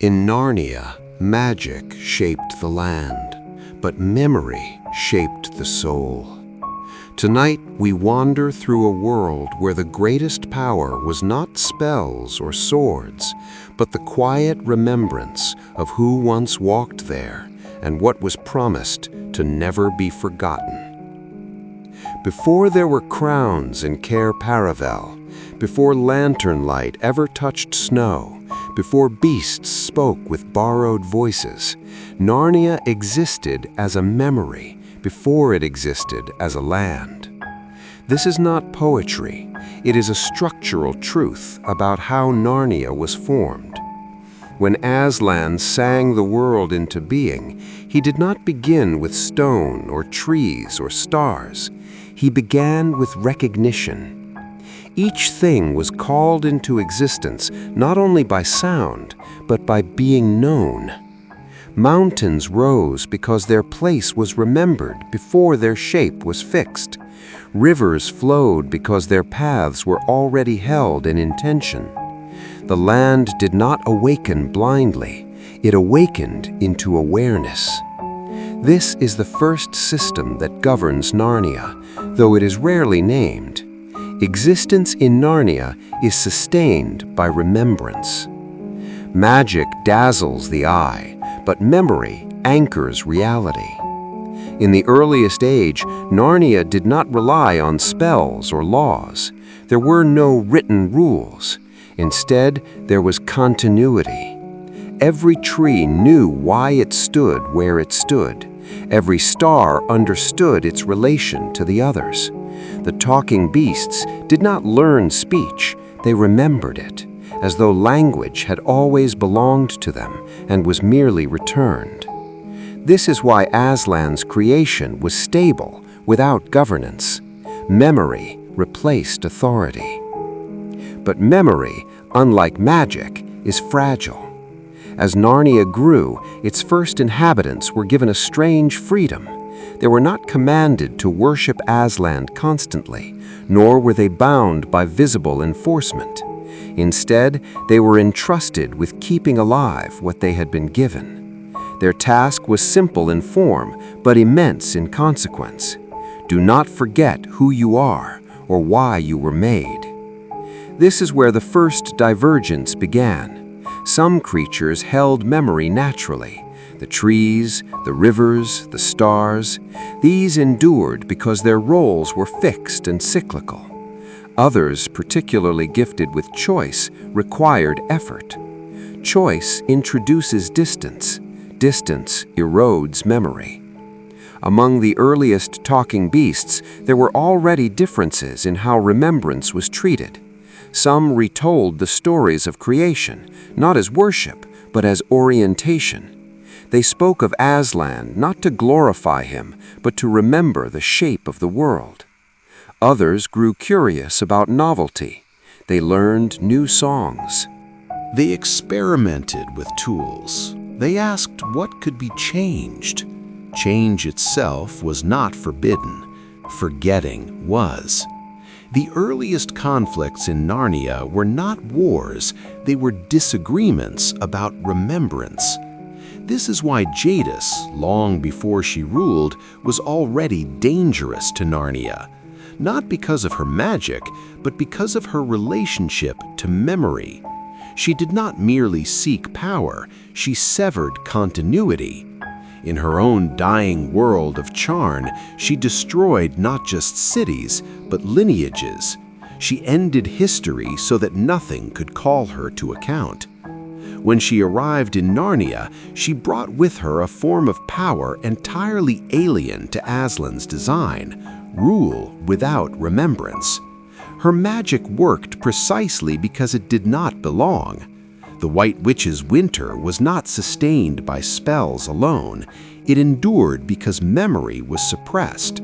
In Narnia, magic shaped the land, but memory shaped the soul. Tonight, we wander through a world where the greatest power was not spells or swords, but the quiet remembrance of who once walked there and what was promised to never be forgotten. Before there were crowns in Cair Paravel, before lantern light ever touched snow, before beasts spoke with borrowed voices, Narnia existed as a memory before it existed as a land. This is not poetry, it is a structural truth about how Narnia was formed. When Aslan sang the world into being, he did not begin with stone or trees or stars. He began with recognition. Each thing was called into existence not only by sound, but by being known. Mountains rose because their place was remembered before their shape was fixed. Rivers flowed because their paths were already held in intention. The land did not awaken blindly, it awakened into awareness. This is the first system that governs Narnia, though it is rarely named. Existence in Narnia is sustained by remembrance. Magic dazzles the eye, but memory anchors reality. In the earliest age, Narnia did not rely on spells or laws. There were no written rules. Instead, there was continuity. Every tree knew why it stood where it stood. Every star understood its relation to the others. The talking beasts did not learn speech, they remembered it, as though language had always belonged to them and was merely returned. This is why Aslan's creation was stable, without governance. Memory replaced authority. But memory, unlike magic, is fragile. As Narnia grew, its first inhabitants were given a strange freedom. They were not commanded to worship Aslan constantly, nor were they bound by visible enforcement. Instead, they were entrusted with keeping alive what they had been given. Their task was simple in form, but immense in consequence. Do not forget who you are or why you were made. This is where the first divergence began. Some creatures held memory naturally. The trees, the rivers, the stars, these endured because their roles were fixed and cyclical. Others, particularly gifted with choice, required effort. Choice introduces distance. Distance erodes memory. Among the earliest talking beasts, there were already differences in how remembrance was treated. Some retold the stories of creation, not as worship, but as orientation. They spoke of Aslan not to glorify him, but to remember the shape of the world. Others grew curious about novelty. They learned new songs. They experimented with tools. They asked what could be changed. Change itself was not forbidden. Forgetting was. The earliest conflicts in Narnia were not wars, they were disagreements about remembrance. This is why Jadis, long before she ruled, was already dangerous to Narnia. Not because of her magic, but because of her relationship to memory. She did not merely seek power, she severed continuity. In her own dying world of Charn, she destroyed not just cities, but lineages. She ended history so that nothing could call her to account. When she arrived in Narnia, she brought with her a form of power entirely alien to Aslan's design, rule without remembrance. Her magic worked precisely because it did not belong. The White Witch's winter was not sustained by spells alone. It endured because memory was suppressed.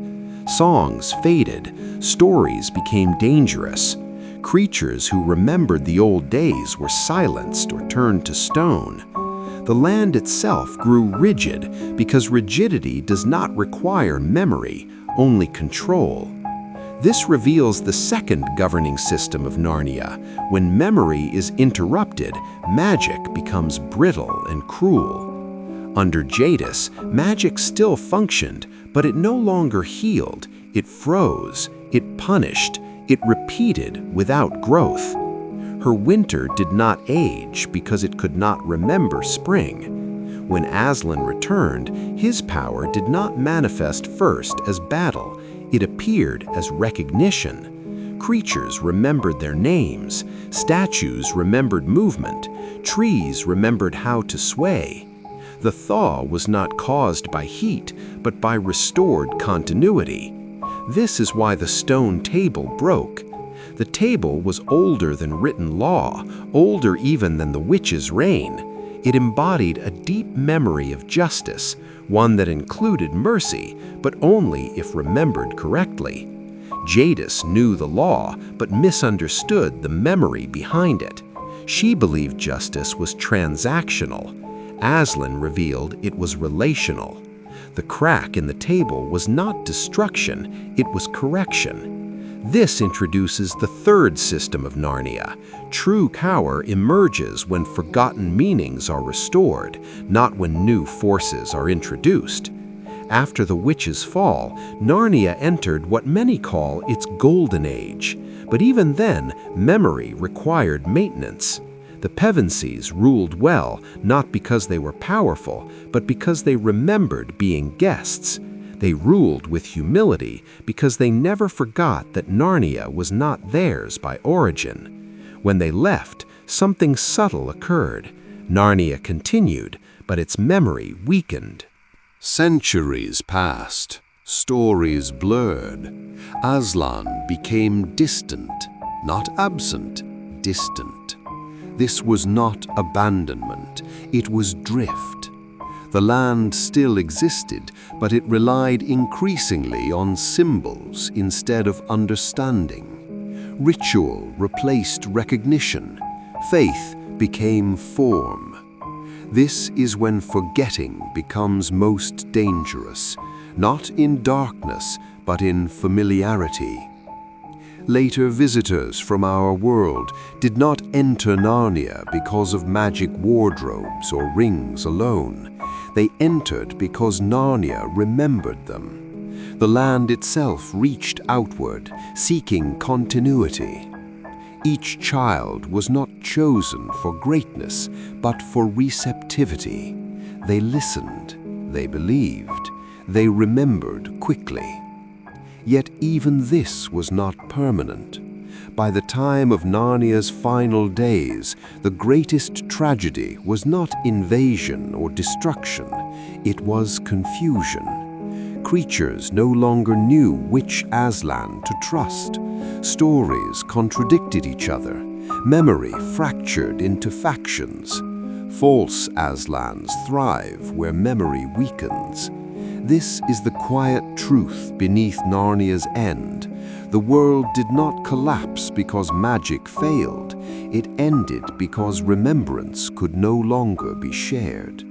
Songs faded, stories became dangerous. Creatures who remembered the old days were silenced or turned to stone. The land itself grew rigid because rigidity does not require memory, only control. This reveals the second governing system of Narnia. When memory is interrupted, magic becomes brittle and cruel. Under Jadis, magic still functioned, but it no longer healed. It froze, it punished, it repeated without growth. Her winter did not age because it could not remember spring. When Aslan returned, his power did not manifest first as battle. It appeared as recognition. Creatures remembered their names, statues remembered movement, trees remembered how to sway. The thaw was not caused by heat, but by restored continuity. This is why the stone table broke. The table was older than written law, older even than the witch's reign. It embodied a deep memory of justice, one that included mercy, but only if remembered correctly. Jadis knew the law, but misunderstood the memory behind it. She believed justice was transactional. Aslan revealed it was relational. The crack in the table was not destruction, it was correction. This introduces the third system of Narnia. True power emerges when forgotten meanings are restored, not when new forces are introduced. After the witch's fall, Narnia entered what many call its golden age. But even then, memory required maintenance. The Pevensies ruled well, not because they were powerful, but because they remembered being guests. They ruled with humility because they never forgot that Narnia was not theirs by origin. When they left, something subtle occurred. Narnia continued, but its memory weakened. Centuries passed, stories blurred. Aslan became distant, not absent, distant. This was not abandonment, it was drift. The land still existed, but it relied increasingly on symbols instead of understanding. Ritual replaced recognition. Faith became form. This is when forgetting becomes most dangerous, not in darkness, but in familiarity. Later visitors from our world did not enter Narnia because of magic wardrobes or rings alone. They entered because Narnia remembered them. The land itself reached outward, seeking continuity. Each child was not chosen for greatness, but for receptivity. They listened, they believed, they remembered quickly. Yet even this was not permanent. By the time of Narnia's final days, the greatest tragedy was not invasion or destruction, it was confusion. Creatures no longer knew which Aslan to trust. Stories contradicted each other. Memory fractured into factions. False Aslans thrive where memory weakens. This is the quiet truth beneath Narnia's end. The world did not collapse because magic failed. It ended because remembrance could no longer be shared.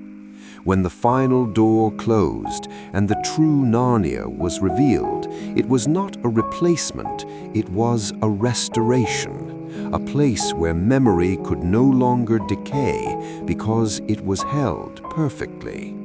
When the final door closed and the true Narnia was revealed, it was not a replacement, it was a restoration, a place where memory could no longer decay because it was held perfectly.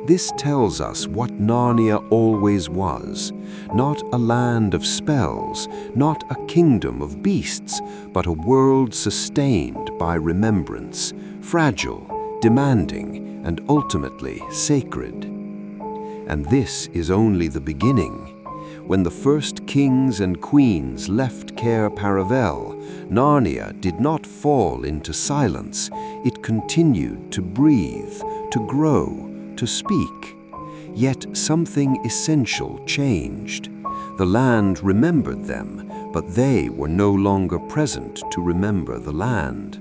This tells us what Narnia always was, not a land of spells, not a kingdom of beasts, but a world sustained by remembrance, fragile, demanding, and ultimately sacred. And this is only the beginning. When the first kings and queens left Cair Paravel, Narnia did not fall into silence. It continued to breathe, to grow, to speak. Yet something essential changed. The land remembered them, but they were no longer present to remember the land.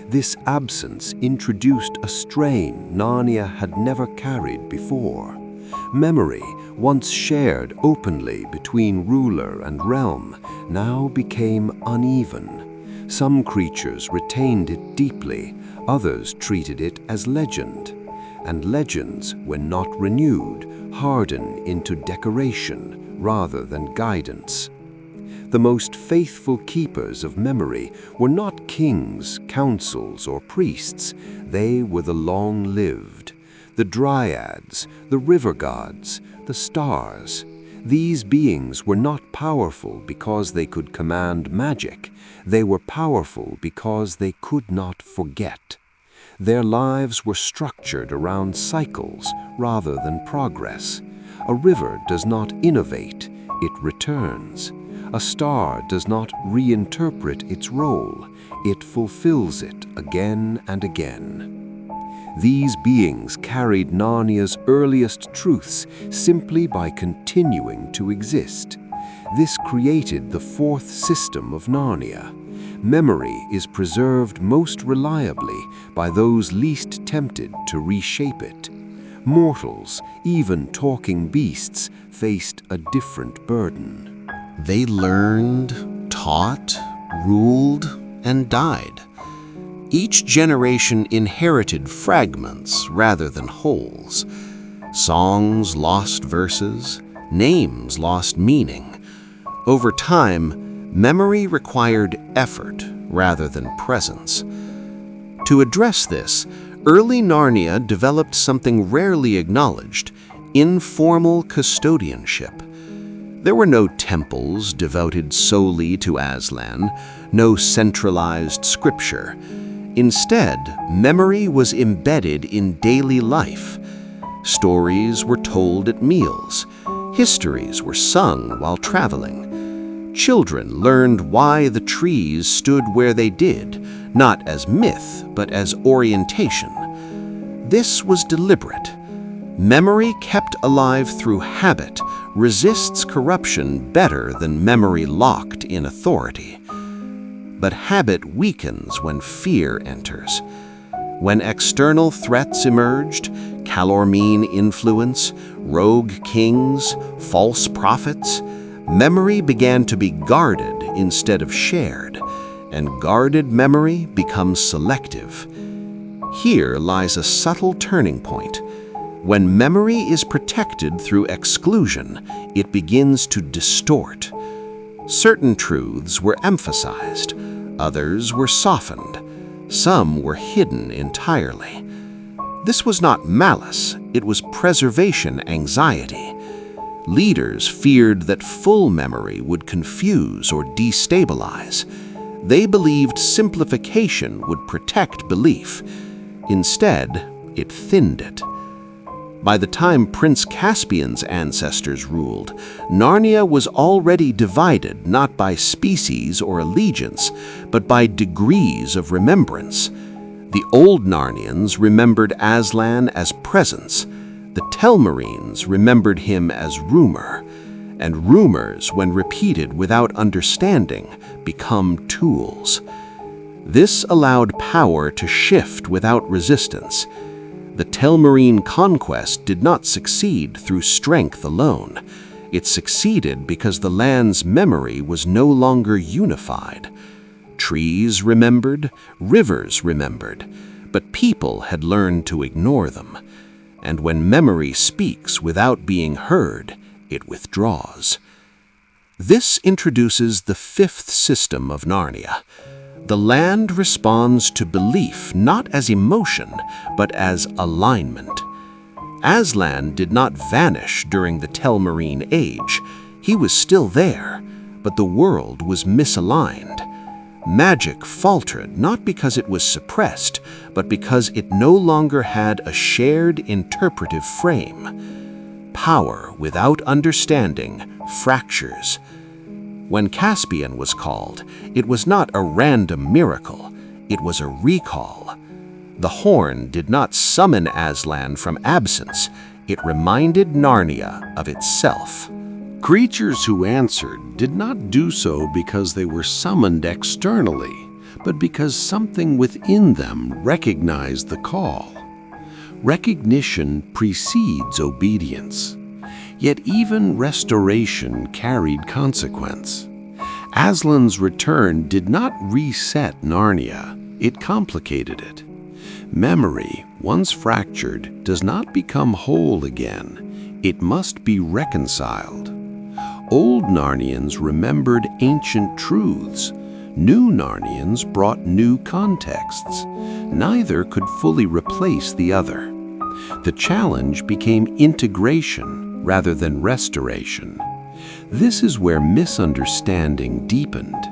This absence introduced a strain Narnia had never carried before. Memory, once shared openly between ruler and realm, now became uneven. Some creatures retained it deeply, others treated it as legend. And legends, when not renewed, harden into decoration rather than guidance. The most faithful keepers of memory were not kings, councils, or priests. They were the long-lived, the dryads, the river gods, the stars. These beings were not powerful because they could command magic. They were powerful because they could not forget. Their lives were structured around cycles rather than progress. A river does not innovate, it returns. A star does not reinterpret its role, it fulfills it again and again. These beings carried Narnia's earliest truths simply by continuing to exist. This created the fourth system of Narnia. Memory is preserved most reliably by those least tempted to reshape it. Mortals, even talking beasts, faced a different burden. They learned, taught, ruled, and died. Each generation inherited fragments rather than wholes. Songs lost verses, names lost meaning. Over time, memory required effort rather than presence. To address this, early Narnia developed something rarely acknowledged: informal custodianship. There were no temples devoted solely to Aslan, no centralized scripture. Instead, memory was embedded in daily life. Stories were told at meals. Histories were sung while traveling. Children learned why the trees stood where they did, not as myth, but as orientation. This was deliberate. Memory kept alive through habit resists corruption better than memory locked in authority. But habit weakens when fear enters. When external threats emerged, Calormene influence, rogue kings, false prophets, memory began to be guarded instead of shared, and guarded memory becomes selective. Here lies a subtle turning point. When memory is protected through exclusion, it begins to distort. Certain truths were emphasized, others were softened, some were hidden entirely. This was not malice, it was preservation anxiety. Leaders feared that full memory would confuse or destabilize. They believed simplification would protect belief. Instead, it thinned it. By the time Prince Caspian's ancestors ruled, Narnia was already divided not by species or allegiance, but by degrees of remembrance. The old Narnians remembered Aslan as presence, the Telmarines remembered him as rumor, and rumors, when repeated without understanding, become tools. This allowed power to shift without resistance. The Telmarine conquest did not succeed through strength alone. It succeeded because the land's memory was no longer unified. Trees remembered, rivers remembered, but people had learned to ignore them. And when memory speaks without being heard, it withdraws. This introduces the fifth system of Narnia. The land responds to belief not as emotion, but as alignment. Aslan did not vanish during the Telmarine age. He was still there, but the world was misaligned. Magic faltered not because it was suppressed, but because it no longer had a shared interpretive frame. Power without understanding fractures. When Caspian was called, it was not a random miracle, it was a recall. The horn did not summon Aslan from absence, it reminded Narnia of itself. Creatures who answered did not do so because they were summoned externally, but because something within them recognized the call. Recognition precedes obedience. Yet even restoration carried consequence. Aslan's return did not reset Narnia, it complicated it. Memory, once fractured, does not become whole again. It must be reconciled. Old Narnians remembered ancient truths. New Narnians brought new contexts. Neither could fully replace the other. The challenge became integration rather than restoration. This is where misunderstanding deepened.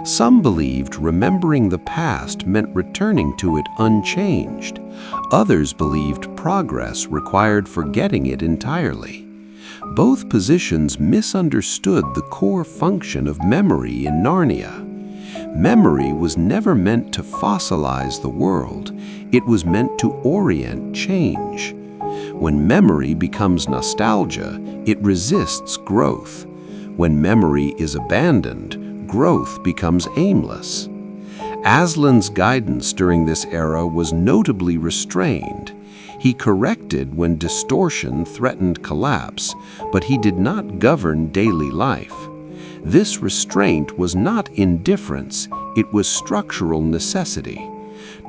Some believed remembering the past meant returning to it unchanged. Others believed progress required forgetting it entirely. Both positions misunderstood the core function of memory in Narnia. Memory was never meant to fossilize the world. It was meant to orient change. When memory becomes nostalgia, it resists growth. When memory is abandoned, growth becomes aimless. Aslan's guidance during this era was notably restrained. He corrected when distortion threatened collapse, but he did not govern daily life. This restraint was not indifference, it was structural necessity.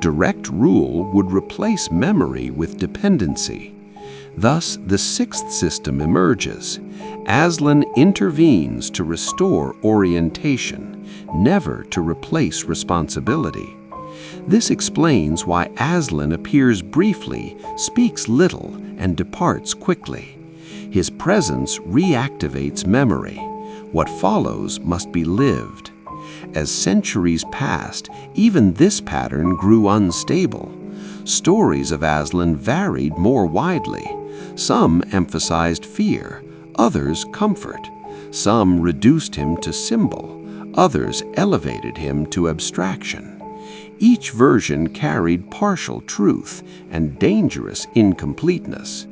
Direct rule would replace memory with dependency. Thus, the sixth system emerges. Aslan intervenes to restore orientation, never to replace responsibility. This explains why Aslan appears briefly, speaks little, and departs quickly. His presence reactivates memory. What follows must be lived. As centuries passed, even this pattern grew unstable. Stories of Aslan varied more widely. Some emphasized fear, others comfort. Some reduced him to symbol, others elevated him to abstraction. Each version carried partial truth and dangerous incompleteness.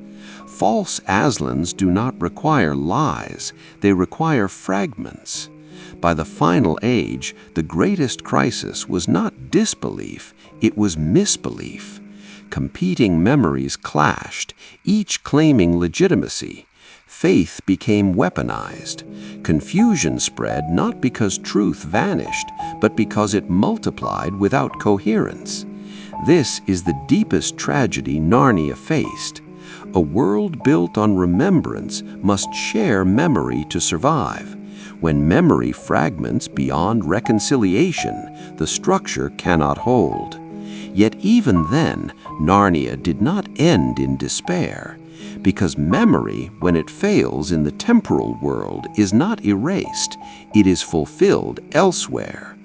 False Aslans do not require lies, they require fragments. By the final age, the greatest crisis was not disbelief, it was misbelief. Competing memories clashed, each claiming legitimacy. Faith became weaponized. Confusion spread not because truth vanished, but because it multiplied without coherence. This is the deepest tragedy Narnia faced. A world built on remembrance must share memory to survive. When memory fragments beyond reconciliation, the structure cannot hold. Yet even then, Narnia did not end in despair. Because memory, when it fails in the temporal world, is not erased, it is fulfilled elsewhere.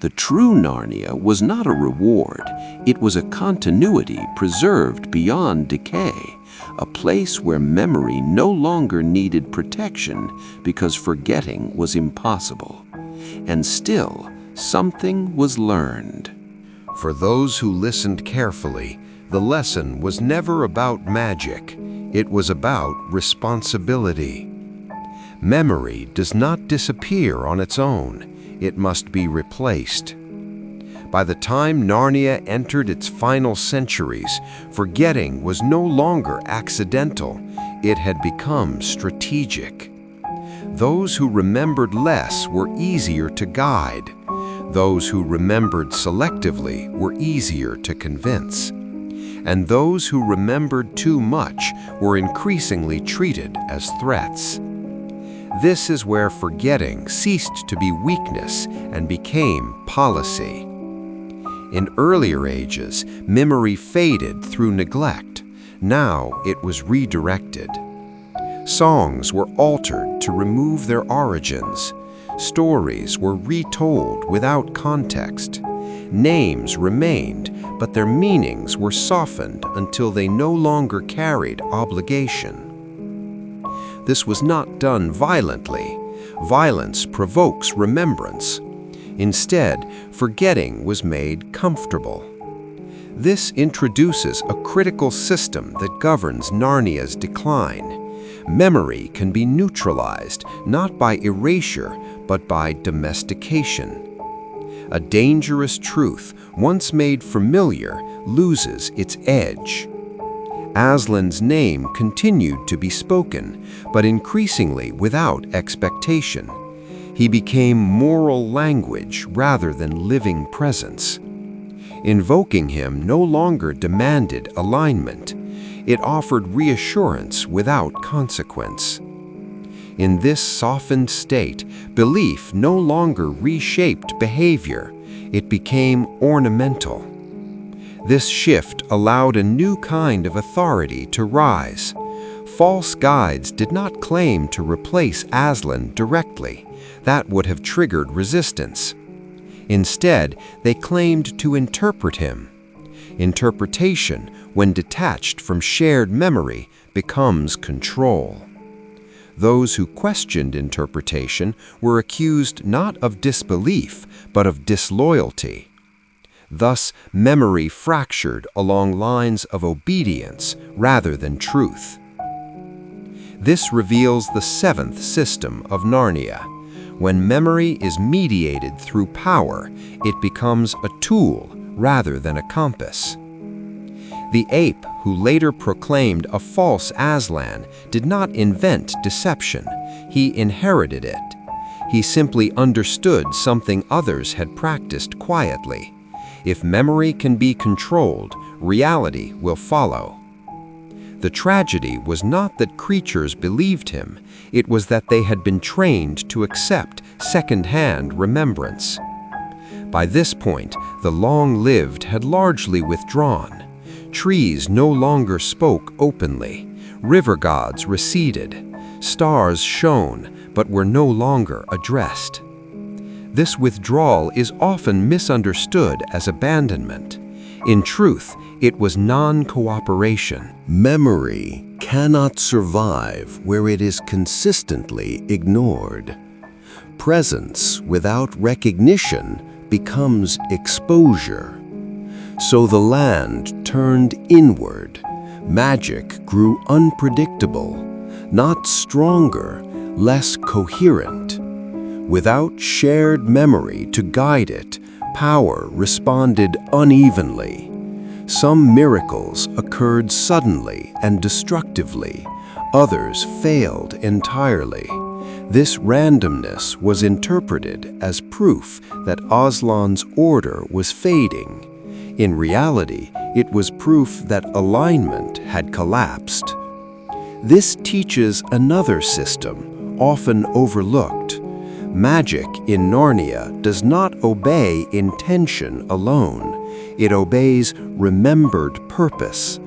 The true Narnia was not a reward, it was a continuity preserved beyond decay, a place where memory no longer needed protection because forgetting was impossible. And still, something was learned. For those who listened carefully, the lesson was never about magic. It was about responsibility. Memory does not disappear on its own. It must be replaced. By the time Narnia entered its final centuries, forgetting was no longer accidental. It had become strategic. Those who remembered less were easier to guide. Those who remembered selectively were easier to convince. And those who remembered too much were increasingly treated as threats. This is where forgetting ceased to be weakness and became policy. In earlier ages, memory faded through neglect. Now it was redirected. Songs were altered to remove their origins. Stories were retold without context. Names remained, but their meanings were softened until they no longer carried obligation. This was not done violently. Violence provokes remembrance. Instead, forgetting was made comfortable. This introduces a critical system that governs Narnia's decline. Memory can be neutralized, not by erasure, but by domestication. A dangerous truth, once made familiar, loses its edge. Aslan's name continued to be spoken, but increasingly without expectation. He became moral language rather than living presence. Invoking him no longer demanded alignment. It offered reassurance without consequence. In this softened state, belief no longer reshaped behavior. It became ornamental. This shift allowed a new kind of authority to rise. False guides did not claim to replace Aslan directly. That would have triggered resistance. Instead, they claimed to interpret him. Interpretation, when detached from shared memory, becomes control. Those who questioned interpretation were accused not of disbelief, but of disloyalty. Thus, memory fractured along lines of obedience rather than truth. This reveals the seventh system of Narnia. When memory is mediated through power, it becomes a tool rather than a compass. The ape, who later proclaimed a false Aslan, did not invent deception. He inherited it. He simply understood something others had practiced quietly. If memory can be controlled, reality will follow. The tragedy was not that creatures believed him, it was that they had been trained to accept second-hand remembrance. By this point, the long-lived had largely withdrawn. Trees no longer spoke openly. River gods receded. Stars shone, but were no longer addressed. This withdrawal is often misunderstood as abandonment. In truth, it was non-cooperation. Memory cannot survive where it is consistently ignored. Presence without recognition becomes exposure. So the land turned inward. Magic grew unpredictable, not stronger, less coherent. Without shared memory to guide it, power responded unevenly. Some miracles occurred suddenly and destructively. Others failed entirely. This randomness was interpreted as proof that Aslan's order was fading. In reality, it was proof that alignment had collapsed. This teaches another system, often overlooked. Magic in Narnia does not obey intention alone. It obeys remembered purpose.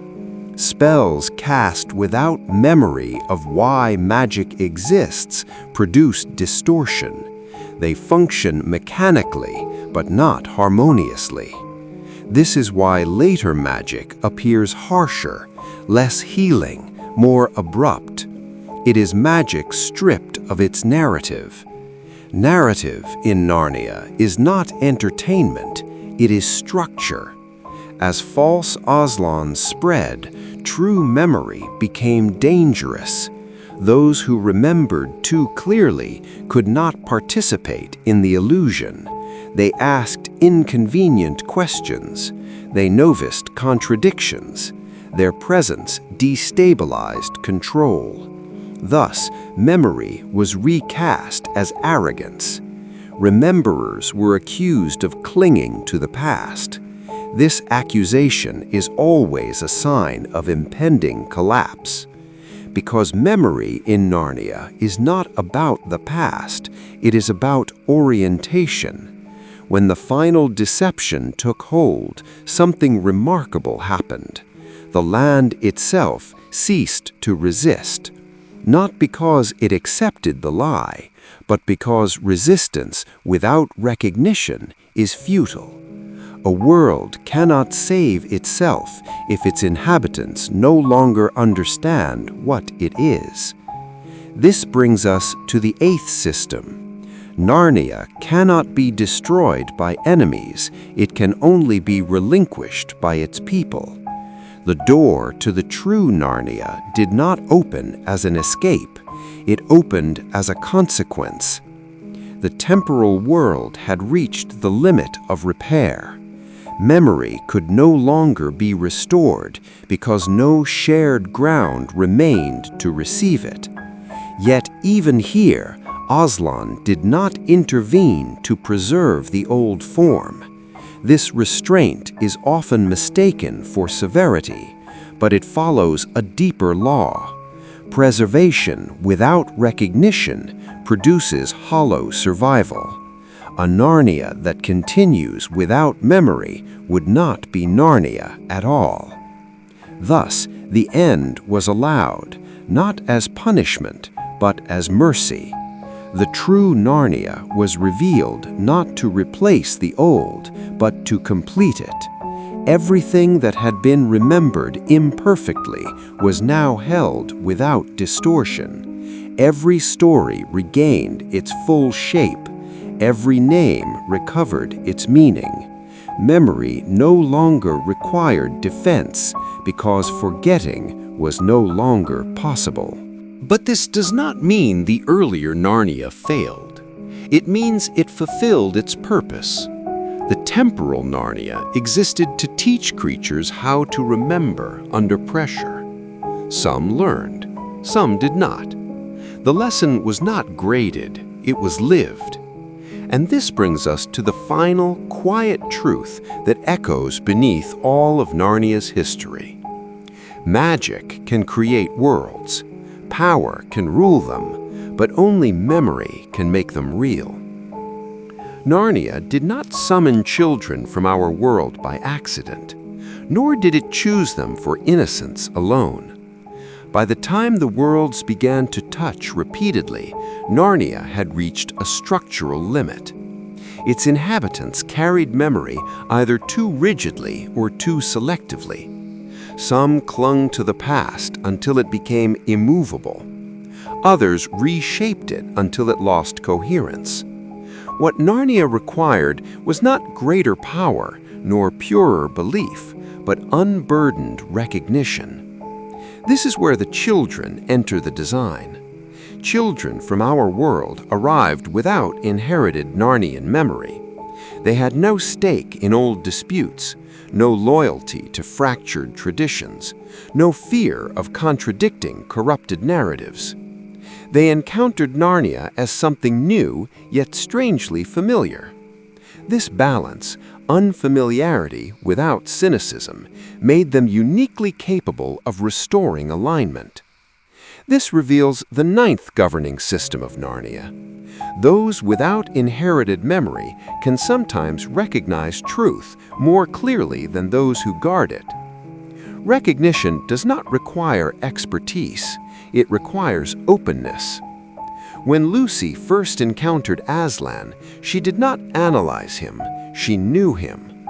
Spells cast without memory of why magic exists produce distortion. They function mechanically, but not harmoniously. This is why later magic appears harsher, less healing, more abrupt. It is magic stripped of its narrative. Narrative in Narnia is not entertainment, it is structure. As false Aslans spread, true memory became dangerous. Those who remembered too clearly could not participate in the illusion. They asked inconvenient questions. They noticed contradictions. Their presence destabilized control. Thus, memory was recast as arrogance. Rememberers were accused of clinging to the past. This accusation is always a sign of impending collapse. Because memory in Narnia is not about the past, it is about orientation. When the final deception took hold, something remarkable happened. The land itself ceased to resist, not because it accepted the lie, but because resistance without recognition is futile. A world cannot save itself if its inhabitants no longer understand what it is. This brings us to the eighth system. Narnia cannot be destroyed by enemies, it can only be relinquished by its people. The door to the true Narnia did not open as an escape, it opened as a consequence. The temporal world had reached the limit of repair. Memory could no longer be restored because no shared ground remained to receive it. Yet even here, Aslan did not intervene to preserve the old form. This restraint is often mistaken for severity, but it follows a deeper law. Preservation without recognition produces hollow survival. A Narnia that continues without memory would not be Narnia at all. Thus, the end was allowed, not as punishment, but as mercy. The true Narnia was revealed not to replace the old, but to complete it. Everything that had been remembered imperfectly was now held without distortion. Every story regained its full shape. Every name recovered its meaning. Memory no longer required defense because forgetting was no longer possible. But this does not mean the earlier Narnia failed. It means it fulfilled its purpose. The temporal Narnia existed to teach creatures how to remember under pressure. Some learned, some did not. The lesson was not graded, it was lived. And this brings us to the final, quiet truth that echoes beneath all of Narnia's history. Magic can create worlds. Power can rule them, but only memory can make them real. Narnia did not summon children from our world by accident, nor did it choose them for innocence alone. By the time the worlds began to touch repeatedly, Narnia had reached a structural limit. Its inhabitants carried memory either too rigidly or too selectively. Some clung to the past until it became immovable. Others reshaped it until it lost coherence. What Narnia required was not greater power nor purer belief, but unburdened recognition. This is where the children enter the design. Children from our world arrived without inherited Narnian memory. They had no stake in old disputes, no loyalty to fractured traditions, no fear of contradicting corrupted narratives. They encountered Narnia as something new, yet strangely familiar. This balance, unfamiliarity without cynicism, made them uniquely capable of restoring alignment. This reveals the ninth governing system of Narnia. Those without inherited memory can sometimes recognize truth more clearly than those who guard it. Recognition does not require expertise, it requires openness. When Lucy first encountered Aslan, she did not analyze him, she knew him.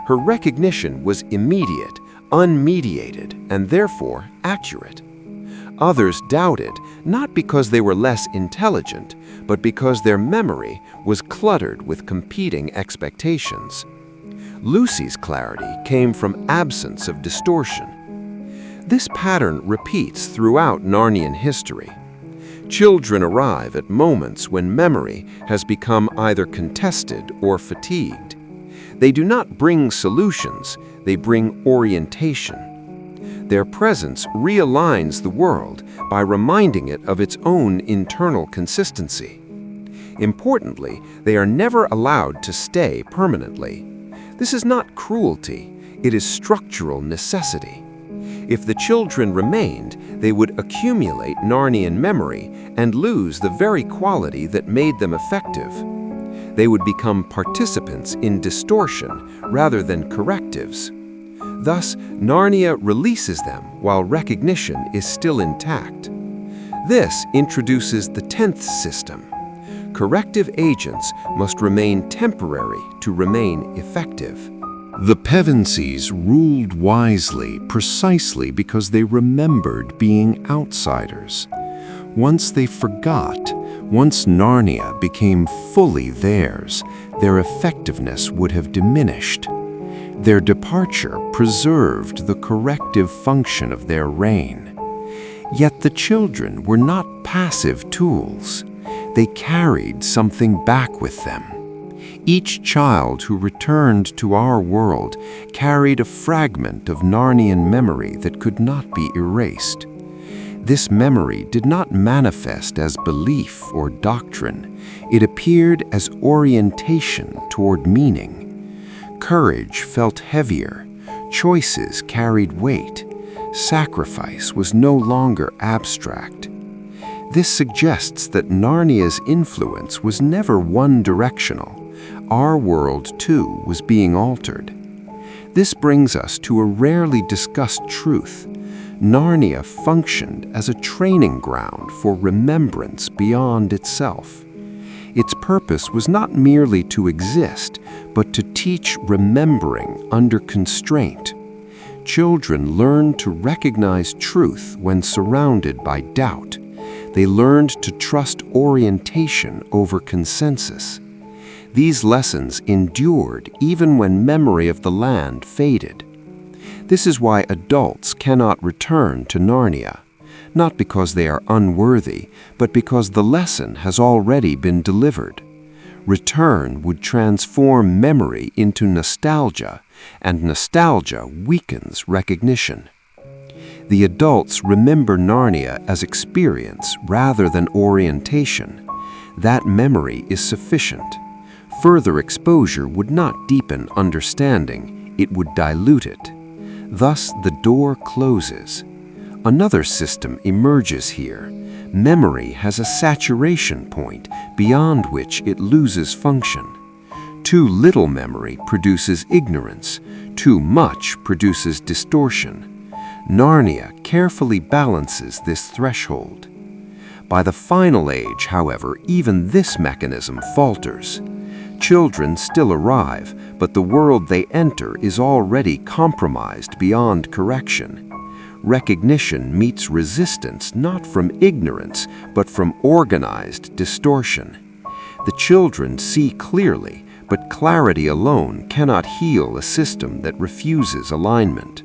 Her recognition was immediate, unmediated, and therefore accurate. Others doubted, not because they were less intelligent, but because their memory was cluttered with competing expectations. Lucy's clarity came from absence of distortion. This pattern repeats throughout Narnian history. Children arrive at moments when memory has become either contested or fatigued. They do not bring solutions, they bring orientation. Their presence realigns the world by reminding it of its own internal consistency. Importantly, they are never allowed to stay permanently. This is not cruelty, it is structural necessity. If the children remained, they would accumulate Narnian memory and lose the very quality that made them effective. They would become participants in distortion rather than correctives. Thus, Narnia releases them while recognition is still intact. This introduces the 10th system. Corrective agents must remain temporary to remain effective. The Pevensies ruled wisely precisely because they remembered being outsiders. Once they forgot, once Narnia became fully theirs, their effectiveness would have diminished. Their departure preserved the corrective function of their reign. Yet the children were not passive tools. They carried something back with them. Each child who returned to our world carried a fragment of Narnian memory that could not be erased. This memory did not manifest as belief or doctrine. It appeared as orientation toward meaning. Courage felt heavier, choices carried weight, Sacrifice was no longer abstract. This suggests that Narnia's influence was never one-directional. Our world, too, was being altered. This brings us to a rarely discussed truth. Narnia functioned as a training ground for remembrance beyond itself. Its purpose was not merely to exist, but to teach remembering under constraint. Children learned to recognize truth when surrounded by doubt. They learned to trust orientation over consensus. These lessons endured even when memory of the land faded. This is why adults cannot return to Narnia, not because they are unworthy, but because the lesson has already been delivered. Return would transform memory into nostalgia, and nostalgia weakens recognition. The adults remember Narnia as experience rather than orientation. That memory is sufficient. Further exposure would not deepen understanding, it would dilute it. Thus, the door closes. Another system emerges here. Memory has a saturation point beyond which it loses function. Too little memory produces ignorance. Too much produces distortion. Narnia carefully balances this threshold. By the final age, however, even this mechanism falters. Children still arrive, but the world they enter is already compromised beyond correction. Recognition meets resistance not from ignorance, but from organized distortion. The children see clearly, but clarity alone cannot heal a system that refuses alignment.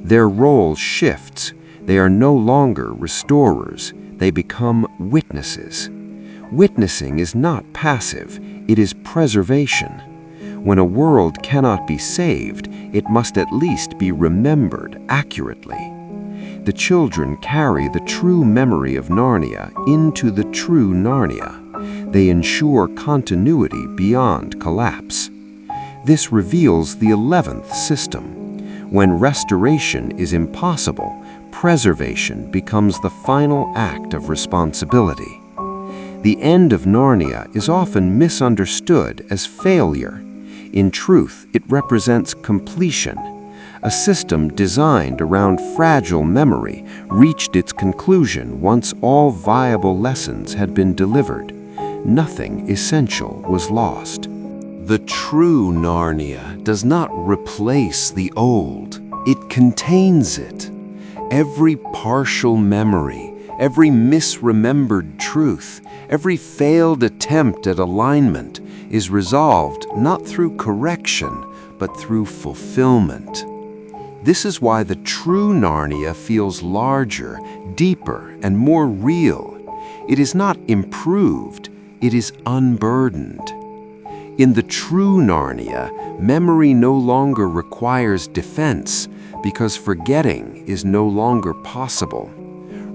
Their role shifts. They are no longer restorers. They become witnesses. Witnessing is not passive, it is preservation. When a world cannot be saved, it must at least be remembered accurately. The children carry the true memory of Narnia into the true Narnia. They ensure continuity beyond collapse. This reveals the 11th system. When restoration is impossible, preservation becomes the final act of responsibility. The end of Narnia is often misunderstood as failure. In truth, it represents completion. A system designed around fragile memory reached its conclusion once all viable lessons had been delivered. Nothing essential was lost. The true Narnia does not replace the old. It contains it. Every partial memory, every misremembered truth, every failed attempt at alignment is resolved not through correction, but through fulfillment. This is why the true Narnia feels larger, deeper, and more real. It is not improved, it is unburdened. In the true Narnia, memory no longer requires defense because forgetting is no longer possible.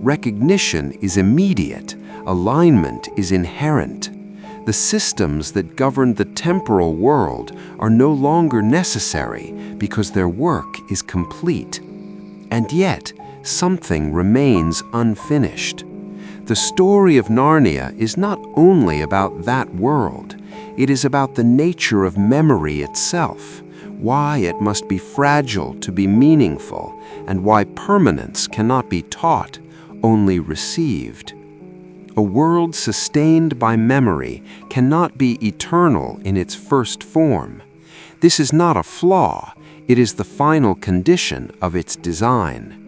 Recognition is immediate, alignment is inherent. The systems that govern the temporal world are no longer necessary because their work is complete. And yet, something remains unfinished. The story of Narnia is not only about that world, it is about the nature of memory itself, why it must be fragile to be meaningful, and why permanence cannot be taught, only received. A world sustained by memory cannot be eternal in its first form. This is not a flaw, it is the final condition of its design.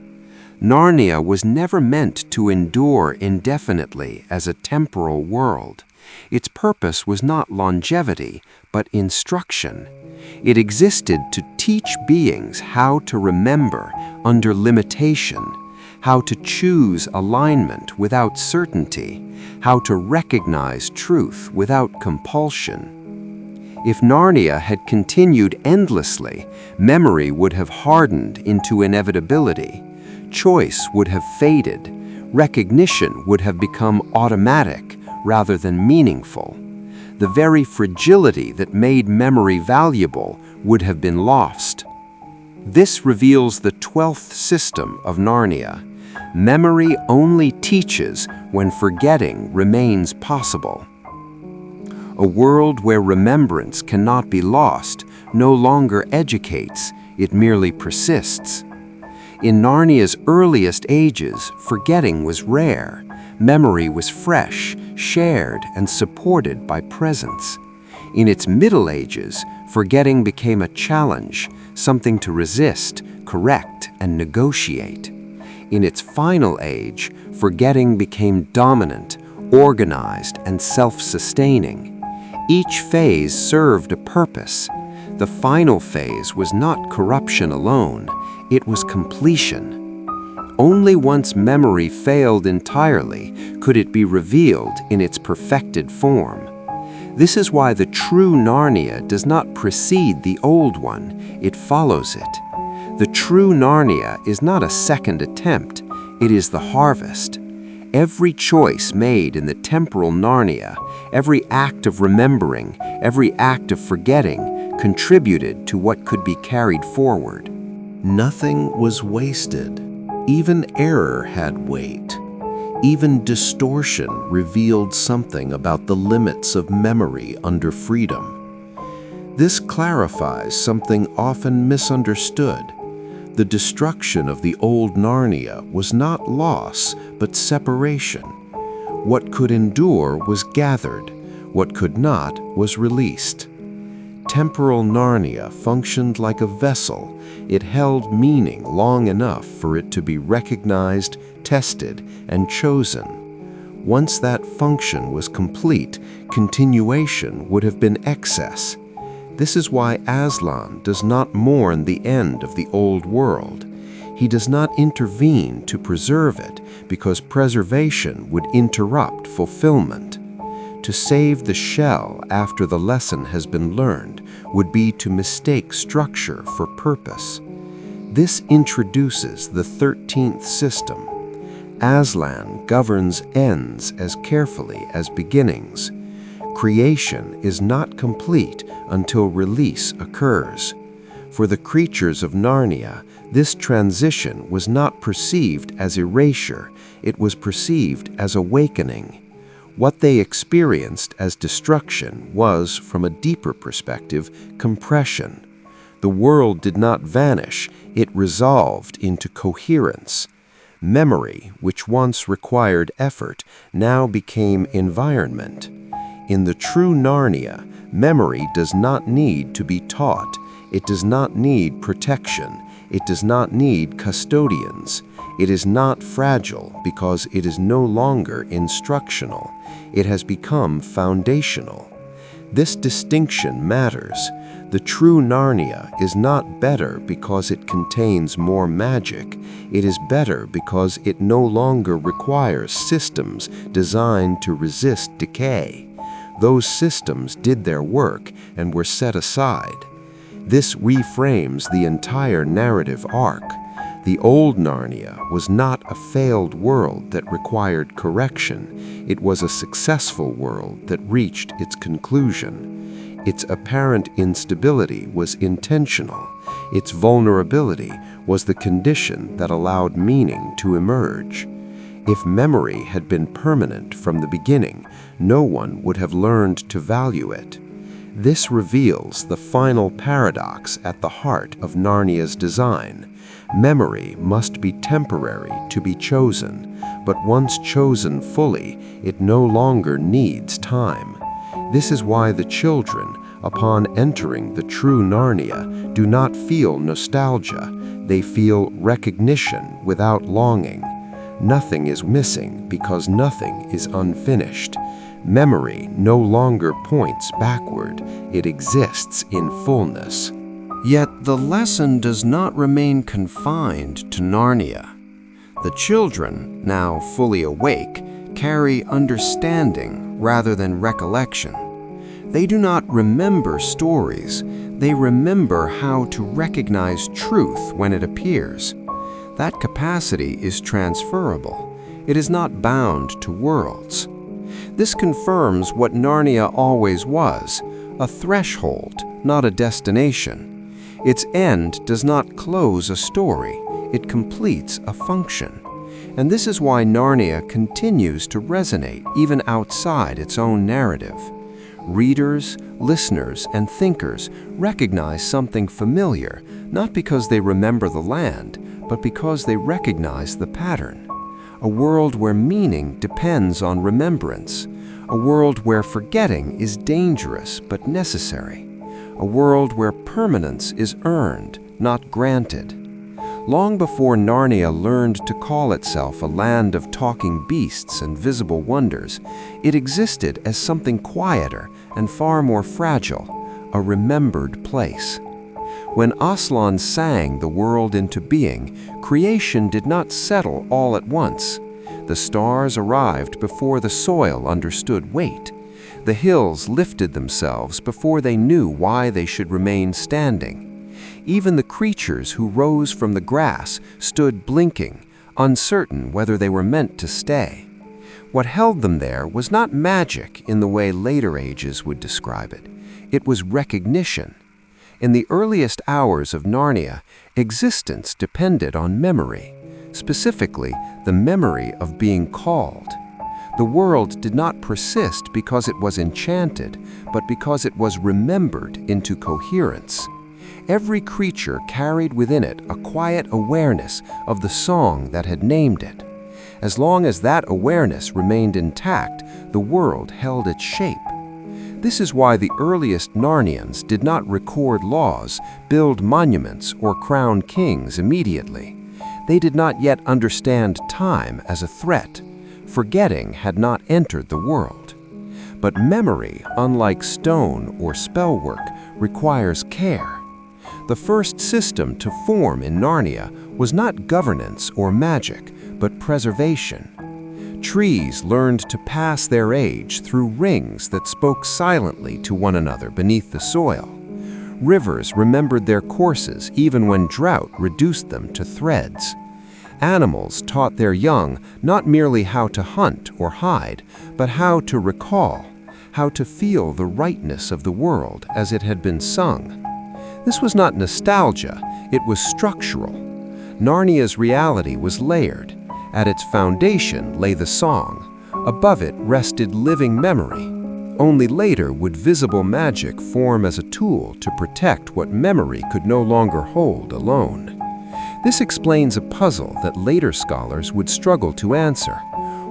Narnia was never meant to endure indefinitely as a temporal world. Its purpose was not longevity, but instruction. It existed to teach beings how to remember under limitation, how to choose alignment without certainty, how to recognize truth without compulsion. If Narnia had continued endlessly, memory would have hardened into inevitability. Choice would have faded. Recognition would have become automatic rather than meaningful. The very fragility that made memory valuable would have been lost. This reveals the 12th system of Narnia. Memory only teaches when forgetting remains possible. A world where remembrance cannot be lost no longer educates, it merely persists. In Narnia's earliest ages, forgetting was rare. Memory was fresh, shared, and supported by presence. In its Middle Ages, forgetting became a challenge, something to resist, correct, and negotiate. In its final age, forgetting became dominant, organized, and self-sustaining. Each phase served a purpose. The final phase was not corruption alone, it was completion. Only once memory failed entirely could it be revealed in its perfected form. This is why the true Narnia does not precede the old one, it follows it. The true Narnia is not a second attempt, it is the harvest. Every choice made in the temporal Narnia, every act of remembering, every act of forgetting, contributed to what could be carried forward. Nothing was wasted. Even error had weight. Even distortion revealed something about the limits of memory under freedom. This clarifies something often misunderstood. The destruction of the old Narnia was not loss, but separation. What could endure was gathered, what could not was released. Temporal Narnia functioned like a vessel. It held meaning long enough for it to be recognized, tested, and chosen. Once that function was complete, continuation would have been excess. This is why Aslan does not mourn the end of the old world. He does not intervene to preserve it, because preservation would interrupt fulfillment. To save the shell after the lesson has been learned would be to mistake structure for purpose. This introduces the 13th system. Aslan governs ends as carefully as beginnings. Creation is not complete until release occurs. For the creatures of Narnia, this transition was not perceived as erasure, it was perceived as awakening. What they experienced as destruction was, from a deeper perspective, compression. The world did not vanish, it resolved into coherence. Memory, which once required effort, now became environment. In the true Narnia, memory does not need to be taught. It does not need protection. It does not need custodians. It is not fragile because it is no longer instructional. It has become foundational. This distinction matters. The true Narnia is not better because it contains more magic. It is better because it no longer requires systems designed to resist decay. Those systems did their work and were set aside. This reframes the entire narrative arc. The old Narnia was not a failed world that required correction. It was a successful world that reached its conclusion. Its apparent instability was intentional. Its vulnerability was the condition that allowed meaning to emerge. If memory had been permanent from the beginning, no one would have learned to value it. This reveals the final paradox at the heart of Narnia's design. Memory must be temporary to be chosen, but once chosen fully, it no longer needs time. This is why the children, upon entering the true Narnia, do not feel nostalgia. They feel recognition without longing. Nothing is missing because nothing is unfinished. Memory no longer points backward. It exists in fullness. Yet the lesson does not remain confined to Narnia. The children, now fully awake, carry understanding rather than recollection. They do not remember stories, they remember how to recognize truth when it appears. That capacity is transferable. It is not bound to worlds. This confirms what Narnia always was, a threshold, not a destination. Its end does not close a story, it completes a function. And this is why Narnia continues to resonate even outside its own narrative. Readers, listeners, and thinkers recognize something familiar, not because they remember the land, but because they recognize the pattern. A world where meaning depends on remembrance. A world where forgetting is dangerous but necessary. A world where permanence is earned, not granted. Long before Narnia learned to call itself a land of talking beasts and visible wonders, it existed as something quieter and far more fragile, a remembered place. When Aslan sang the world into being, creation did not settle all at once. The stars arrived before the soil understood weight. The hills lifted themselves before they knew why they should remain standing. Even the creatures who rose from the grass stood blinking, uncertain whether they were meant to stay. What held them there was not magic in the way later ages would describe it. It was recognition. In the earliest hours of Narnia, existence depended on memory, specifically the memory of being called. The world did not persist because it was enchanted, but because it was remembered into coherence. Every creature carried within it a quiet awareness of the song that had named it. As long as that awareness remained intact, the world held its shape. This is why the earliest Narnians did not record laws, build monuments, or crown kings immediately. They did not yet understand time as a threat. Forgetting had not entered the world. But memory, unlike stone or spellwork, requires care. The first system to form in Narnia was not governance or magic, but preservation. Trees learned to pass their age through rings that spoke silently to one another beneath the soil. Rivers remembered their courses even when drought reduced them to threads. Animals taught their young not merely how to hunt or hide, but how to recall, how to feel the rightness of the world as it had been sung. This was not nostalgia, it was structural. Narnia's reality was layered. At its foundation lay the song. Above it rested living memory. Only later would visible magic form as a tool to protect what memory could no longer hold alone. This explains a puzzle that later scholars would struggle to answer.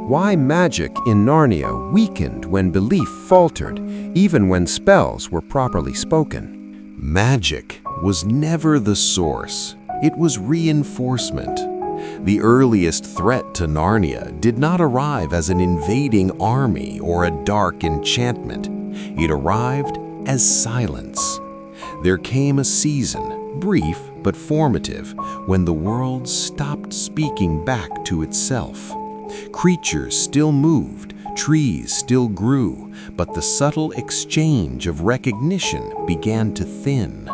Why magic in Narnia weakened when belief faltered, even when spells were properly spoken. Magic was never the source. It was reinforcement. The earliest threat to Narnia did not arrive as an invading army or a dark enchantment. It arrived as silence. There came a season, brief but formative, when the world stopped speaking back to itself. Creatures still moved, trees still grew, but the subtle exchange of recognition began to thin.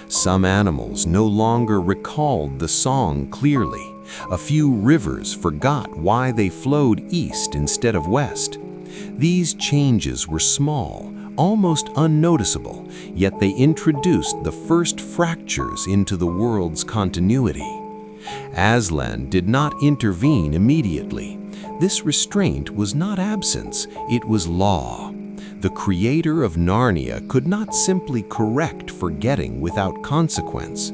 Some animals no longer recalled the song clearly. A few rivers forgot why they flowed east instead of west. These changes were small, almost unnoticeable, yet they introduced the first fractures into the world's continuity. Aslan did not intervene immediately. This restraint was not absence, it was law. The creator of Narnia could not simply correct forgetting without consequence.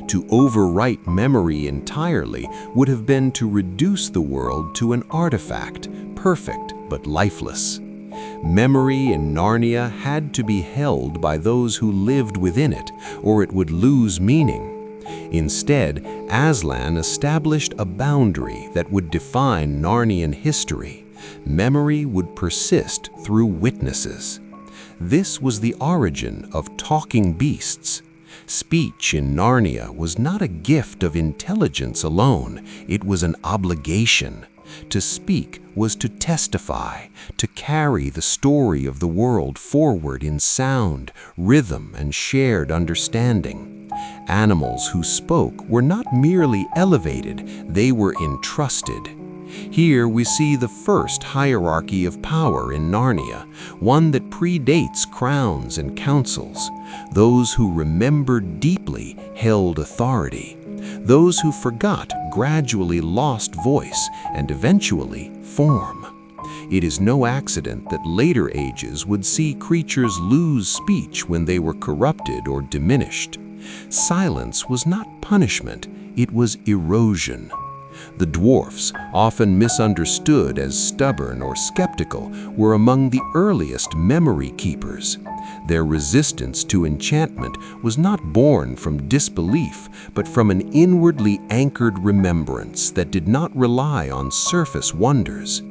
To overwrite memory entirely would have been to reduce the world to an artifact, perfect but lifeless. Memory in Narnia had to be held by those who lived within it, or it would lose meaning. Instead, Aslan established a boundary that would define Narnian history. Memory would persist through witnesses. This was the origin of talking beasts. Speech in Narnia was not a gift of intelligence alone, it was an obligation. To speak was to testify, to carry the story of the world forward in sound, rhythm, and shared understanding. Animals who spoke were not merely elevated, they were entrusted. Here we see the first hierarchy of power in Narnia, one that predates crowns and councils. Those who remembered deeply held authority. Those who forgot gradually lost voice and eventually form. It is no accident that later ages would see creatures lose speech when they were corrupted or diminished. Silence was not punishment, it was erosion. The dwarfs, often misunderstood as stubborn or skeptical, were among the earliest memory keepers. Their resistance to enchantment was not born from disbelief, but from an inwardly anchored remembrance that did not rely on surface wonders.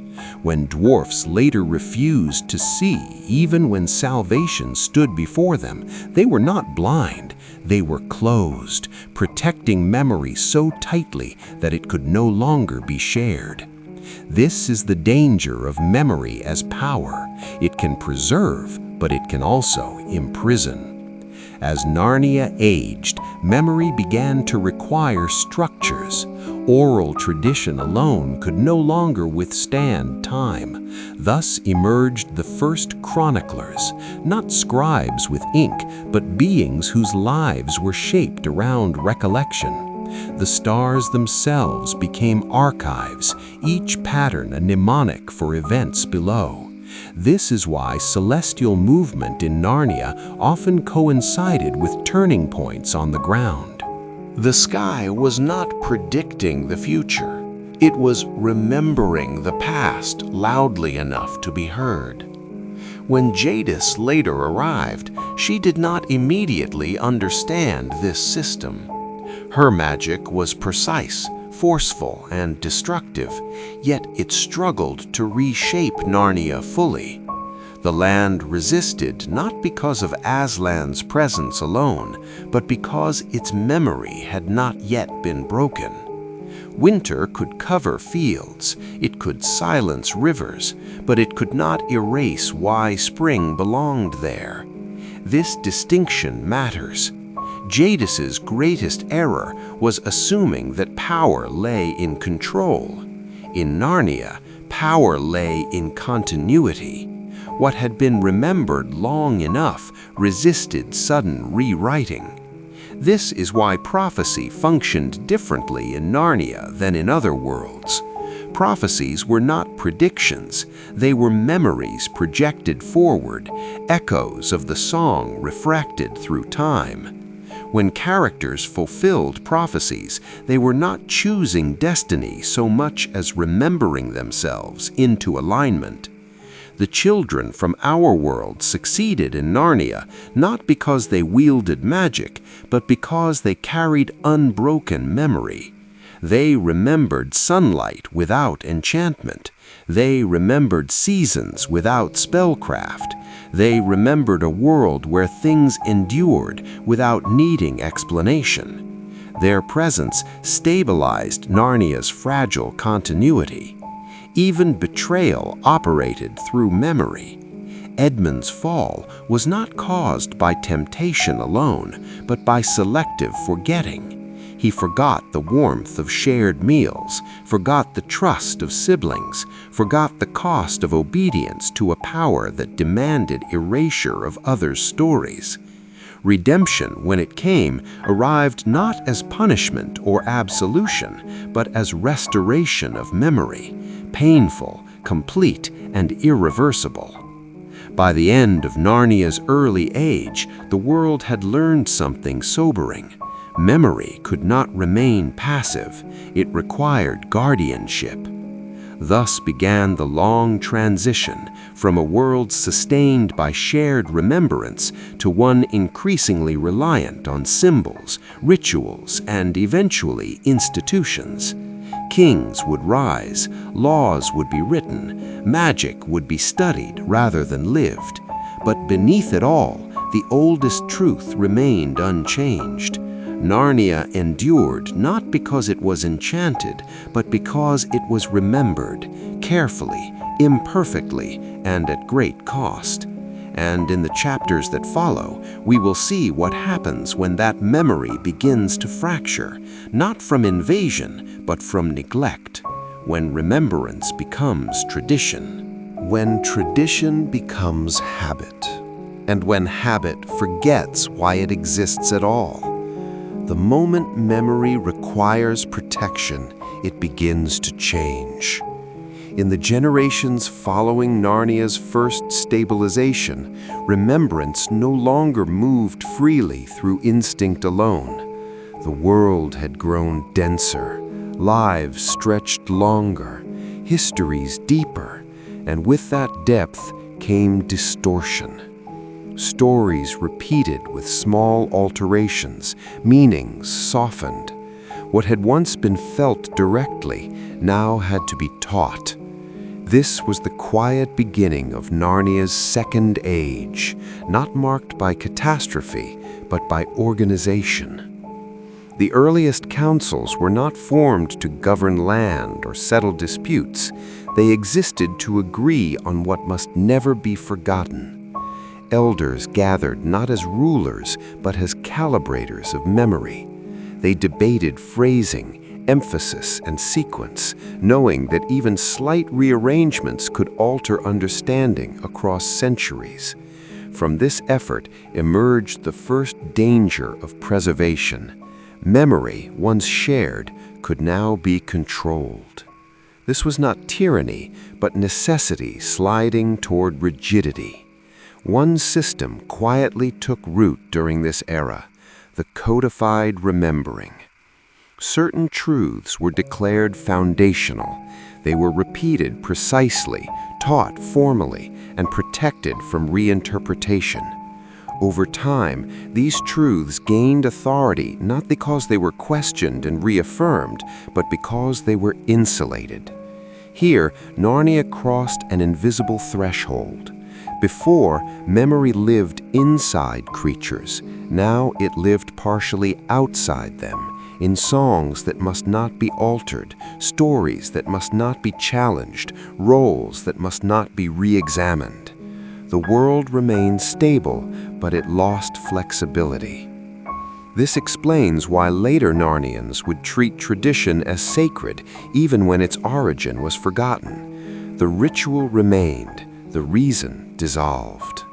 When dwarfs later refused to see, even when salvation stood before them, they were not blind, they were closed, protecting memory so tightly that it could no longer be shared. This is the danger of memory as power. It can preserve, but it can also imprison. As Narnia aged, memory began to require structures. Oral tradition alone could no longer withstand time. Thus emerged the first chroniclers, not scribes with ink, but beings whose lives were shaped around recollection. The stars themselves became archives, each pattern a mnemonic for events below. This is why celestial movement in Narnia often coincided with turning points on the ground. The sky was not predicting the future. It was remembering the past loudly enough to be heard. When Jadis later arrived, she did not immediately understand this system. Her magic was precise, forceful, and destructive, yet it struggled to reshape Narnia fully. The land resisted not because of Aslan's presence alone, but because its memory had not yet been broken. Winter could cover fields, it could silence rivers, but it could not erase why spring belonged there. This distinction matters. Jadis's greatest error was assuming that power lay in control. In Narnia, power lay in continuity. What had been remembered long enough resisted sudden rewriting. This is why prophecy functioned differently in Narnia than in other worlds. Prophecies were not predictions, they were memories projected forward, echoes of the song refracted through time. When characters fulfilled prophecies, they were not choosing destiny so much as remembering themselves into alignment. The children from our world succeeded in Narnia not because they wielded magic, but because they carried unbroken memory. They remembered sunlight without enchantment. They remembered seasons without spellcraft. They remembered a world where things endured without needing explanation. Their presence stabilized Narnia's fragile continuity. Even betrayal operated through memory. Edmund's fall was not caused by temptation alone, but by selective forgetting. He forgot the warmth of shared meals, forgot the trust of siblings, forgot the cost of obedience to a power that demanded erasure of others' stories. Redemption, when it came, arrived not as punishment or absolution, but as restoration of memory, painful, complete, and irreversible. By the end of Narnia's early age, the world had learned something sobering. Memory could not remain passive, it required guardianship. Thus began the long transition from a world sustained by shared remembrance to one increasingly reliant on symbols, rituals, and eventually institutions. Kings would rise, laws would be written, magic would be studied rather than lived. But beneath it all, the oldest truth remained unchanged. Narnia endured not because it was enchanted, but because it was remembered, carefully, imperfectly, and at great cost. And in the chapters that follow, we will see what happens when that memory begins to fracture, not from invasion, but from neglect. when remembrance becomes tradition. When tradition becomes habit, and when habit forgets why it exists at all. The moment memory requires protection, it begins to change. In the generations following Narnia's first stabilization, remembrance no longer moved freely through instinct alone. The world had grown denser, lives stretched longer, histories deeper, and with that depth came distortion. Stories repeated with small alterations, meanings softened. What had once been felt directly now had to be taught. This was the quiet beginning of Narnia's second age, not marked by catastrophe, but by organization. The earliest councils were not formed to govern land or settle disputes. They existed to agree on what must never be forgotten. Elders gathered not as rulers, but as calibrators of memory. They debated phrasing, emphasis, and sequence, knowing that even slight rearrangements could alter understanding across centuries. From this effort emerged the first danger of preservation. Memory, once shared, could now be controlled. This was not tyranny, but necessity sliding toward rigidity. One system quietly took root during this era: the codified remembering. Certain truths were declared foundational. They were repeated precisely, taught formally, and protected from reinterpretation. Over time, these truths gained authority not because they were questioned and reaffirmed, but because they were insulated. Here, Narnia crossed an invisible threshold. Before, memory lived inside creatures. Now it lived partially outside them, in songs that must not be altered, stories that must not be challenged, roles that must not be re-examined. The world remained stable, but it lost flexibility. This explains why later Narnians would treat tradition as sacred, even when its origin was forgotten. The ritual remained, the reason dissolved.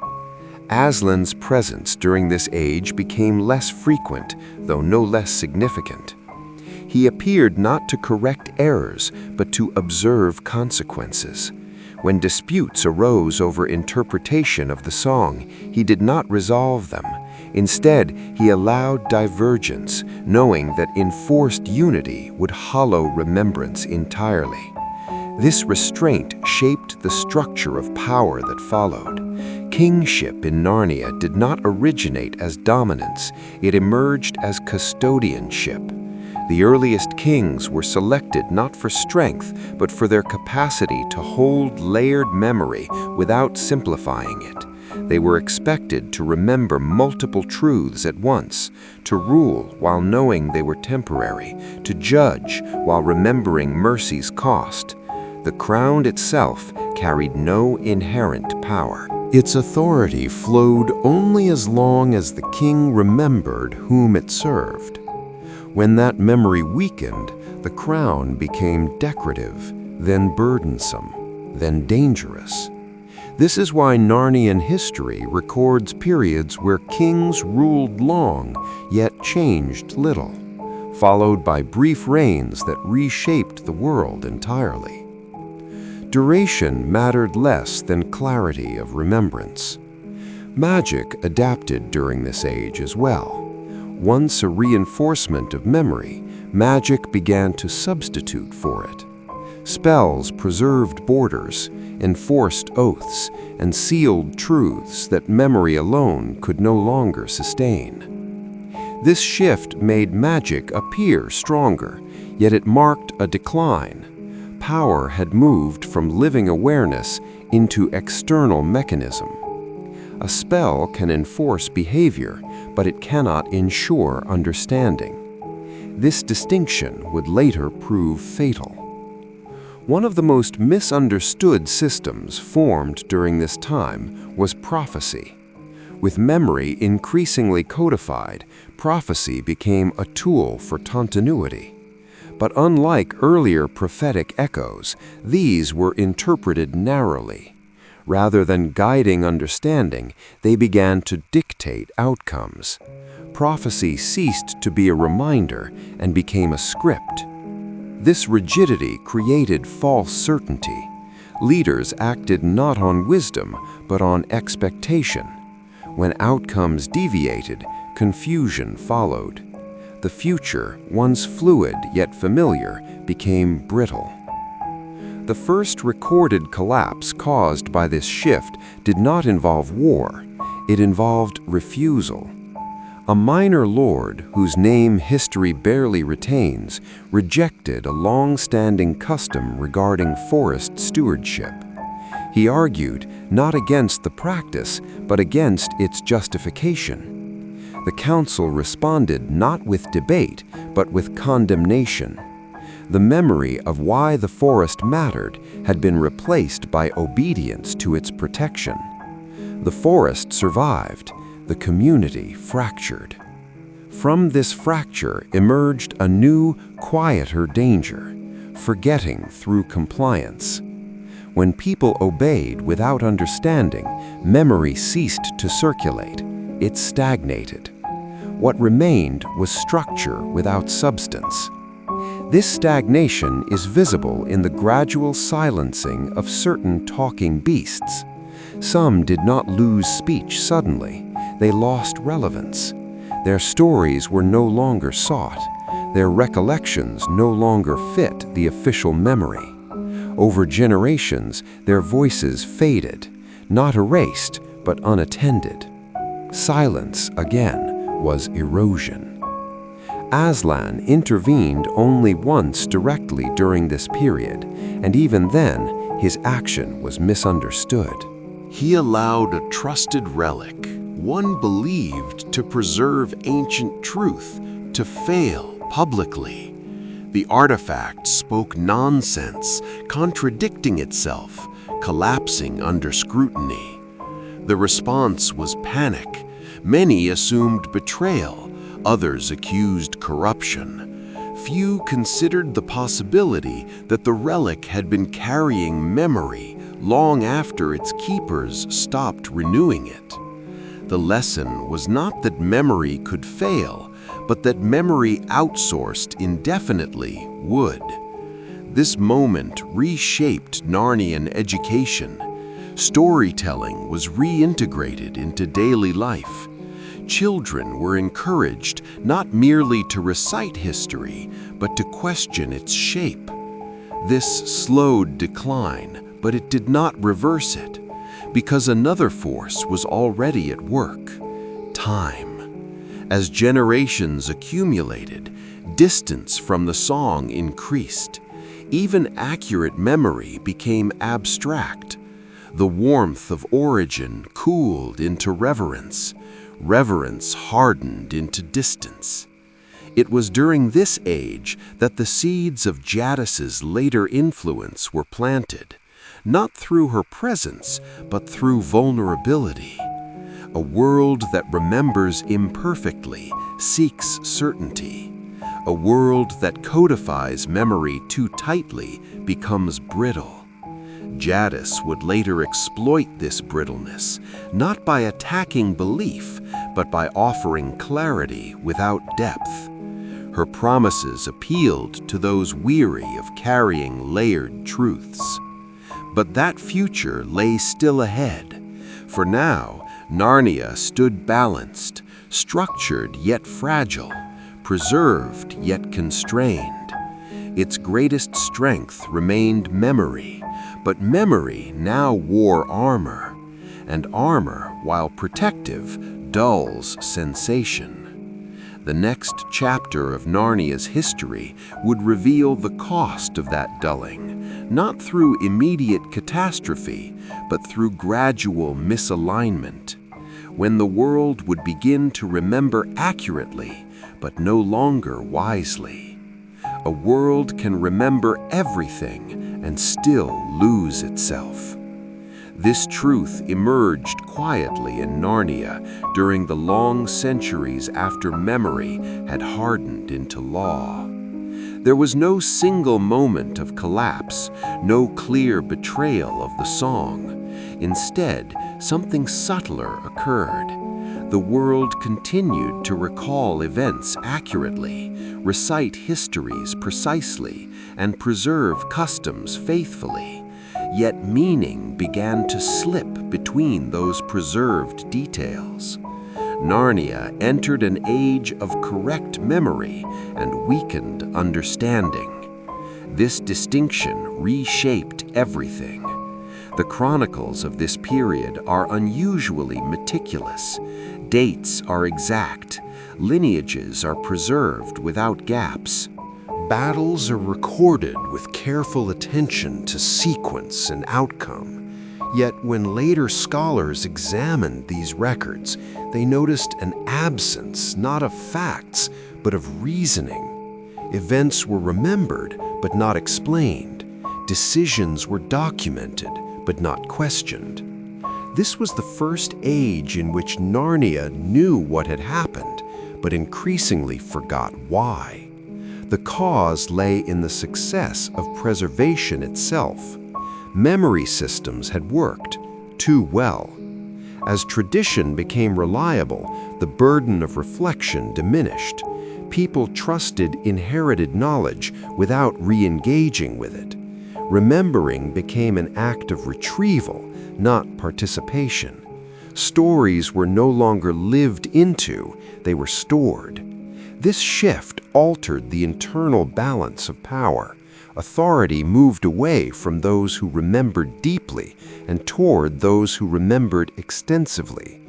Aslan's presence during this age became less frequent, though no less significant. He appeared not to correct errors, but to observe consequences. When disputes arose over interpretation of the song, he did not resolve them. Instead, he allowed divergence, knowing that enforced unity would hollow remembrance entirely. This restraint shaped the structure of power that followed. Kingship in Narnia did not originate as dominance, it emerged as custodianship. The earliest kings were selected not for strength, but for their capacity to hold layered memory without simplifying it. They were expected to remember multiple truths at once, to rule while knowing they were temporary, to judge while remembering mercy's cost. The crown itself carried no inherent power. Its authority flowed only as long as the king remembered whom it served. When that memory weakened, the crown became decorative, then burdensome, then dangerous. This is why Narnian history records periods where kings ruled long, yet changed little, followed by brief reigns that reshaped the world entirely. Duration mattered less than clarity of remembrance. Magic adapted during this age as well. Once a reinforcement of memory, magic began to substitute for it. Spells preserved borders, enforced oaths, and sealed truths that memory alone could no longer sustain. This shift made magic appear stronger, yet it marked a decline. Power had moved from living awareness into external mechanism. A spell can enforce behavior, but it cannot ensure understanding. This distinction would later prove fatal. One of the most misunderstood systems formed during this time was prophecy. With memory increasingly codified, prophecy became a tool for continuity. But unlike earlier prophetic echoes, these were interpreted narrowly. Rather than guiding understanding, they began to dictate outcomes. Prophecy ceased to be a reminder and became a script. This rigidity created false certainty. Leaders acted not on wisdom, but on expectation. When outcomes deviated, confusion followed. The future, once fluid yet familiar, became brittle. The first recorded collapse caused by this shift did not involve war. It involved refusal. A minor lord, whose name history barely retains, rejected a long-standing custom regarding forest stewardship. He argued not against the practice, but against its justification. The council responded not with debate, but with condemnation. The memory of why the forest mattered had been replaced by obedience to its protection. The forest survived, the community fractured. From this fracture emerged a new, quieter danger, forgetting through compliance. When people obeyed without understanding, memory ceased to circulate. It stagnated. What remained was structure without substance. This stagnation is visible in the gradual silencing of certain talking beasts. Some did not lose speech suddenly. They lost relevance. Their stories were no longer sought. Their recollections no longer fit the official memory. Over generations, their voices faded, not erased, but unattended. Silence, again, was erosion. Aslan intervened only once directly during this period, and even then, his action was misunderstood. He allowed a trusted relic, one believed to preserve ancient truth, to fail publicly. The artifact spoke nonsense, contradicting itself, collapsing under scrutiny. The response was panic. Many assumed betrayal, others accused corruption. Few considered the possibility that the relic had been carrying memory long after its keepers stopped renewing it. The lesson was not that memory could fail, but that memory outsourced indefinitely would. This moment reshaped Narnian education. Storytelling was reintegrated into daily life. Children were encouraged not merely to recite history, but to question its shape. This slowed decline, but it did not reverse it, because another force was already at work: time. As generations accumulated, distance from the song increased. Even accurate memory became abstract. The warmth of origin cooled into reverence. Reverence hardened into distance. It was during this age that the seeds of Jadis's later influence were planted, not through her presence, but through vulnerability. A world that remembers imperfectly seeks certainty. A world that codifies memory too tightly becomes brittle. Jadis would later exploit this brittleness, not by attacking belief, but by offering clarity without depth. Her promises appealed to those weary of carrying layered truths. But that future lay still ahead. For now, Narnia stood balanced, structured yet fragile, preserved yet constrained. Its greatest strength remained memory, but memory now wore armor, and armor, while protective, dulls sensation. The next chapter of Narnia's history would reveal the cost of that dulling, not through immediate catastrophe, but through gradual misalignment, when the world would begin to remember accurately, but no longer wisely. A world can remember everything and still lose itself. This truth emerged quietly in Narnia during the long centuries after memory had hardened into law. There was no single moment of collapse, no clear betrayal of the song. Instead, something subtler occurred. The world continued to recall events accurately, recite histories precisely, and preserve customs faithfully. Yet meaning began to slip between those preserved details. Narnia entered an age of correct memory and weakened understanding. This distinction reshaped everything. The chronicles of this period are unusually meticulous. Dates are exact. Lineages are preserved without gaps. Battles are recorded with careful attention to sequence and outcome. Yet when later scholars examined these records, they noticed an absence not of facts, but of reasoning. Events were remembered, but not explained. Decisions were documented, but not questioned. This was the first age in which Narnia knew what had happened, but increasingly forgot why. The cause lay in the success of preservation itself. Memory systems had worked too well. As tradition became reliable, the burden of reflection diminished. People trusted inherited knowledge without re-engaging with it. Remembering became an act of retrieval, not participation. Stories were no longer lived into, they were stored. This shift altered the internal balance of power. Authority moved away from those who remembered deeply and toward those who remembered extensively.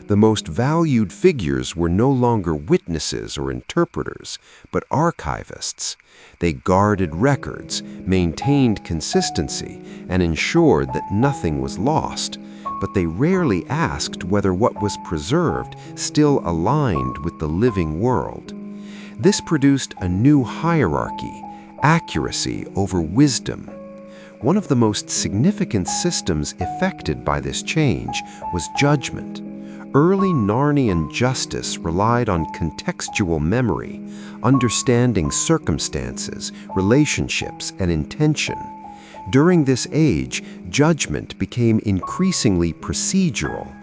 The most valued figures were no longer witnesses or interpreters, but archivists. They guarded records, maintained consistency, and ensured that nothing was lost. But they rarely asked whether what was preserved still aligned with the living world. This produced a new hierarchy, accuracy over wisdom. One of the most significant systems affected by this change was judgment. Early Narnian justice relied on contextual memory, understanding circumstances, relationships, and intention. During this age, judgment became increasingly procedural.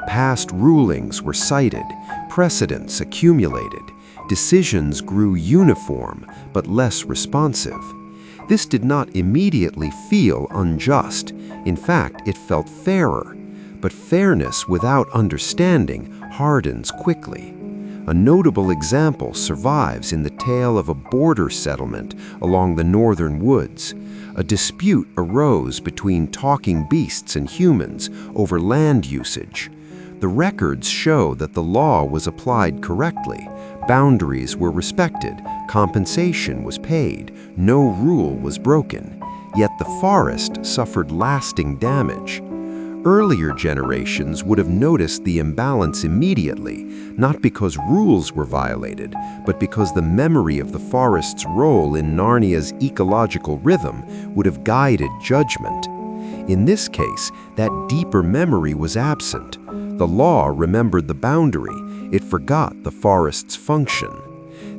Past rulings were cited, precedents accumulated, decisions grew uniform but less responsive. This did not immediately feel unjust. In fact, it felt fairer. But fairness without understanding hardens quickly. A notable example survives in the tale of a border settlement along the northern woods. A dispute arose between talking beasts and humans over land usage. The records show that the law was applied correctly, boundaries were respected, compensation was paid, no rule was broken. Yet the forest suffered lasting damage. Earlier generations would have noticed the imbalance immediately, not because rules were violated, but because the memory of the forest's role in Narnia's ecological rhythm would have guided judgment. In this case, that deeper memory was absent. The law remembered the boundary, it forgot the forest's function.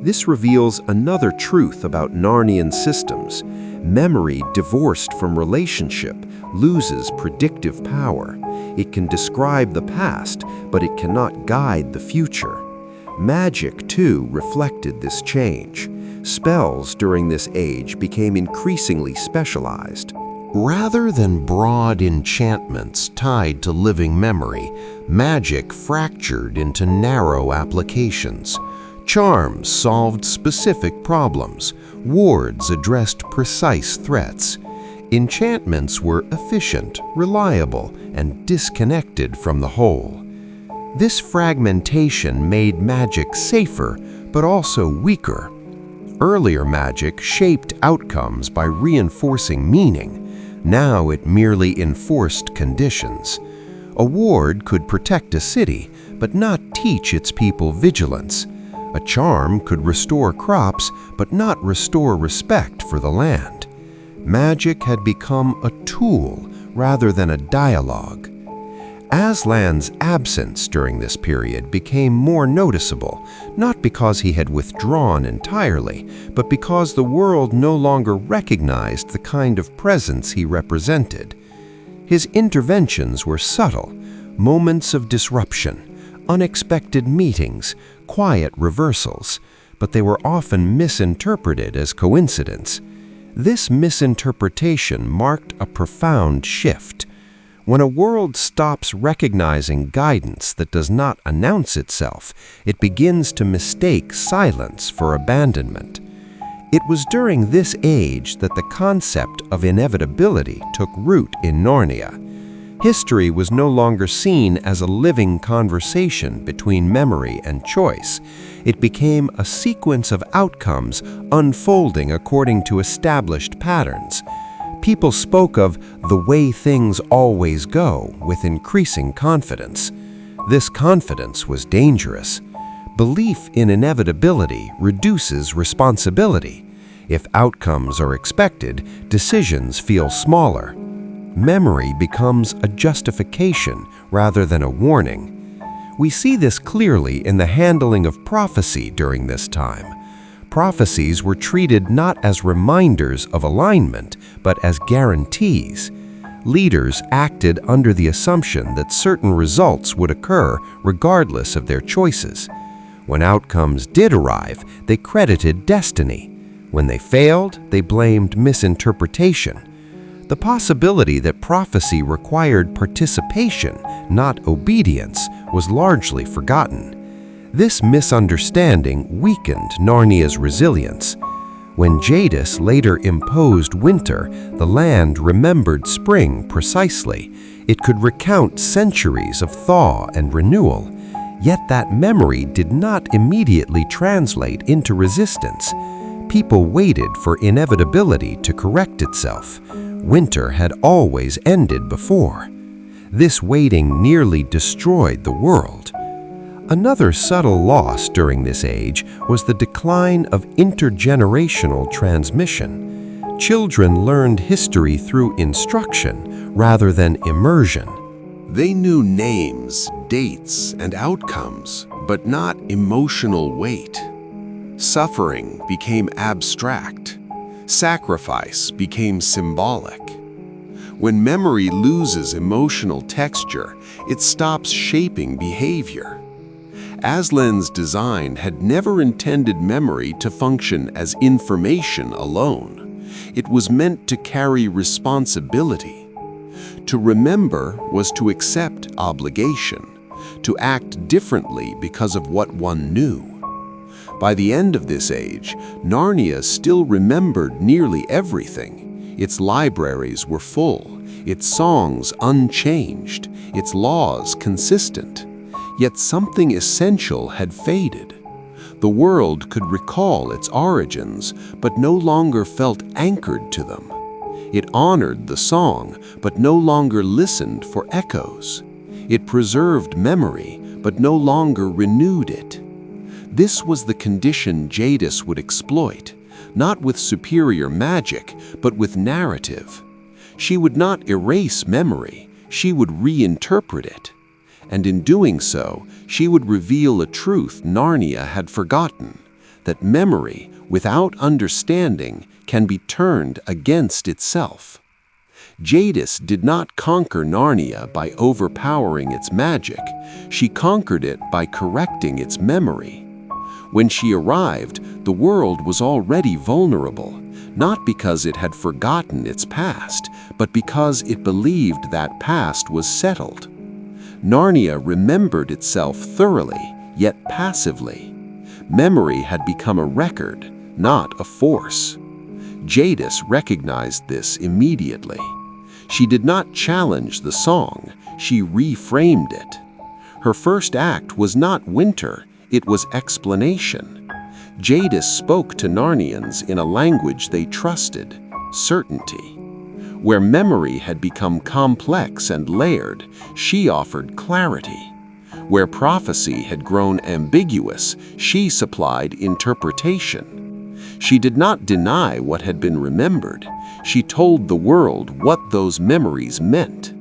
This reveals another truth about Narnian systems. Memory divorced from relationship loses predictive power. It can describe the past, but it cannot guide the future. Magic, too, reflected this change. Spells during this age became increasingly specialized. Rather than broad enchantments tied to living memory, magic fractured into narrow applications. Charms solved specific problems. Wards addressed precise threats. Enchantments were efficient, reliable, and disconnected from the whole. This fragmentation made magic safer, but also weaker. Earlier magic shaped outcomes by reinforcing meaning. Now it merely enforced conditions. A ward could protect a city, but not teach its people vigilance. A charm could restore crops, but not restore respect for the land. Magic had become a tool rather than a dialogue. Aslan's absence during this period became more noticeable, not because he had withdrawn entirely, but because the world no longer recognized the kind of presence he represented. His interventions were subtle, moments of disruption, unexpected meetings, quiet reversals, but they were often misinterpreted as coincidence. This misinterpretation marked a profound shift. When a world stops recognizing guidance that does not announce itself, it begins to mistake silence for abandonment. It was during this age that the concept of inevitability took root in Narnia. History was no longer seen as a living conversation between memory and choice. It became a sequence of outcomes unfolding according to established patterns. People spoke of the way things always go with increasing confidence. This confidence was dangerous. Belief in inevitability reduces responsibility. If outcomes are expected, decisions feel smaller. Memory becomes a justification rather than a warning. We see this clearly in the handling of prophecy during this time. Prophecies were treated not as reminders of alignment, but as guarantees. Leaders acted under the assumption that certain results would occur regardless of their choices. When outcomes did arrive, they credited destiny. When they failed, they blamed misinterpretation. The possibility that prophecy required participation, not obedience, was largely forgotten. This misunderstanding weakened Narnia's resilience. When Jadis later imposed winter, the land remembered spring precisely. It could recount centuries of thaw and renewal. Yet that memory did not immediately translate into resistance. People waited for inevitability to correct itself. Winter had always ended before. This waiting nearly destroyed the world. Another subtle loss during this age was the decline of intergenerational transmission. Children learned history through instruction rather than immersion. They knew names, dates, and outcomes, but not emotional weight. Suffering became abstract. Sacrifice became symbolic. When memory loses emotional texture, it stops shaping behavior. Aslan's design had never intended memory to function as information alone. It was meant to carry responsibility. To remember was to accept obligation, to act differently because of what one knew. By the end of this age, Narnia still remembered nearly everything. Its libraries were full, its songs unchanged, its laws consistent. Yet something essential had faded. The world could recall its origins, but no longer felt anchored to them. It honored the song, but no longer listened for echoes. It preserved memory, but no longer renewed it. This was the condition Jadis would exploit, not with superior magic, but with narrative. She would not erase memory, she would reinterpret it. And in doing so, she would reveal a truth Narnia had forgotten, that memory, without understanding, can be turned against itself. Jadis did not conquer Narnia by overpowering its magic. She conquered it by correcting its memory. When she arrived, the world was already vulnerable, not because it had forgotten its past, but because it believed that past was settled. Narnia remembered itself thoroughly, yet passively. Memory had become a record, not a force. Jadis recognized this immediately. She did not challenge the song, she reframed it. Her first act was not winter, it was explanation. Jadis spoke to Narnians in a language they trusted, certainty. Where memory had become complex and layered, she offered clarity. Where prophecy had grown ambiguous, she supplied interpretation. She did not deny what had been remembered. She told the world what those memories meant.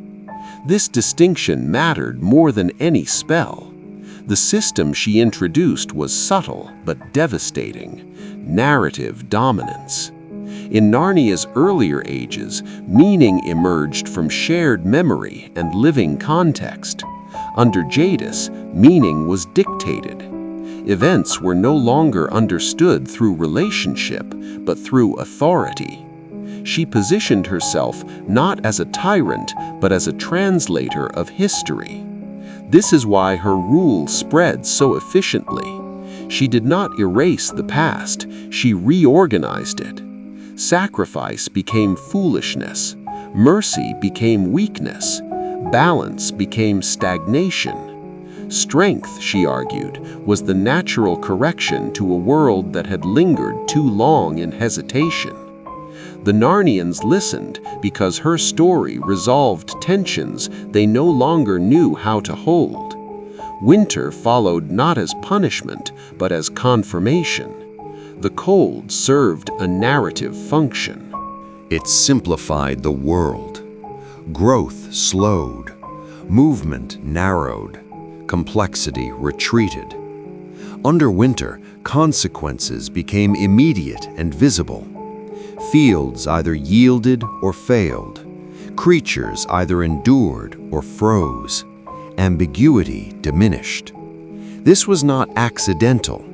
This distinction mattered more than any spell. The system she introduced was subtle but devastating: narrative dominance. In Narnia's earlier ages, meaning emerged from shared memory and living context. Under Jadis, meaning was dictated. Events were no longer understood through relationship, but through authority. She positioned herself not as a tyrant, but as a translator of history. This is why her rule spread so efficiently. She did not erase the past, she reorganized it. Sacrifice became foolishness, mercy became weakness, balance became stagnation. Strength, she argued, was the natural correction to a world that had lingered too long in hesitation. The Narnians listened because her story resolved tensions they no longer knew how to hold. Winter followed not as punishment, but as confirmation. The cold served a narrative function. It simplified the world. Growth slowed. Movement narrowed. Complexity retreated. Under winter, consequences became immediate and visible. Fields either yielded or failed. Creatures either endured or froze. Ambiguity diminished. This was not accidental.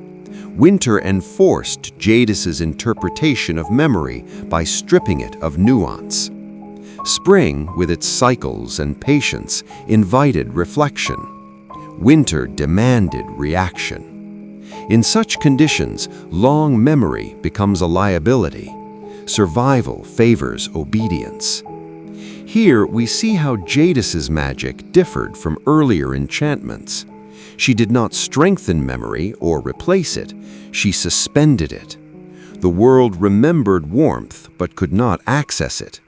Winter enforced Jadis's interpretation of memory by stripping it of nuance. Spring, with its cycles and patience, invited reflection. Winter demanded reaction. In such conditions, long memory becomes a liability. Survival favors obedience. Here we see how Jadis's magic differed from earlier enchantments. She did not strengthen memory or replace it, she suspended it. The world remembered warmth but could not access it.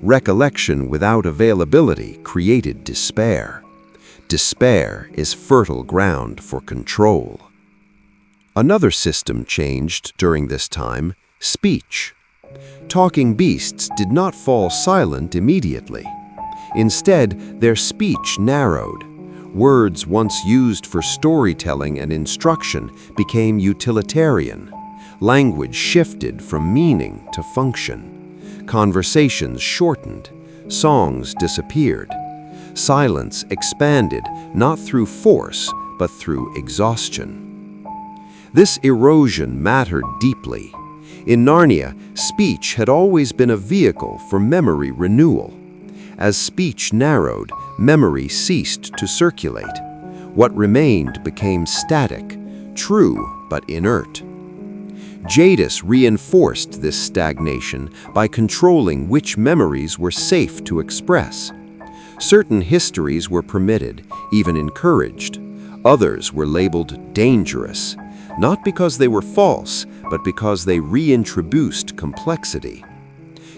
Recollection without availability created despair. Despair is fertile ground for control. Another system changed during this time: speech. Talking beasts did not fall silent immediately. Instead, their speech narrowed. Words once used for storytelling and instruction became utilitarian. Language shifted from meaning to function. Conversations shortened. Songs disappeared. Silence expanded not through force, but through exhaustion. This erosion mattered deeply. In Narnia, speech had always been a vehicle for memory renewal. As speech narrowed, memory ceased to circulate. What remained became static, true but inert. Jadis reinforced this stagnation by controlling which memories were safe to express. Certain histories were permitted, even encouraged. Others were labeled dangerous, not because they were false, but because they reintroduced complexity.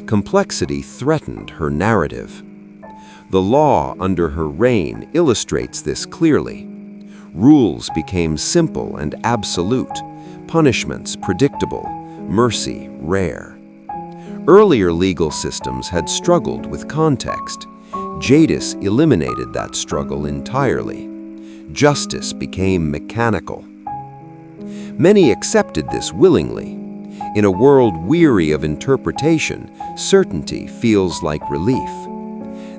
Complexity threatened her narrative. The law under her reign illustrates this clearly. Rules became simple and absolute, punishments predictable, mercy rare. Earlier legal systems had struggled with context. Jadis eliminated that struggle entirely. Justice became mechanical. Many accepted this willingly. In a world weary of interpretation, certainty feels like relief.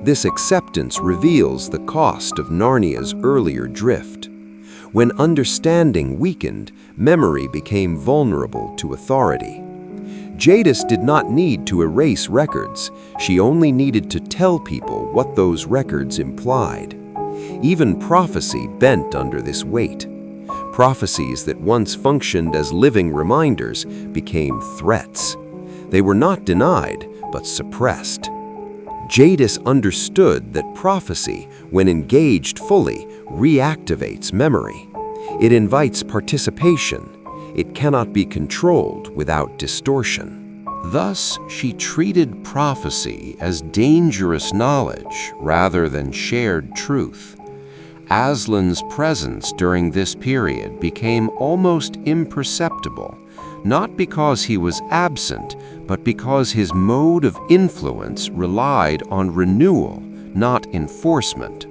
This acceptance reveals the cost of Narnia's earlier drift. When understanding weakened, memory became vulnerable to authority. Jadis did not need to erase records. She only needed to tell people what those records implied. Even prophecy bent under this weight. Prophecies that once functioned as living reminders became threats. They were not denied, but suppressed. Jadis understood that prophecy, when engaged fully, reactivates memory. It invites participation. It cannot be controlled without distortion. Thus, she treated prophecy as dangerous knowledge rather than shared truth. Aslan's presence during this period became almost imperceptible, not because he was absent, but because his mode of influence relied on renewal, not enforcement.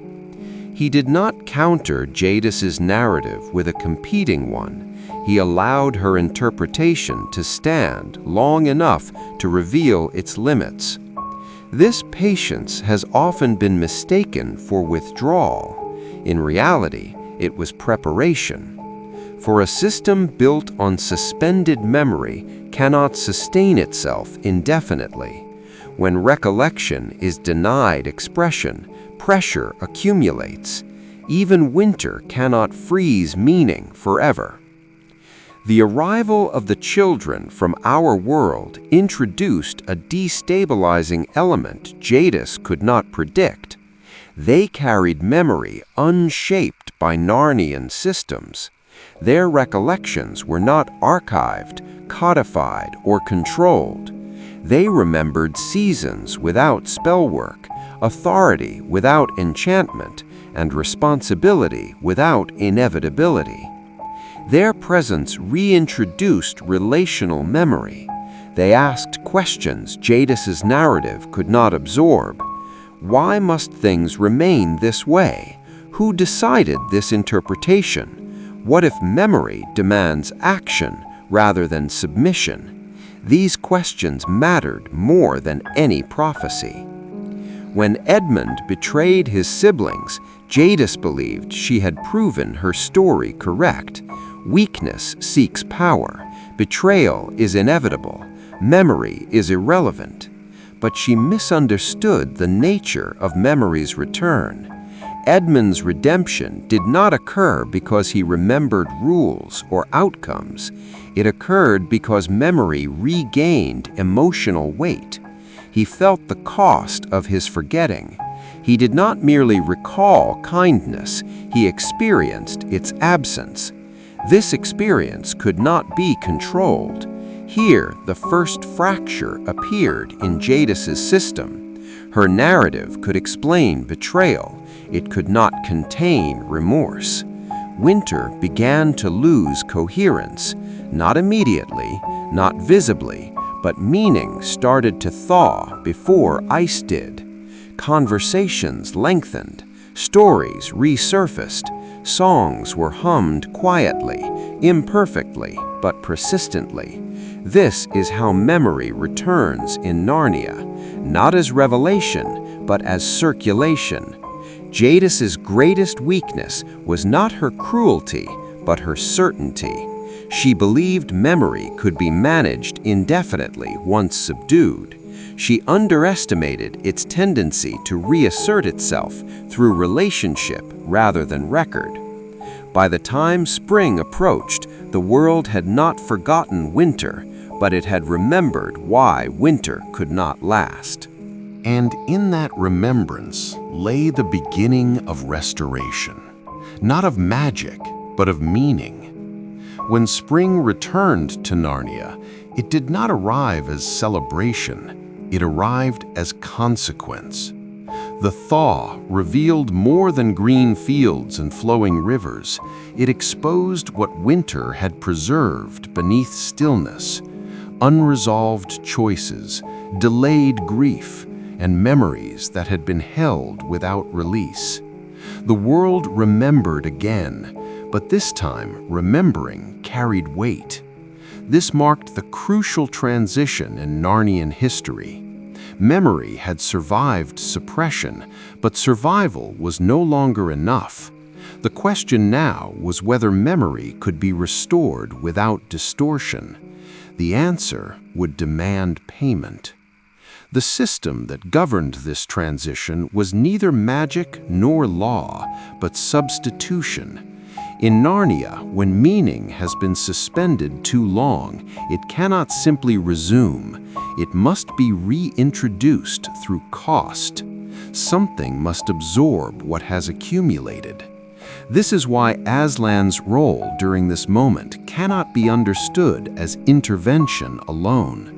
He did not counter Jadis's narrative with a competing one. He allowed her interpretation to stand long enough to reveal its limits. This patience has often been mistaken for withdrawal. In reality, it was preparation. For a system built on suspended memory cannot sustain itself indefinitely. When recollection is denied expression, pressure accumulates. Even winter cannot freeze meaning forever. The arrival of the children from our world introduced a destabilizing element Jadis could not predict. They carried memory unshaped by Narnian systems. Their recollections were not archived, codified, or controlled. They remembered seasons without spellwork, authority without enchantment, and responsibility without inevitability. Their presence reintroduced relational memory. They asked questions Jadis's narrative could not absorb. Why must things remain this way? Who decided this interpretation? What if memory demands action rather than submission? These questions mattered more than any prophecy. When Edmund betrayed his siblings, Jadis believed she had proven her story correct. Weakness seeks power. Betrayal is inevitable. Memory is irrelevant. But she misunderstood the nature of memory's return. Edmund's redemption did not occur because he remembered rules or outcomes. It occurred because memory regained emotional weight. He felt the cost of his forgetting. He did not merely recall kindness, he experienced its absence. This experience could not be controlled. Here, the first fracture appeared in Jadis's system. Her narrative could explain betrayal. It could not contain remorse. Winter began to lose coherence, not immediately, not visibly, but meaning started to thaw before ice did. Conversations lengthened, stories resurfaced, songs were hummed quietly, imperfectly, but persistently. This is how memory returns in Narnia, not as revelation, but as circulation. Jadis's greatest weakness was not her cruelty, but her certainty. She believed memory could be managed indefinitely once subdued. She underestimated its tendency to reassert itself through relationship rather than record. By the time spring approached, the world had not forgotten winter, but it had remembered why winter could not last. And in that remembrance lay the beginning of restoration, not of magic, but of meaning. When spring returned to Narnia, it did not arrive as celebration, it arrived as consequence. The thaw revealed more than green fields and flowing rivers. It exposed what winter had preserved beneath stillness: unresolved choices, delayed grief, and memories that had been held without release. The world remembered again, but this time remembering carried weight. This marked the crucial transition in Narnian history. Memory had survived suppression, but survival was no longer enough. The question now was whether memory could be restored without distortion. The answer would demand payment. The system that governed this transition was neither magic nor law, but substitution. In Narnia, when meaning has been suspended too long, it cannot simply resume. It must be reintroduced through cost. Something must absorb what has accumulated. This is why Aslan's role during this moment cannot be understood as intervention alone.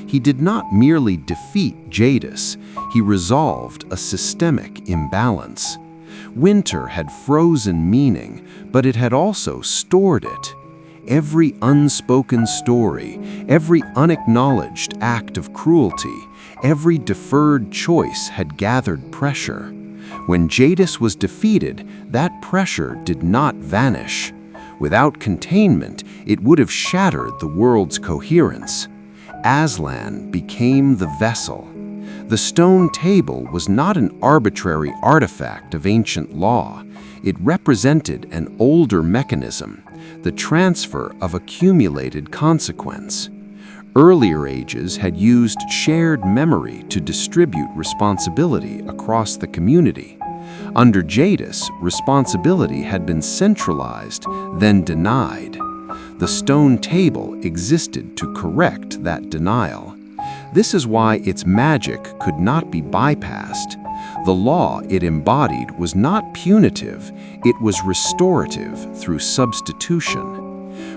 He did not merely defeat Jadis, he resolved a systemic imbalance. Winter had frozen meaning, but it had also stored it. Every unspoken story, every unacknowledged act of cruelty, every deferred choice had gathered pressure. When Jadis was defeated, that pressure did not vanish. Without containment, it would have shattered the world's coherence. Aslan became the vessel. The stone table was not an arbitrary artifact of ancient law. It represented an older mechanism, the transfer of accumulated consequence. Earlier ages had used shared memory to distribute responsibility across the community. Under Jadis, responsibility had been centralized, then denied. The stone table existed to correct that denial. This is why its magic could not be bypassed. The law it embodied was not punitive, it was restorative through substitution.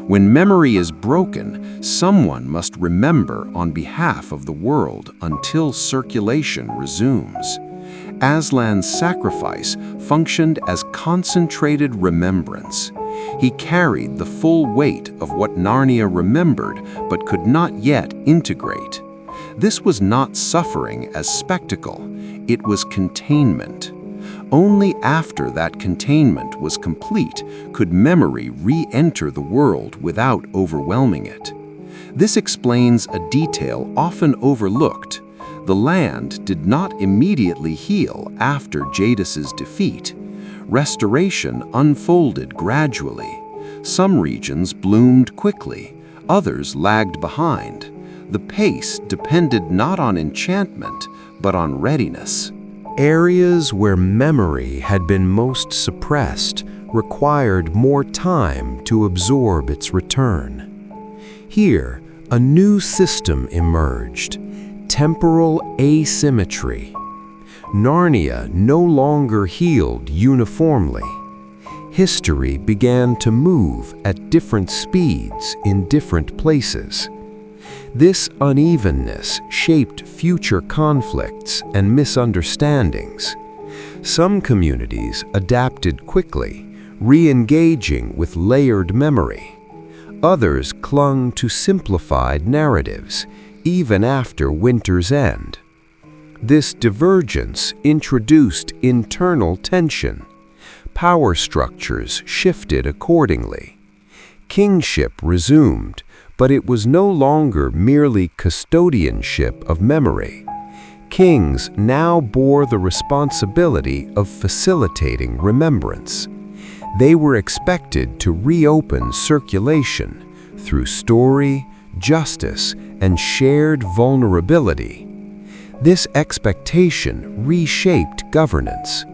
When memory is broken, someone must remember on behalf of the world until circulation resumes. Aslan's sacrifice functioned as concentrated remembrance. He carried the full weight of what Narnia remembered but could not yet integrate. This was not suffering as spectacle, it was containment. Only after that containment was complete could memory re-enter the world without overwhelming it. This explains a detail often overlooked. The land did not immediately heal after Jadis's defeat. Restoration unfolded gradually. Some regions bloomed quickly, others lagged behind. The pace depended not on enchantment, but on readiness. Areas where memory had been most suppressed required more time to absorb its return. Here, a new system emerged: temporal asymmetry. Narnia no longer healed uniformly. History began to move at different speeds in different places. This unevenness shaped future conflicts and misunderstandings. Some communities adapted quickly, re-engaging with layered memory. Others clung to simplified narratives, even after winter's end. This divergence introduced internal tension. Power structures shifted accordingly. Kingship resumed, but it was no longer merely custodianship of memory. Kings now bore the responsibility of facilitating remembrance. They were expected to reopen circulation through story, justice, and shared vulnerability. This expectation reshaped governance.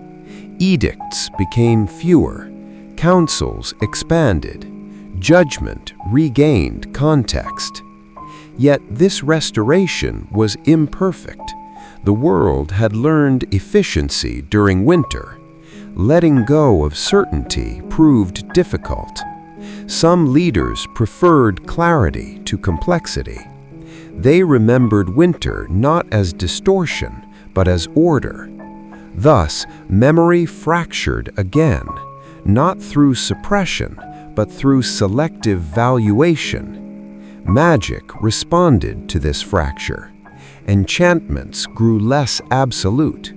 Edicts became fewer, councils expanded, judgment regained context. Yet this restoration was imperfect. The world had learned efficiency during winter. Letting go of certainty proved difficult. Some leaders preferred clarity to complexity. They remembered winter not as distortion, but as order. Thus, memory fractured again, not through suppression, but through selective valuation. Magic responded to this fracture. Enchantments grew less absolute.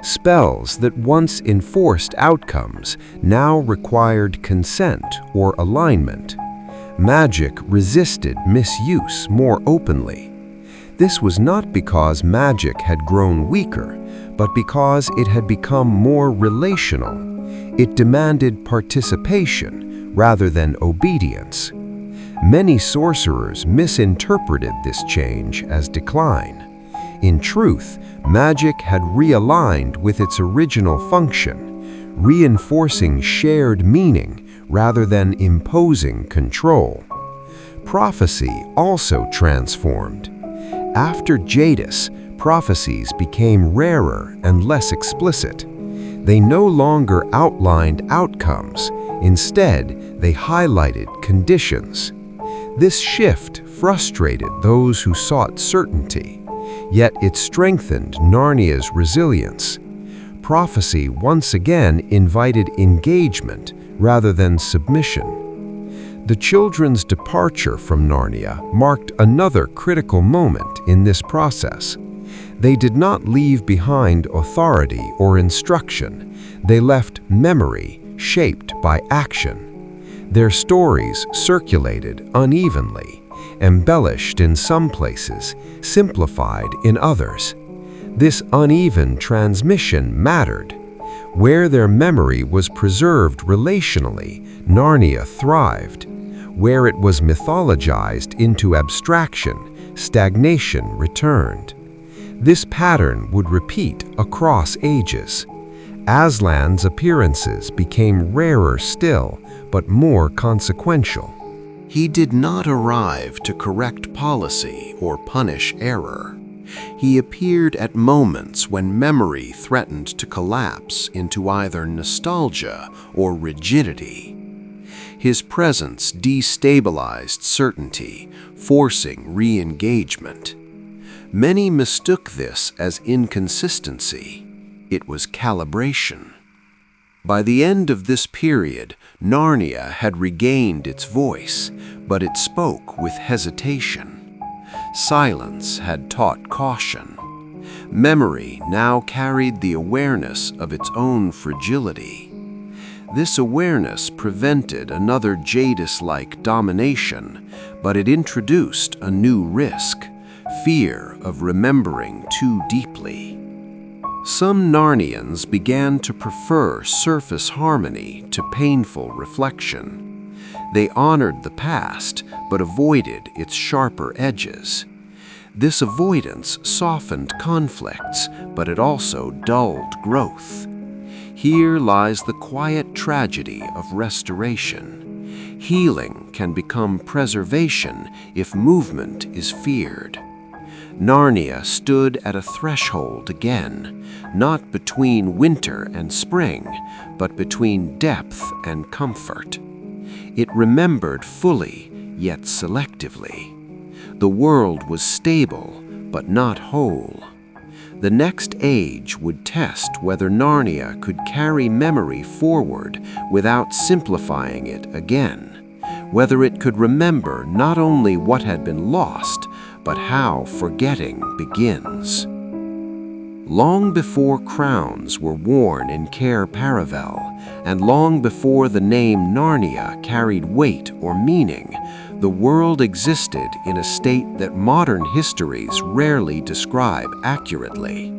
Spells that once enforced outcomes now required consent or alignment. Magic resisted misuse more openly. This was not because magic had grown weaker, but because it had become more relational. It demanded participation rather than obedience. Many sorcerers misinterpreted this change as decline. In truth, magic had realigned with its original function, reinforcing shared meaning rather than imposing control. Prophecy also transformed. After Jadis, prophecies became rarer and less explicit. They no longer outlined outcomes. Instead, they highlighted conditions. This shift frustrated those who sought certainty, yet it strengthened Narnia's resilience. Prophecy once again invited engagement rather than submission. The children's departure from Narnia marked another critical moment in this process. They did not leave behind authority or instruction. They left memory shaped by action. Their stories circulated unevenly, embellished in some places, simplified in others. This uneven transmission mattered. Where their memory was preserved relationally, Narnia thrived. Where it was mythologized into abstraction, stagnation returned. This pattern would repeat across ages. Aslan's appearances became rarer still, but more consequential. He did not arrive to correct policy or punish error. He appeared at moments when memory threatened to collapse into either nostalgia or rigidity. His presence destabilized certainty, forcing re-engagement. Many mistook this as inconsistency. It was calibration. By the end of this period, Narnia had regained its voice, but it spoke with hesitation. Silence had taught caution. Memory now carried the awareness of its own fragility. This awareness prevented another Jadis-like domination, but it introduced a new risk: fear of remembering too deeply. Some Narnians began to prefer surface harmony to painful reflection. They honored the past, but avoided its sharper edges. This avoidance softened conflicts, but it also dulled growth. Here lies the quiet tragedy of restoration. Healing can become preservation if movement is feared. Narnia stood at a threshold again, not between winter and spring, but between depth and comfort. It remembered fully, yet selectively. The world was stable, but not whole. The next age would test whether Narnia could carry memory forward without simplifying it again, whether it could remember not only what had been lost, but how forgetting begins. Long before crowns were worn in Cair Paravel, and long before the name Narnia carried weight or meaning, the world existed in a state that modern histories rarely describe accurately.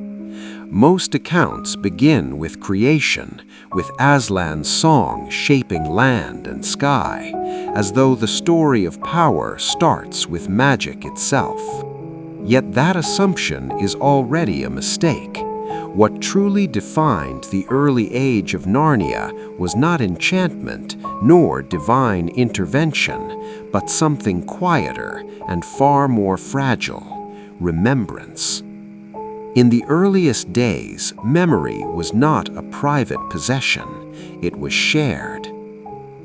Most accounts begin with creation, with Aslan's song shaping land and sky, as though the story of power starts with magic itself. Yet that assumption is already a mistake. What truly defined the early age of Narnia was not enchantment nor divine intervention, but something quieter and far more fragile: remembrance. In the earliest days, memory was not a private possession, it was shared.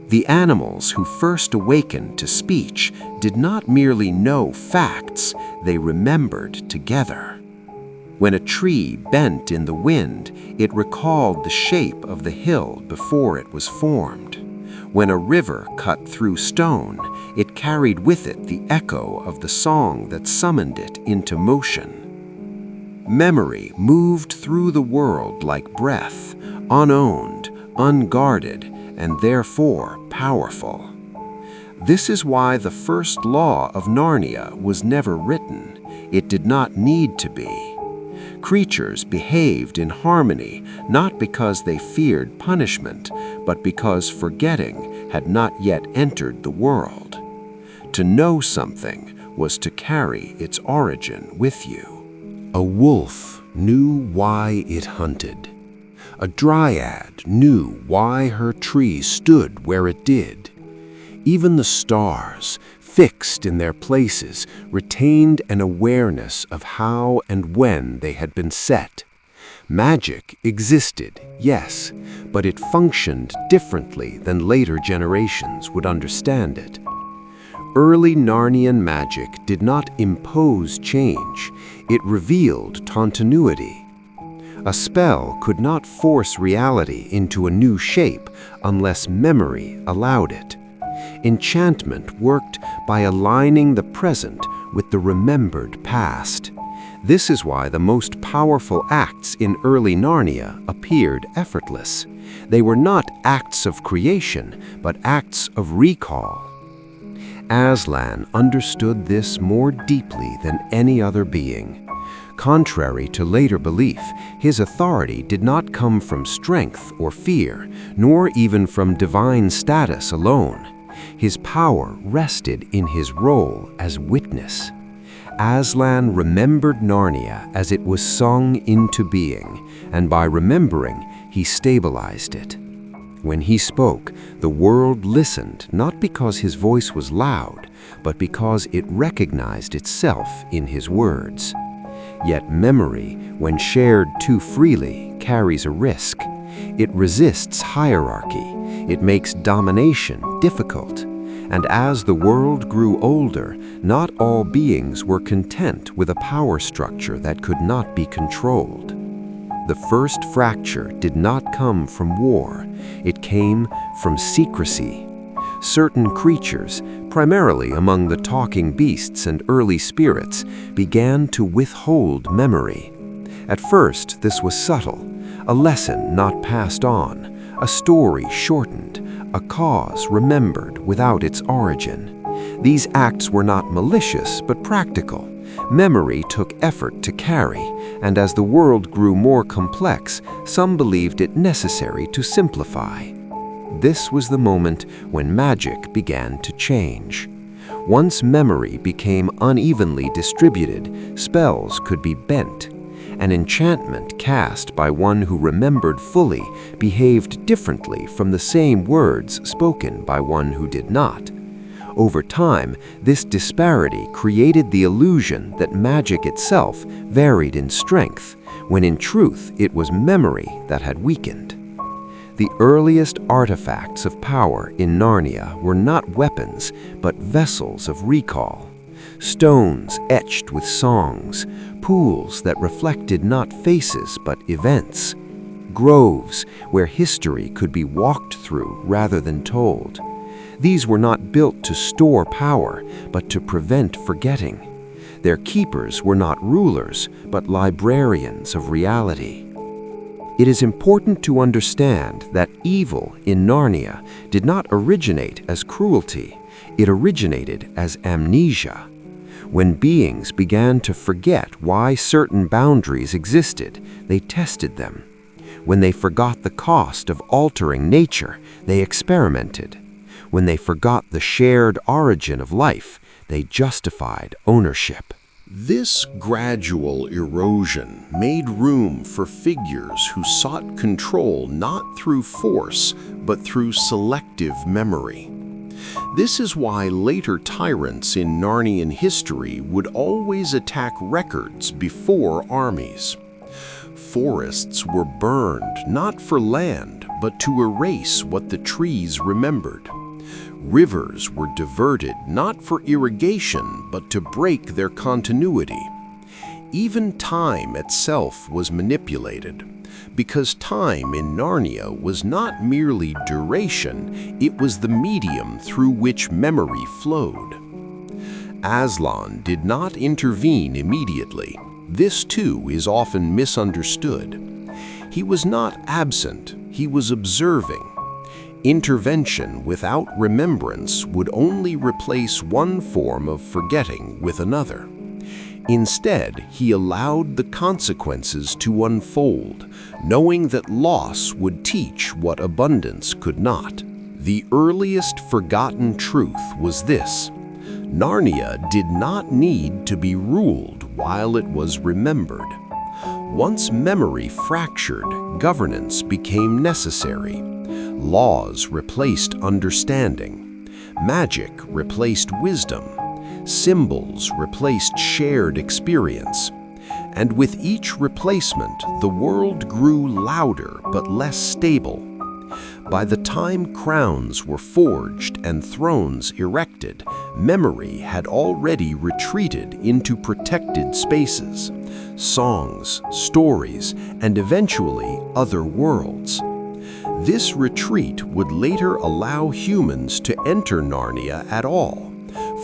The animals who first awakened to speech did not merely know facts, they remembered together. When a tree bent in the wind, it recalled the shape of the hill before it was formed. When a river cut through stone, it carried with it the echo of the song that summoned it into motion. Memory moved through the world like breath, unowned, unguarded, and therefore powerful. This is why the first law of Narnia was never written. It did not need to be. Creatures behaved in harmony not because they feared punishment, but because forgetting had not yet entered the world. To know something was to carry its origin with you. A wolf knew why it hunted. A dryad knew why her tree stood where it did. Even the stars, fixed in their places, retained an awareness of how and when they had been set. Magic existed, yes, but it functioned differently than later generations would understand it. Early Narnian magic did not impose change, it revealed continuity. A spell could not force reality into a new shape unless memory allowed it. Enchantment worked by aligning the present with the remembered past. This is why the most powerful acts in early Narnia appeared effortless. They were not acts of creation, but acts of recall. Aslan understood this more deeply than any other being. Contrary to later belief, his authority did not come from strength or fear, nor even from divine status alone. His power rested in his role as witness. Aslan remembered Narnia as it was sung into being, and by remembering, he stabilized it. When he spoke, the world listened not because his voice was loud, but because it recognized itself in his words. Yet memory, when shared too freely, carries a risk. It resists hierarchy. It makes domination difficult. And as the world grew older, not all beings were content with a power structure that could not be controlled. The first fracture did not come from war. It came from secrecy. Certain creatures, primarily among the talking beasts and early spirits, began to withhold memory. At first, this was subtle, a lesson not passed on, a story shortened, a cause remembered without its origin. These acts were not malicious, but practical. Memory took effort to carry, and as the world grew more complex, some believed it necessary to simplify. This was the moment when magic began to change. Once memory became unevenly distributed, spells could be bent. An enchantment cast by one who remembered fully behaved differently from the same words spoken by one who did not. Over time, this disparity created the illusion that magic itself varied in strength, when in truth it was memory that had weakened. The earliest artifacts of power in Narnia were not weapons, but vessels of recall. Stones etched with songs, pools that reflected not faces but events, groves where history could be walked through rather than told. These were not built to store power, but to prevent forgetting. Their keepers were not rulers, but librarians of reality. It is important to understand that evil in Narnia did not originate as cruelty. It originated as amnesia. When beings began to forget why certain boundaries existed, they tested them. When they forgot the cost of altering nature, they experimented. When they forgot the shared origin of life, they justified ownership. This gradual erosion made room for figures who sought control not through force, but through selective memory. This is why later tyrants in Narnian history would always attack records before armies. Forests were burned not for land, but to erase what the trees remembered. Rivers were diverted not for irrigation, but to break their continuity. Even time itself was manipulated, because time in Narnia was not merely duration, it was the medium through which memory flowed. Aslan did not intervene immediately. This too is often misunderstood. He was not absent, he was observing. Intervention without remembrance would only replace one form of forgetting with another. Instead, he allowed the consequences to unfold, knowing that loss would teach what abundance could not. The earliest forgotten truth was this: Narnia did not need to be ruled while it was remembered. Once memory fractured, governance became necessary. Laws replaced understanding. Magic replaced wisdom. Symbols replaced shared experience. And with each replacement, the world grew louder but less stable. By the time crowns were forged and thrones erected, memory had already retreated into protected spaces, songs, stories, and eventually other worlds. This retreat would later allow humans to enter Narnia at all,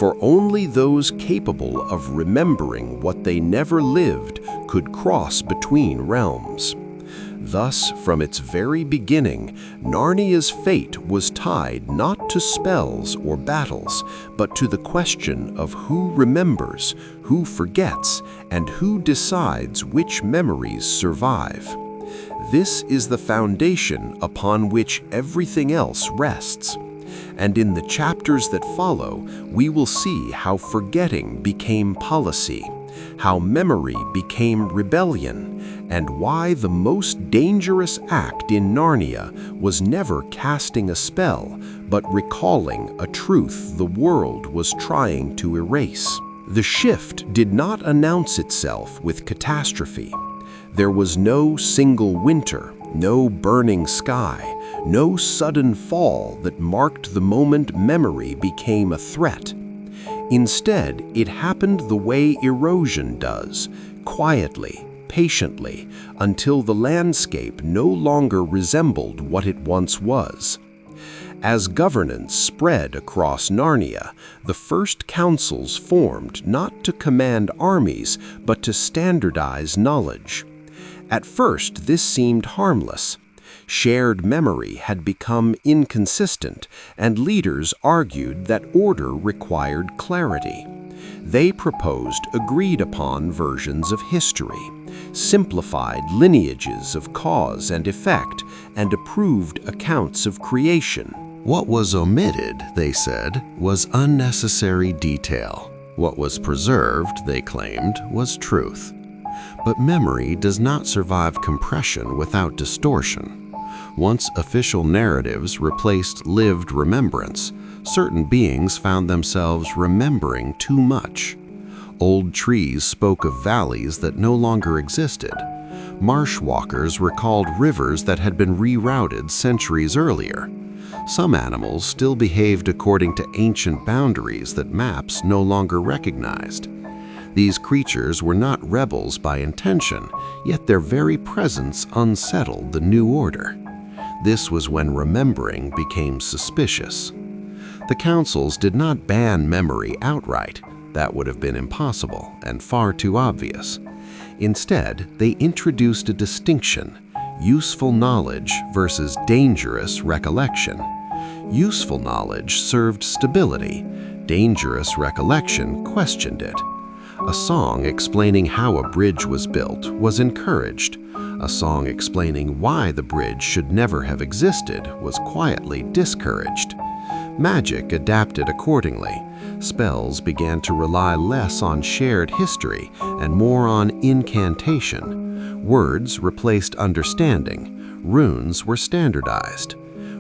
for only those capable of remembering what they never lived could cross between realms. Thus, from its very beginning, Narnia's fate was tied not to spells or battles, but to the question of who remembers, who forgets, and who decides which memories survive. This is the foundation upon which everything else rests. And in the chapters that follow, we will see how forgetting became policy, how memory became rebellion, and why the most dangerous act in Narnia was never casting a spell, but recalling a truth the world was trying to erase. The shift did not announce itself with catastrophe. There was no single winter, no burning sky, no sudden fall that marked the moment memory became a threat. Instead, it happened the way erosion does, quietly, patiently, until the landscape no longer resembled what it once was. As governance spread across Narnia, the first councils formed not to command armies, but to standardize knowledge. At first, this seemed harmless. Shared memory had become inconsistent, and leaders argued that order required clarity. They proposed agreed-upon versions of history, simplified lineages of cause and effect, and approved accounts of creation. What was omitted, they said, was unnecessary detail. What was preserved, they claimed, was truth. But memory does not survive compression without distortion. Once official narratives replaced lived remembrance, certain beings found themselves remembering too much. Old trees spoke of valleys that no longer existed. Marsh walkers recalled rivers that had been rerouted centuries earlier. Some animals still behaved according to ancient boundaries that maps no longer recognized. These creatures were not rebels by intention, yet their very presence unsettled the new order. This was when remembering became suspicious. The councils did not ban memory outright. That would have been impossible and far too obvious. Instead, they introduced a distinction: useful knowledge versus dangerous recollection. Useful knowledge served stability. Dangerous recollection questioned it. A song explaining how a bridge was built was encouraged. A song explaining why the bridge should never have existed was quietly discouraged. Magic adapted accordingly. Spells began to rely less on shared history and more on incantation. Words replaced understanding. Runes were standardized.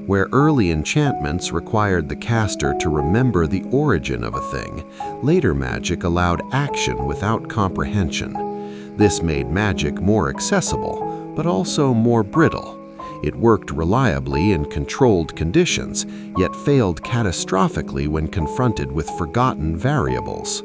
Where early enchantments required the caster to remember the origin of a thing, later magic allowed action without comprehension. This made magic more accessible, but also more brittle. It worked reliably in controlled conditions, yet failed catastrophically when confronted with forgotten variables.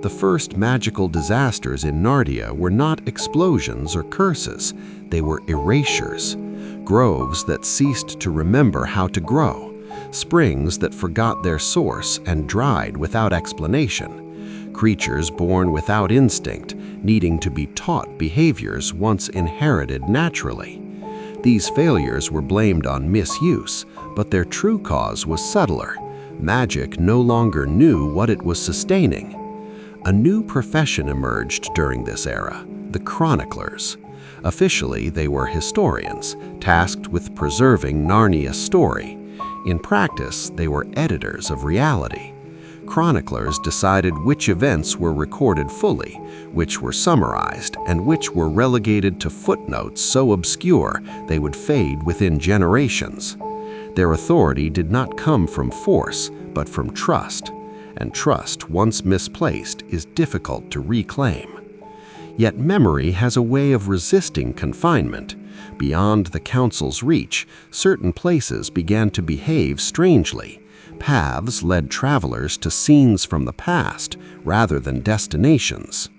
The first magical disasters in Narnia were not explosions or curses, they were erasures. Groves that ceased to remember how to grow, springs that forgot their source and dried without explanation, creatures born without instinct, needing to be taught behaviors once inherited naturally. These failures were blamed on misuse, but their true cause was subtler. Magic no longer knew what it was sustaining. A new profession emerged during this era: the chroniclers. Officially, they were historians, tasked with preserving Narnia's story. In practice, they were editors of reality. Chroniclers decided which events were recorded fully, which were summarized, and which were relegated to footnotes so obscure they would fade within generations. Their authority did not come from force, but from trust, and trust, once misplaced, is difficult to reclaim. Yet memory has a way of resisting confinement. Beyond the council's reach, certain places began to behave strangely. Paths led travelers to scenes from the past rather than destinations.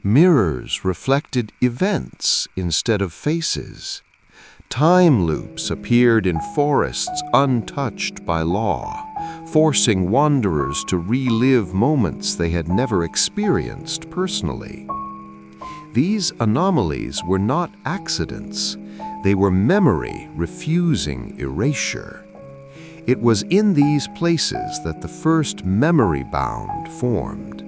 Mirrors reflected events instead of faces. Time loops appeared in forests untouched by law, forcing wanderers to relive moments they had never experienced personally. These anomalies were not accidents. They were memory refusing erasure. It was in these places that the first memory bound formed.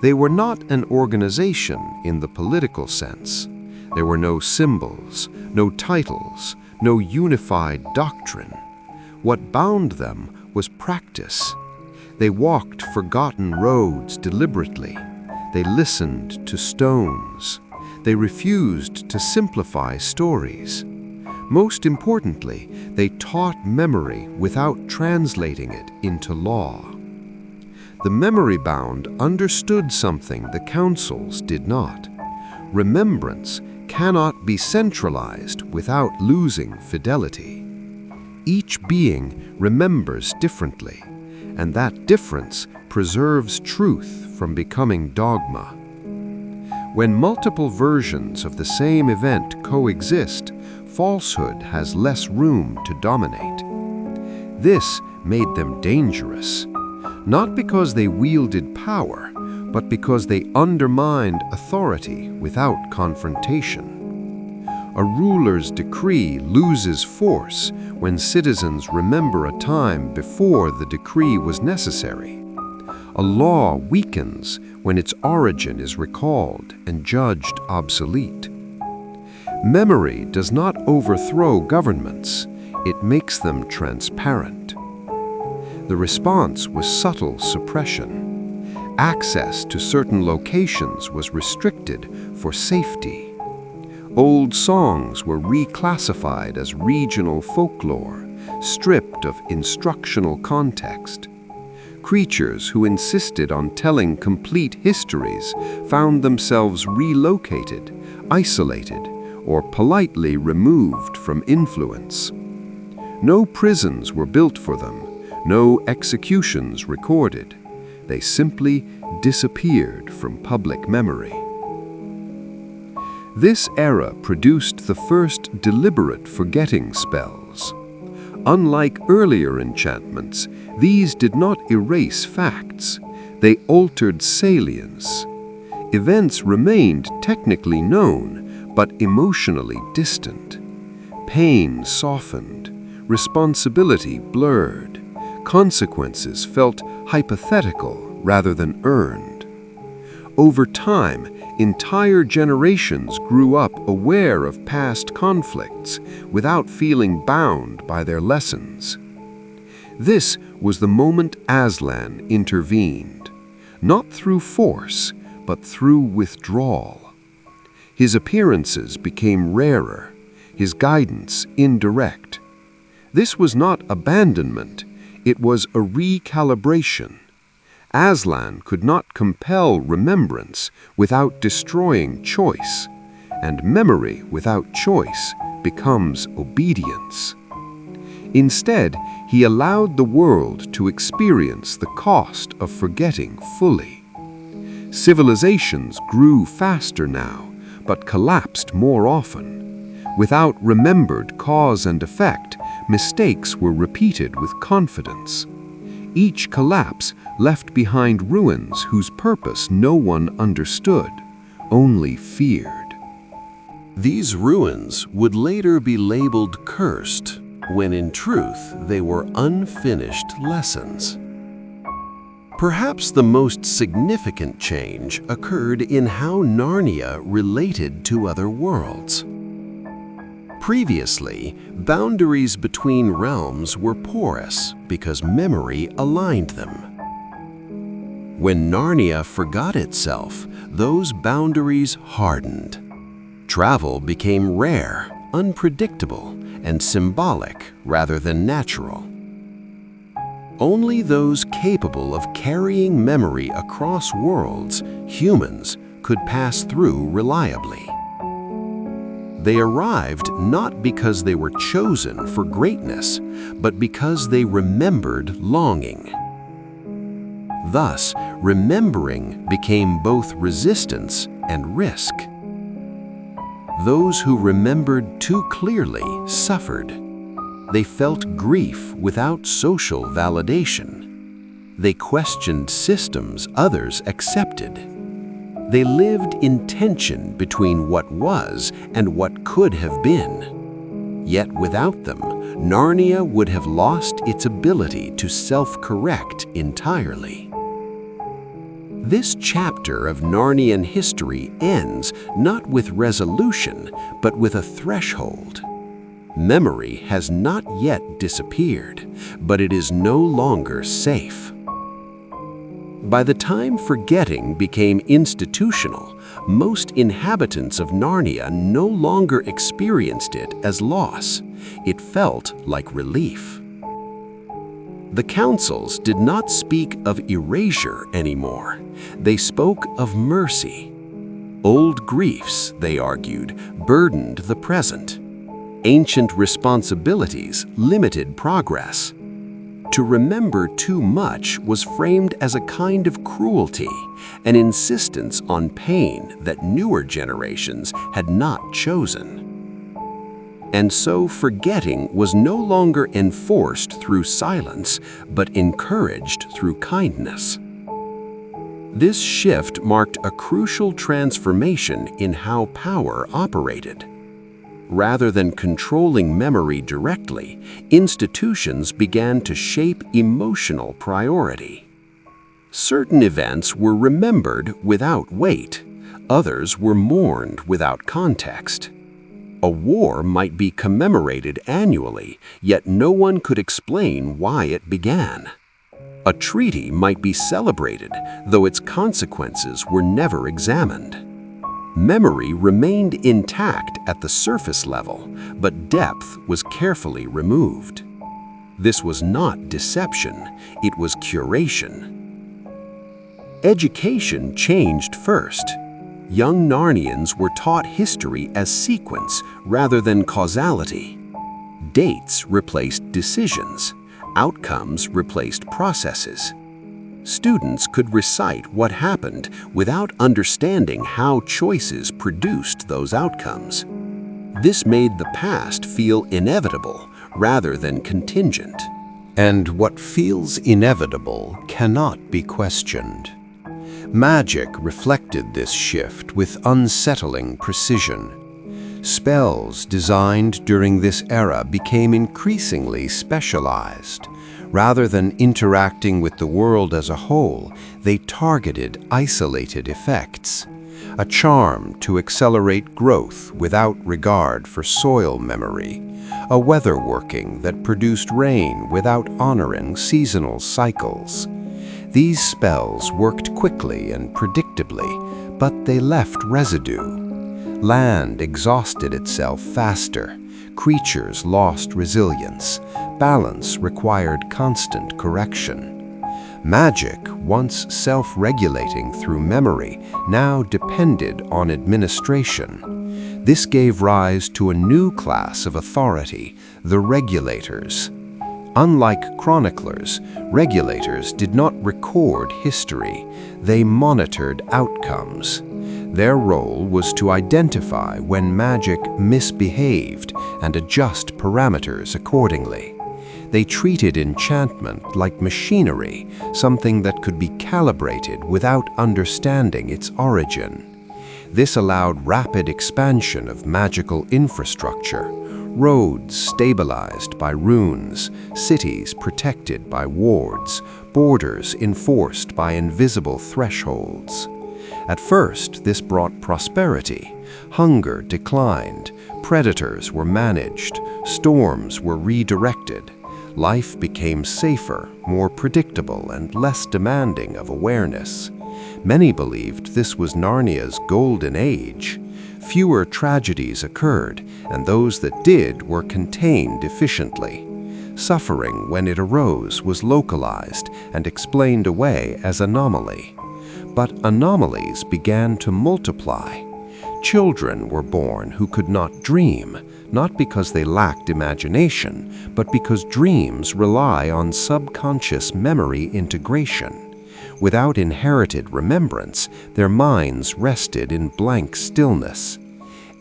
They were not an organization in the political sense. There were no symbols, no titles, no unified doctrine. What bound them was practice. They walked forgotten roads deliberately. They listened to stones. They refused to simplify stories. Most importantly, they taught memory without translating it into law. The memory-bound understood something the councils did not. Remembrance cannot be centralized without losing fidelity. Each being remembers differently, and that difference preserves truth from becoming dogma. When multiple versions of the same event coexist, falsehood has less room to dominate. This made them dangerous, not because they wielded power, but because they undermined authority without confrontation. A ruler's decree loses force when citizens remember a time before the decree was necessary. A law weakens when its origin is recalled and judged obsolete. Memory does not overthrow governments, it makes them transparent. The response was subtle suppression. Access to certain locations was restricted for safety. Old songs were reclassified as regional folklore, stripped of instructional context. Creatures who insisted on telling complete histories found themselves relocated, isolated, or politely removed from influence. No prisons were built for them, no executions recorded. They simply disappeared from public memory. This era produced the first deliberate forgetting spells. Unlike earlier enchantments, these did not erase facts. They altered salience. Events remained technically known, but emotionally distant. Pain softened, responsibility blurred, consequences felt hypothetical rather than earned. Over time, entire generations grew up aware of past conflicts without feeling bound by their lessons. This was the moment Aslan intervened, not through force, but through withdrawal. His appearances became rarer, his guidance indirect. This was not abandonment, it was a recalibration. Aslan could not compel remembrance without destroying choice, and memory without choice becomes obedience. Instead, he allowed the world to experience the cost of forgetting fully. Civilizations grew faster now, but collapsed more often. Without remembered cause and effect, mistakes were repeated with confidence. Each collapse left behind ruins whose purpose no one understood, only feared. These ruins would later be labeled cursed, when in truth they were unfinished lessons. Perhaps the most significant change occurred in how Narnia related to other worlds. Previously, boundaries between realms were porous because memory aligned them. When Narnia forgot itself, those boundaries hardened. Travel became rare, unpredictable, and symbolic rather than natural. Only those capable of carrying memory across worlds, humans, could pass through reliably. They arrived not because they were chosen for greatness, but because they remembered longing. Thus, remembering became both resistance and risk. Those who remembered too clearly suffered. They felt grief without social validation. They questioned systems others accepted. They lived in tension between what was and what could have been. Yet without them, Narnia would have lost its ability to self-correct entirely. This chapter of Narnian history ends not with resolution, but with a threshold. Memory has not yet disappeared, but it is no longer safe. By the time forgetting became institutional, most inhabitants of Narnia no longer experienced it as loss. It felt like relief. The councils did not speak of erasure anymore. They spoke of mercy. Old griefs, they argued, burdened the present. Ancient responsibilities limited progress. To remember too much was framed as a kind of cruelty, an insistence on pain that newer generations had not chosen. And so forgetting was no longer enforced through silence, but encouraged through kindness. This shift marked a crucial transformation in how power operated. Rather than controlling memory directly, institutions began to shape emotional priority. Certain events were remembered without weight, others were mourned without context. A war might be commemorated annually, yet no one could explain why it began. A treaty might be celebrated, though its consequences were never examined. Memory remained intact at the surface level, but depth was carefully removed. This was not deception, it was curation. Education changed first. Young Narnians were taught history as sequence rather than causality. Dates replaced decisions. Outcomes replaced processes. Students could recite what happened without understanding how choices produced those outcomes. This made the past feel inevitable rather than contingent. And what feels inevitable cannot be questioned. Magic reflected this shift with unsettling precision. Spells designed during this era became increasingly specialized. Rather than interacting with the world as a whole, they targeted isolated effects. A charm to accelerate growth without regard for soil memory. A weatherworking that produced rain without honoring seasonal cycles. These spells worked quickly and predictably, but they left residue. Land exhausted itself faster. Creatures lost resilience. Balance required constant correction. Magic, once self-regulating through memory, now depended on administration. This gave rise to a new class of authority, the regulators. Unlike chroniclers, regulators did not record history. They monitored outcomes. Their role was to identify when magic misbehaved and adjust parameters accordingly. They treated enchantment like machinery, something that could be calibrated without understanding its origin. This allowed rapid expansion of magical infrastructure, roads stabilized by runes, cities protected by wards, borders enforced by invisible thresholds. At first, this brought prosperity. Hunger declined, predators were managed, storms were redirected. Life became safer, more predictable, and less demanding of awareness. Many believed this was Narnia's golden age. Fewer tragedies occurred, and those that did were contained efficiently. Suffering, when it arose, was localized and explained away as anomaly. But anomalies began to multiply. Children were born who could not dream, not because they lacked imagination, but because dreams rely on subconscious memory integration. Without inherited remembrance, their minds rested in blank stillness.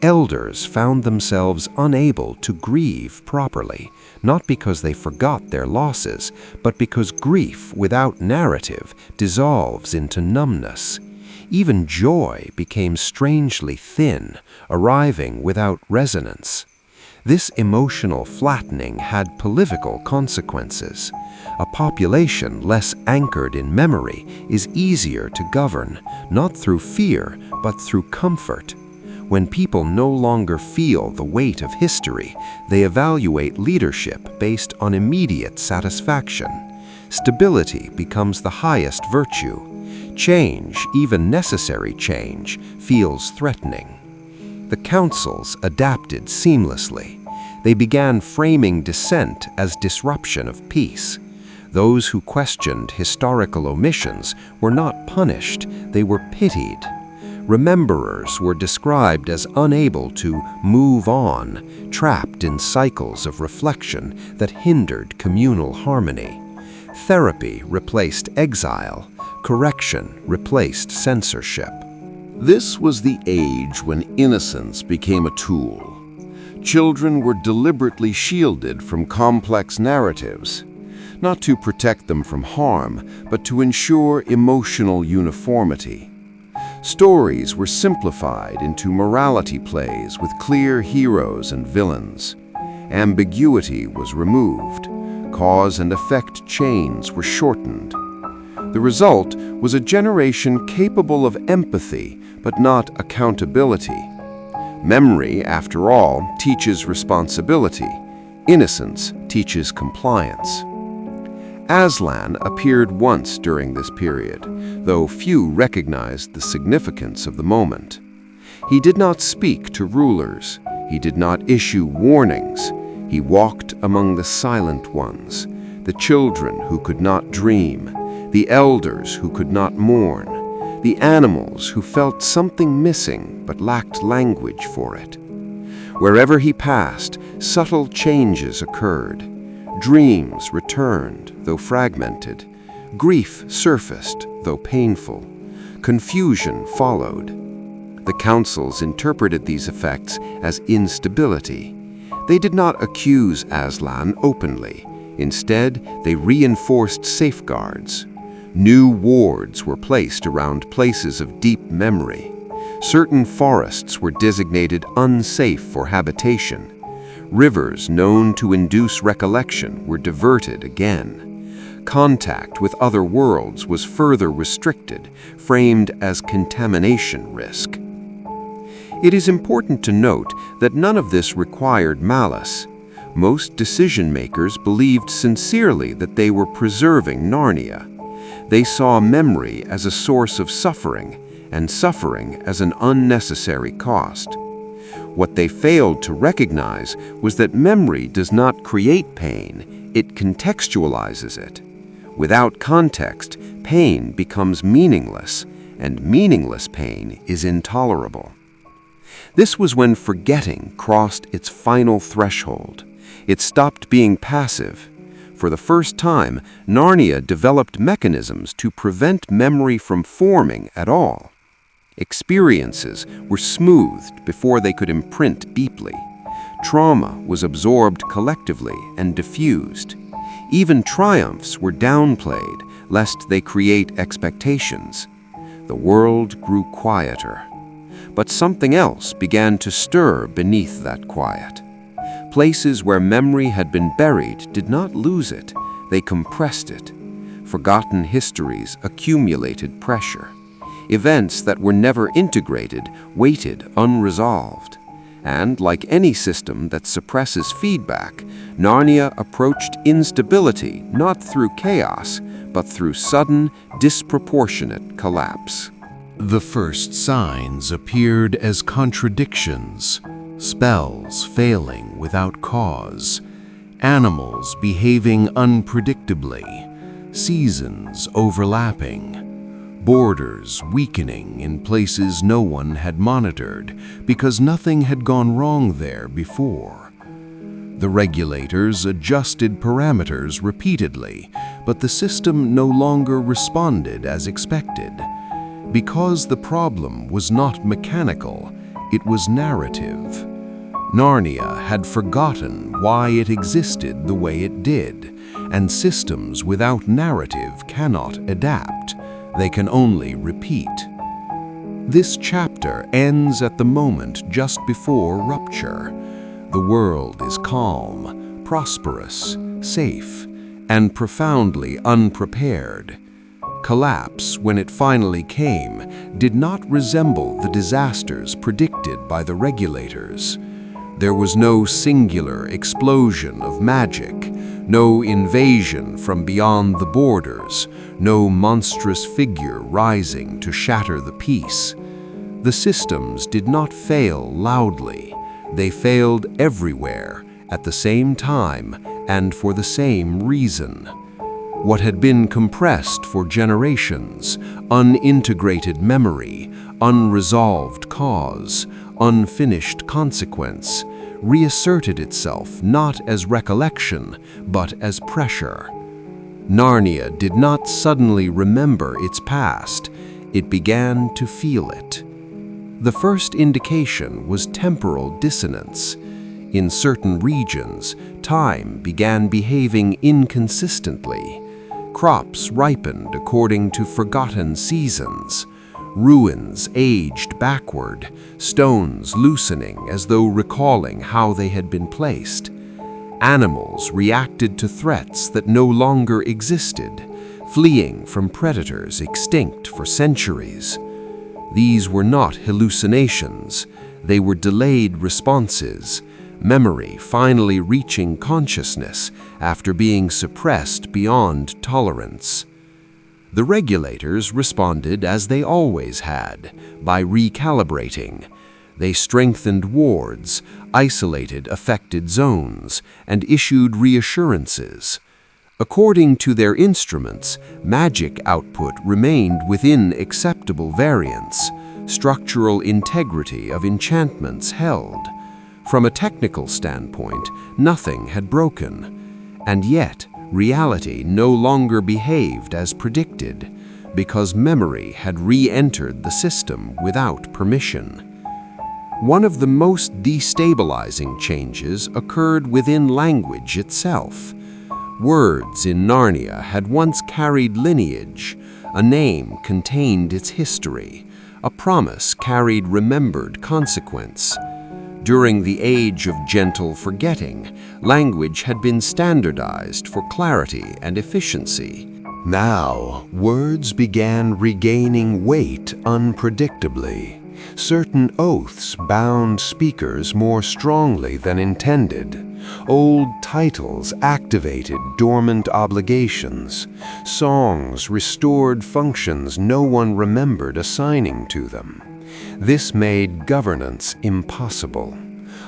Elders found themselves unable to grieve properly, not because they forgot their losses, but because grief without narrative dissolves into numbness. Even joy became strangely thin, arriving without resonance. This emotional flattening had political consequences. A population less anchored in memory is easier to govern, not through fear, but through comfort. When people no longer feel the weight of history, they evaluate leadership based on immediate satisfaction. Stability becomes the highest virtue. Change, even necessary change, feels threatening. The councils adapted seamlessly. They began framing dissent as disruption of peace. Those who questioned historical omissions were not punished, they were pitied. Rememberers were described as unable to move on, trapped in cycles of reflection that hindered communal harmony. Therapy replaced exile, correction replaced censorship. This was the age when innocence became a tool. Children were deliberately shielded from complex narratives, not to protect them from harm, but to ensure emotional uniformity. Stories were simplified into morality plays with clear heroes and villains. Ambiguity was removed. Cause and effect chains were shortened. The result was a generation capable of empathy, but not accountability. Memory, after all, teaches responsibility. Innocence teaches compliance. Aslan appeared once during this period, though few recognized the significance of the moment. He did not speak to rulers. He did not issue warnings. He walked among the silent ones, the children who could not dream, the elders who could not mourn, the animals who felt something missing but lacked language for it. Wherever he passed, subtle changes occurred. Dreams returned, though fragmented. Grief surfaced, though painful. Confusion followed. The councils interpreted these effects as instability. They did not accuse Aslan openly. Instead, they reinforced safeguards. New wards were placed around places of deep memory. Certain forests were designated unsafe for habitation. Rivers known to induce recollection were diverted again. Contact with other worlds was further restricted, framed as contamination risk. It is important to note that none of this required malice. Most decision-makers believed sincerely that they were preserving Narnia. They saw memory as a source of suffering, and suffering as an unnecessary cost. What they failed to recognize was that memory does not create pain, it contextualizes it. Without context, pain becomes meaningless, and meaningless pain is intolerable. This was when forgetting crossed its final threshold. It stopped being passive. For the first time, Narnia developed mechanisms to prevent memory from forming at all. Experiences were smoothed before they could imprint deeply. Trauma was absorbed collectively and diffused. Even triumphs were downplayed, lest they create expectations. The world grew quieter. But something else began to stir beneath that quiet. Places where memory had been buried did not lose it, they compressed it. Forgotten histories accumulated pressure. Events that were never integrated waited unresolved. And like any system that suppresses feedback, Narnia approached instability not through chaos, but through sudden, disproportionate collapse. The first signs appeared as contradictions, spells failing without cause, animals behaving unpredictably, seasons overlapping, borders weakening in places no one had monitored because nothing had gone wrong there before. The regulators adjusted parameters repeatedly, but the system no longer responded as expected. Because the problem was not mechanical, It was narrative. Narnia had forgotten why it existed the way it did, and systems without narrative cannot adapt. They can only repeat. This chapter ends at the moment just before rupture. The world is calm, prosperous, safe, and profoundly unprepared. Collapse, when it finally came, did not resemble the disasters predicted by the regulators. There was no singular explosion of magic, no invasion from beyond the borders, no monstrous figure rising to shatter the peace. The systems did not fail loudly. They failed everywhere, at the same time, and for the same reason. What had been compressed for generations, unintegrated memory, unresolved cause, unfinished consequence, reasserted itself not as recollection, but as pressure. Narnia did not suddenly remember its past. It began to feel it. The first indication was temporal dissonance. In certain regions, time began behaving inconsistently. Crops ripened according to forgotten seasons. Ruins aged backward, stones loosening as though recalling how they had been placed. Animals reacted to threats that no longer existed, fleeing from predators extinct for centuries. These were not hallucinations, they were delayed responses, memory finally reaching consciousness after being suppressed beyond tolerance. The regulators responded as they always had, by recalibrating. They strengthened wards, isolated affected zones, and issued reassurances. According to their instruments, magic output remained within acceptable variance. Structural integrity of enchantments held. From a technical standpoint, nothing had broken. And yet, reality no longer behaved as predicted, because memory had re-entered the system without permission. One of the most destabilizing changes occurred within language itself. Words in Narnia had once carried lineage, a name contained its history, a promise carried remembered consequence. During the age of gentle forgetting, language had been standardized for clarity and efficiency. Now, words began regaining weight unpredictably. Certain oaths bound speakers more strongly than intended. Old titles activated dormant obligations. Songs restored functions no one remembered assigning to them. This made governance impossible.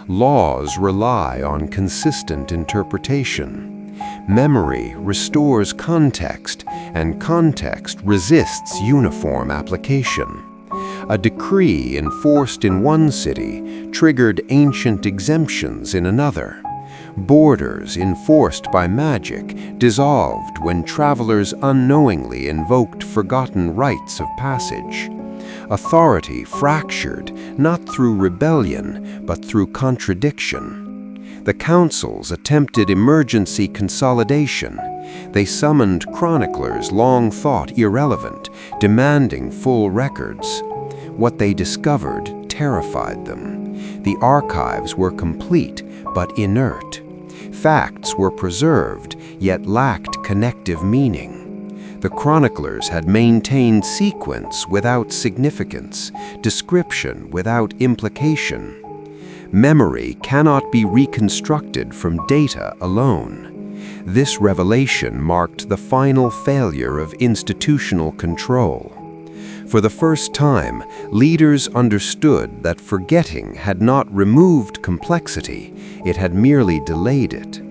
Laws rely on consistent interpretation. Memory restores context, and context resists uniform application. A decree enforced in one city triggered ancient exemptions in another. Borders enforced by magic dissolved when travelers unknowingly invoked forgotten rites of passage. Authority fractured not through rebellion, but through contradiction. The councils attempted emergency consolidation. They summoned chroniclers long thought irrelevant, demanding full records. What they discovered terrified them. The archives were complete, but inert. Facts were preserved, yet lacked connective meaning. The chroniclers had maintained sequence without significance, description without implication. Memory cannot be reconstructed from data alone. This revelation marked the final failure of institutional control. For the first time, leaders understood that forgetting had not removed complexity, it had merely delayed it.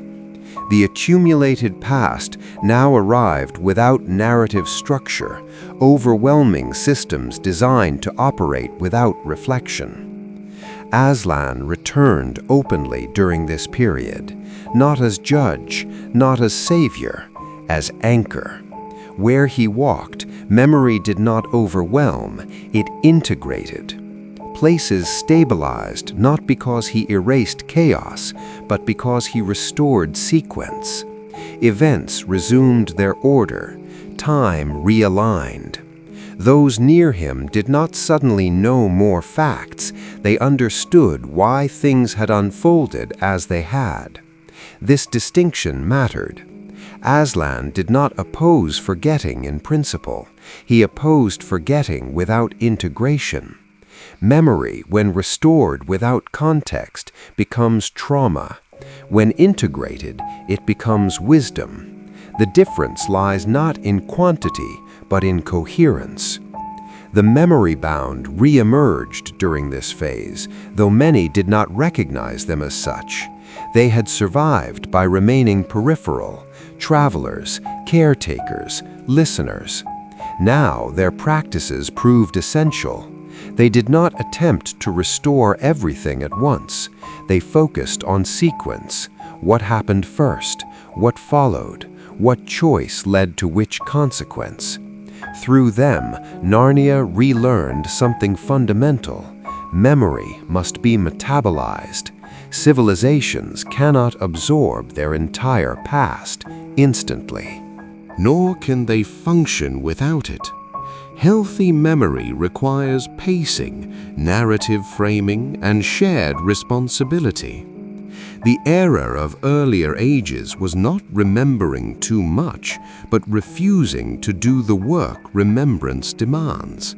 The accumulated past now arrived without narrative structure, overwhelming systems designed to operate without reflection. Aslan returned openly during this period, not as judge, not as savior, as anchor. Where he walked, memory did not overwhelm, it integrated. Places stabilized not because he erased chaos, but because he restored sequence. Events resumed their order, time realigned. Those near him did not suddenly know more facts, they understood why things had unfolded as they had. This distinction mattered. Aslan did not oppose forgetting in principle. He opposed forgetting without integration. Memory, when restored without context, becomes trauma. When integrated, it becomes wisdom. The difference lies not in quantity, but in coherence. The memory-bound re-emerged during this phase, though many did not recognize them as such. They had survived by remaining peripheral, travelers, caretakers, listeners. Now their practices proved essential. They did not attempt to restore everything at once. They focused on sequence, what happened first, what followed, what choice led to which consequence. Through them, Narnia relearned something fundamental. Memory must be metabolized. Civilizations cannot absorb their entire past instantly. Nor can they function without it. Healthy memory requires pacing, narrative framing, and shared responsibility. The era of earlier ages was not remembering too much, but refusing to do the work remembrance demands.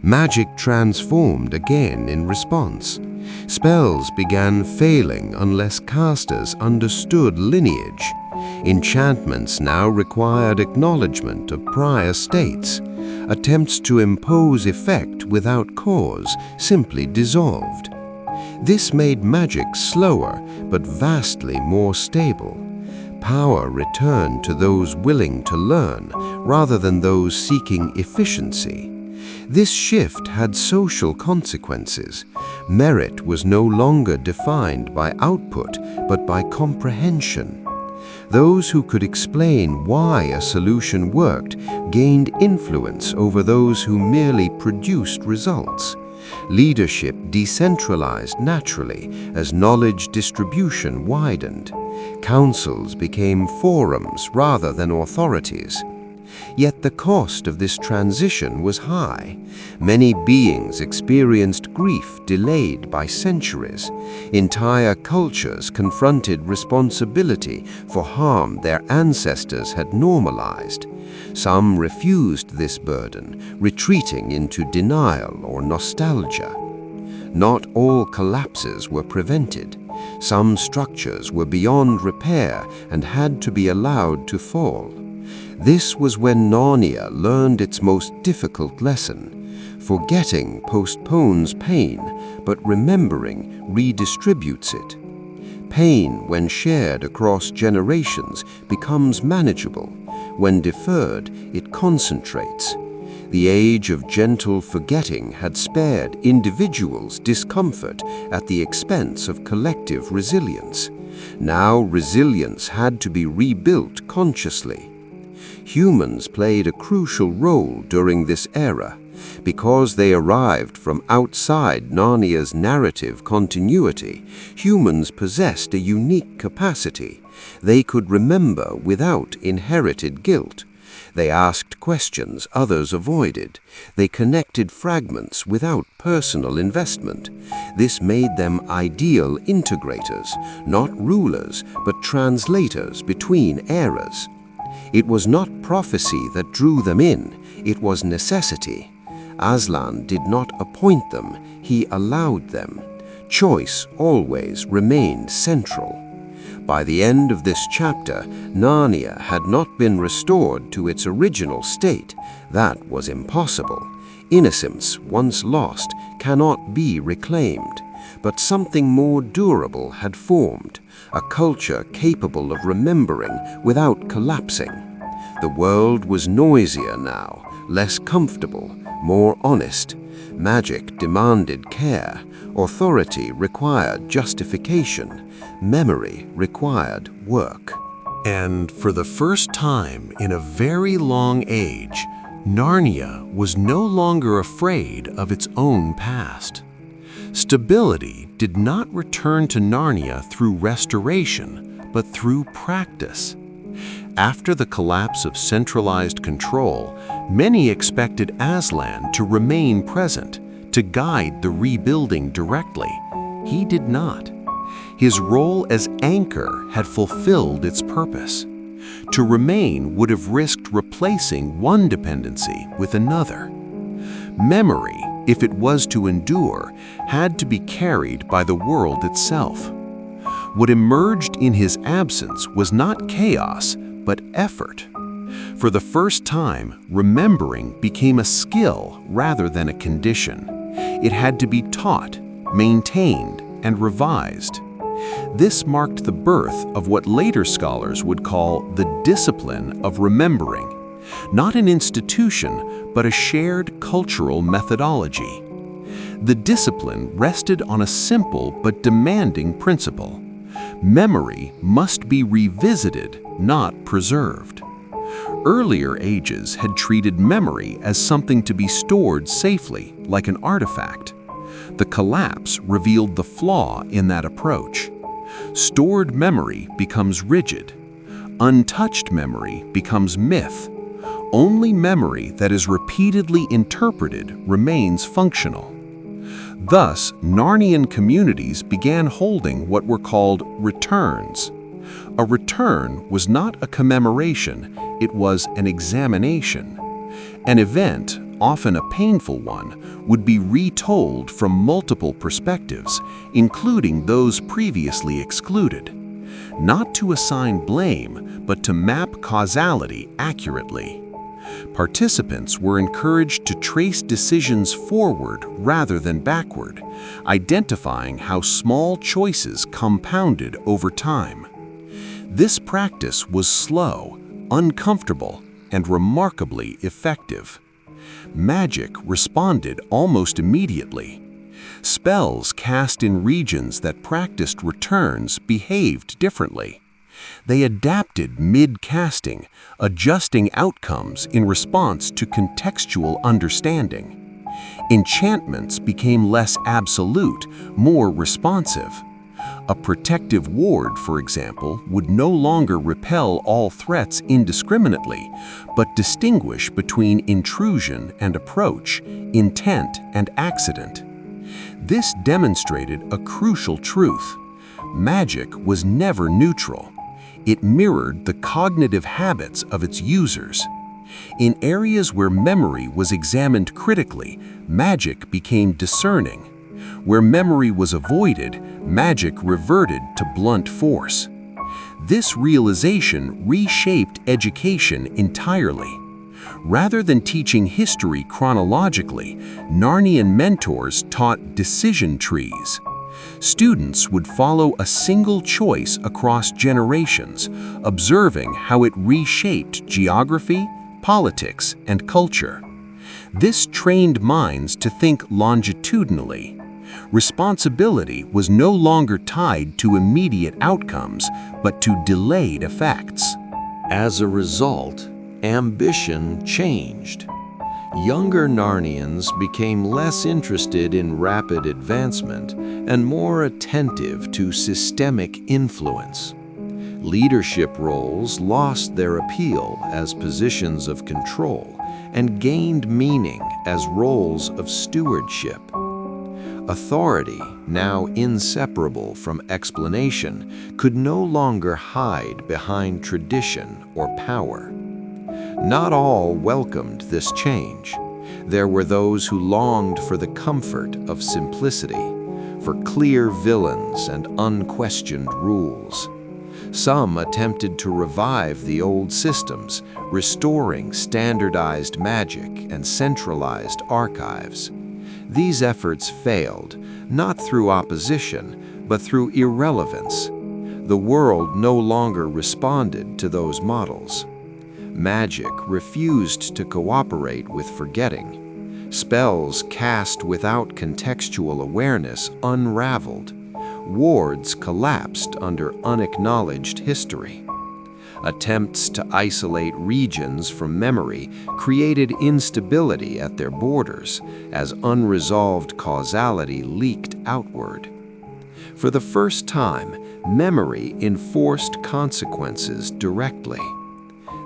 Magic transformed again in response. Spells began failing unless casters understood lineage. Enchantments now required acknowledgement of prior states. Attempts to impose effect without cause simply dissolved. This made magic slower but vastly more stable. Power returned to those willing to learn rather than those seeking efficiency. This shift had social consequences. Merit was no longer defined by output but by comprehension. Those who could explain why a solution worked gained influence over those who merely produced results. Leadership decentralized naturally as knowledge distribution widened. Councils became forums rather than authorities. Yet the cost of this transition was high. Many beings experienced grief delayed by centuries. Entire cultures confronted responsibility for harm their ancestors had normalized. Some refused this burden, retreating into denial or nostalgia. Not all collapses were prevented. Some structures were beyond repair and had to be allowed to fall. This was when Narnia learned its most difficult lesson. Forgetting postpones pain, but remembering redistributes it. Pain, when shared across generations, becomes manageable. When deferred, it concentrates. The age of gentle forgetting had spared individuals discomfort at the expense of collective resilience. Now resilience had to be rebuilt consciously. Humans played a crucial role during this era. Because they arrived from outside Narnia's narrative continuity, humans possessed a unique capacity. They could remember without inherited guilt. They asked questions others avoided. They connected fragments without personal investment. This made them ideal integrators, not rulers, but translators between eras. It was not prophecy that drew them in, it was necessity. Aslan did not appoint them, he allowed them. Choice always remained central. By the end of this chapter, Narnia had not been restored to its original state. That was impossible. Innocence, once lost, cannot be reclaimed. But something more durable had formed, a culture capable of remembering without collapsing. The world was noisier now, less comfortable, more honest. Magic demanded care, authority required justification, memory required work. And for the first time in a very long age, Narnia was no longer afraid of its own past. Stability did not return to Narnia through restoration, but through practice. After the collapse of centralized control, many expected Aslan to remain present, to guide the rebuilding directly. He did not. His role as anchor had fulfilled its purpose. To remain would have risked replacing one dependency with another. Memory, if it was to endure, had to be carried by the world itself. What emerged in his absence was not chaos, but effort. For the first time, remembering became a skill rather than a condition. It had to be taught, maintained, and revised. This marked the birth of what later scholars would call the discipline of remembering, not an institution, but a shared cultural methodology. The discipline rested on a simple but demanding principle. Memory must be revisited, not preserved. Earlier ages had treated memory as something to be stored safely, like an artifact. The collapse revealed the flaw in that approach. Stored memory becomes rigid. Untouched memory becomes myth. Only memory that is repeatedly interpreted remains functional. Thus, Narnian communities began holding what were called returns. A return was not a commemoration, it was an examination. An event, often a painful one, would be retold from multiple perspectives, including those previously excluded. Not to assign blame, but to map causality accurately. Participants were encouraged to trace decisions forward rather than backward, identifying how small choices compounded over time. This practice was slow, uncomfortable, and remarkably effective. Magic responded almost immediately. Spells cast in regions that practiced returns behaved differently. They adapted mid-casting, adjusting outcomes in response to contextual understanding. Enchantments became less absolute, more responsive. A protective ward, for example, would no longer repel all threats indiscriminately, but distinguish between intrusion and approach, intent and accident. This demonstrated a crucial truth. Magic was never neutral. It mirrored the cognitive habits of its users. In areas where memory was examined critically, magic became discerning. Where memory was avoided, magic reverted to blunt force. This realization reshaped education entirely. Rather than teaching history chronologically, Narnian mentors taught decision trees. Students would follow a single choice across generations, observing how it reshaped geography, politics, and culture. This trained minds to think longitudinally. Responsibility was no longer tied to immediate outcomes, but to delayed effects. As a result, ambition changed. Younger Narnians became less interested in rapid advancement and more attentive to systemic influence. Leadership roles lost their appeal as positions of control and gained meaning as roles of stewardship. Authority, now inseparable from explanation, could no longer hide behind tradition or power. Not all welcomed this change. There were those who longed for the comfort of simplicity, for clear villains and unquestioned rules. Some attempted to revive the old systems, restoring standardized magic and centralized archives. These efforts failed, not through opposition, but through irrelevance. The world no longer responded to those models. Magic refused to cooperate with forgetting. Spells cast without contextual awareness unraveled. Wards collapsed under unacknowledged history. Attempts to isolate regions from memory created instability at their borders as unresolved causality leaked outward. For the first time, memory enforced consequences directly.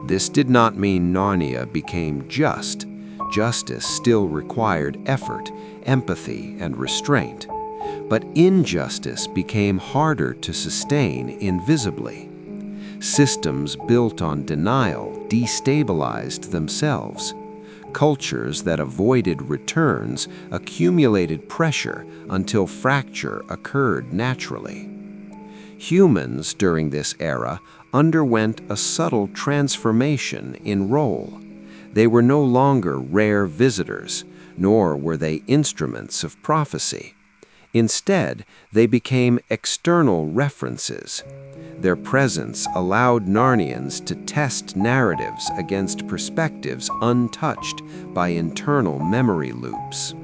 This did not mean Narnia became just. Justice still required effort, empathy, and restraint. But injustice became harder to sustain invisibly. Systems built on denial destabilized themselves. Cultures that avoided returns accumulated pressure until fracture occurred naturally. Humans during this era underwent a subtle transformation in role. They were no longer rare visitors, nor were they instruments of prophecy. Instead, they became external references. Their presence allowed Narnians to test narratives against perspectives untouched by internal memory loops.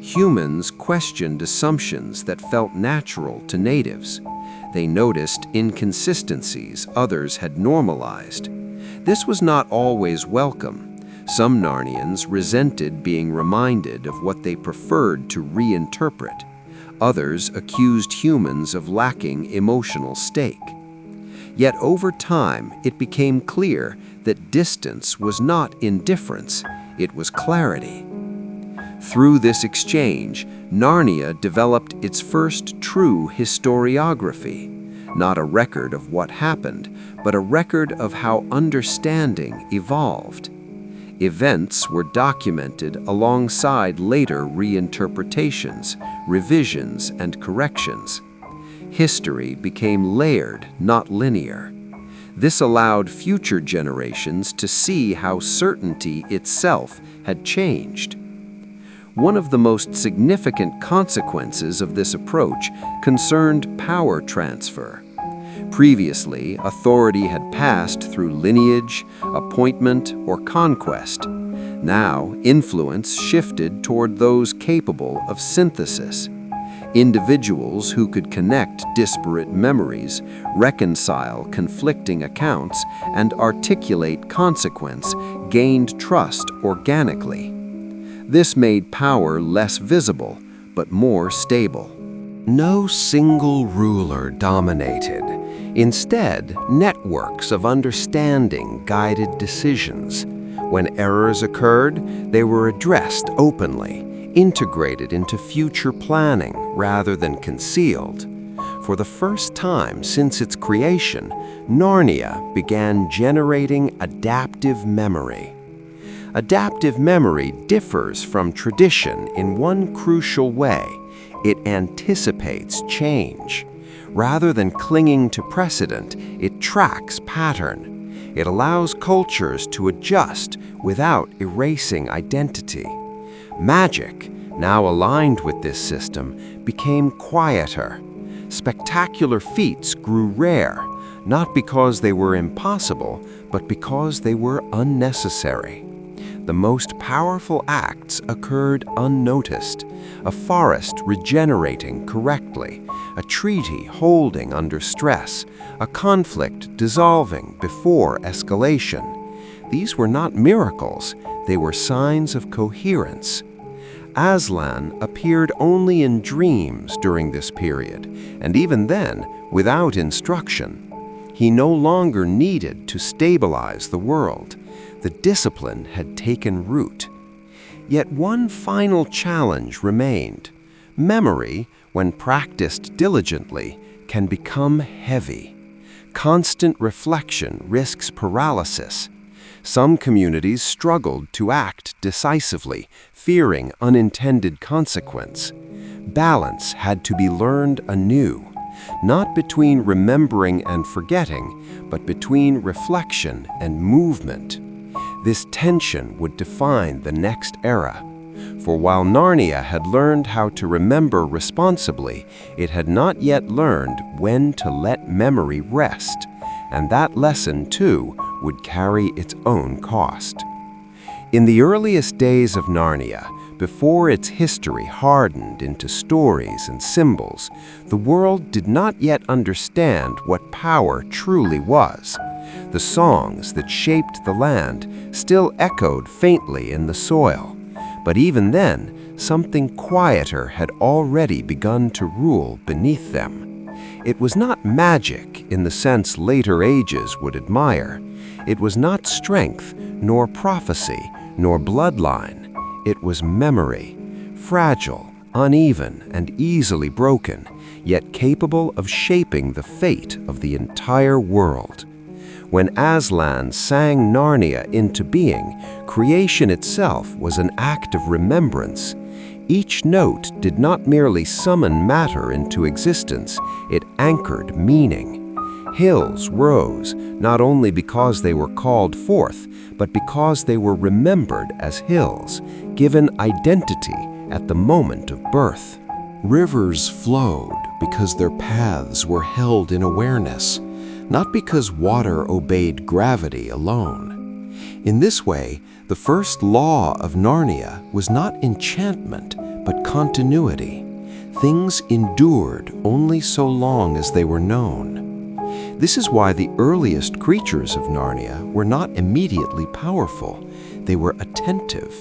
Humans questioned assumptions that felt natural to natives. They noticed inconsistencies others had normalized. This was not always welcome. Some Narnians resented being reminded of what they preferred to reinterpret. Others accused humans of lacking emotional stake. Yet over time, it became clear that distance was not indifference, it was clarity. Through this exchange, Narnia developed its first true historiography, not a record of what happened, but a record of how understanding evolved. Events were documented alongside later reinterpretations, revisions, and corrections. History became layered, not linear. This allowed future generations to see how certainty itself had changed. One of the most significant consequences of this approach concerned power transfer. Previously, authority had passed through lineage, appointment, or conquest. Now, influence shifted toward those capable of synthesis. Individuals who could connect disparate memories, reconcile conflicting accounts, and articulate consequence gained trust organically. This made power less visible, but more stable. No single ruler dominated. Instead, networks of understanding guided decisions. When errors occurred, they were addressed openly, integrated into future planning rather than concealed. For the first time since its creation, Narnia began generating adaptive memory. Adaptive memory differs from tradition in one crucial way: it anticipates change. Rather than clinging to precedent, it tracks pattern. It allows cultures to adjust without erasing identity. Magic, now aligned with this system, became quieter. Spectacular feats grew rare, not because they were impossible, but because they were unnecessary. The most powerful acts occurred unnoticed: a forest regenerating correctly, a treaty holding under stress, a conflict dissolving before escalation. These were not miracles, they were signs of coherence. Aslan appeared only in dreams during this period, and even then, without instruction. He no longer needed to stabilize the world. The discipline had taken root. Yet one final challenge remained. Memory, when practiced diligently, can become heavy. Constant reflection risks paralysis. Some communities struggled to act decisively, fearing unintended consequence. Balance had to be learned anew, not between remembering and forgetting, but between reflection and movement. This tension would define the next era. For while Narnia had learned how to remember responsibly, it had not yet learned when to let memory rest, and that lesson, too, would carry its own cost. In the earliest days of Narnia, before its history hardened into stories and symbols, the world did not yet understand what power truly was. The songs that shaped the land still echoed faintly in the soil. But even then, something quieter had already begun to rule beneath them. It was not magic in the sense later ages would admire. It was not strength, nor prophecy, nor bloodline. It was memory, fragile, uneven, and easily broken, yet capable of shaping the fate of the entire world. When Aslan sang Narnia into being, creation itself was an act of remembrance. Each note did not merely summon matter into existence, it anchored meaning. Hills rose, not only because they were called forth, but because they were remembered as hills, given identity at the moment of birth. Rivers flowed because their paths were held in awareness, not because water obeyed gravity alone. In this way, the first law of Narnia was not enchantment, but continuity. Things endured only so long as they were known. This is why the earliest creatures of Narnia were not immediately powerful. They were attentive.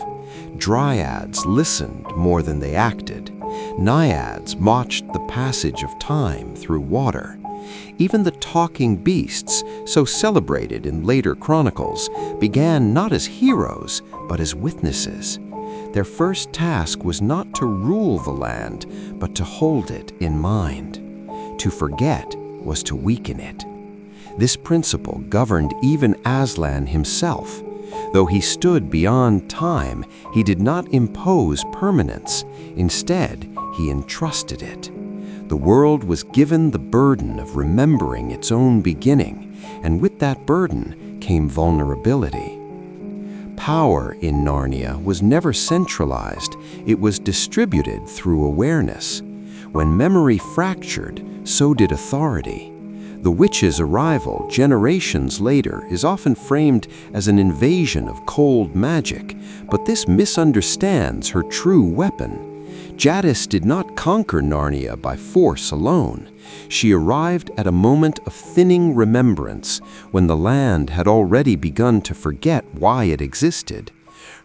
Dryads listened more than they acted. Naiads watched the passage of time through water. Even the talking beasts, so celebrated in later Chronicles, began not as heroes, but as witnesses. Their first task was not to rule the land, but to hold it in mind. To forget was to weaken it. This principle governed even Aslan himself. Though he stood beyond time, he did not impose permanence. Instead, he entrusted it. The world was given the burden of remembering its own beginning, and with that burden came vulnerability. Power in Narnia was never centralized, it was distributed through awareness. When memory fractured, so did authority. The witch's arrival generations later is often framed as an invasion of cold magic, but this misunderstands her true weapon. Jadis did not conquer Narnia by force alone. She arrived at a moment of thinning remembrance, when the land had already begun to forget why it existed.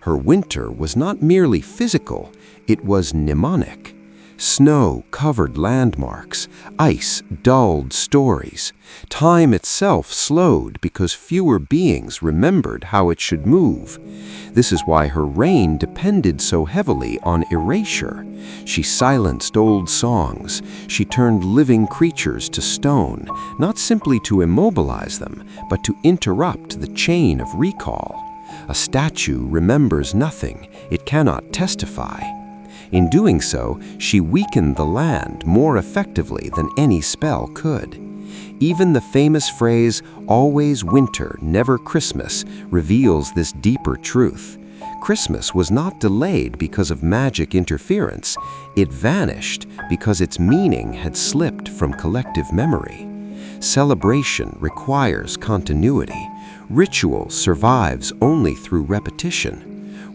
Her winter was not merely physical, it was mnemonic. Snow covered landmarks, ice dulled stories. Time itself slowed because fewer beings remembered how it should move. This is why her reign depended so heavily on erasure. She silenced old songs. She turned living creatures to stone, not simply to immobilize them, but to interrupt the chain of recall. A statue remembers nothing. It cannot testify. In doing so, she weakened the land more effectively than any spell could. Even the famous phrase, "always winter, never Christmas," reveals this deeper truth. Christmas was not delayed because of magic interference. It vanished because its meaning had slipped from collective memory. Celebration requires continuity. Ritual survives only through repetition.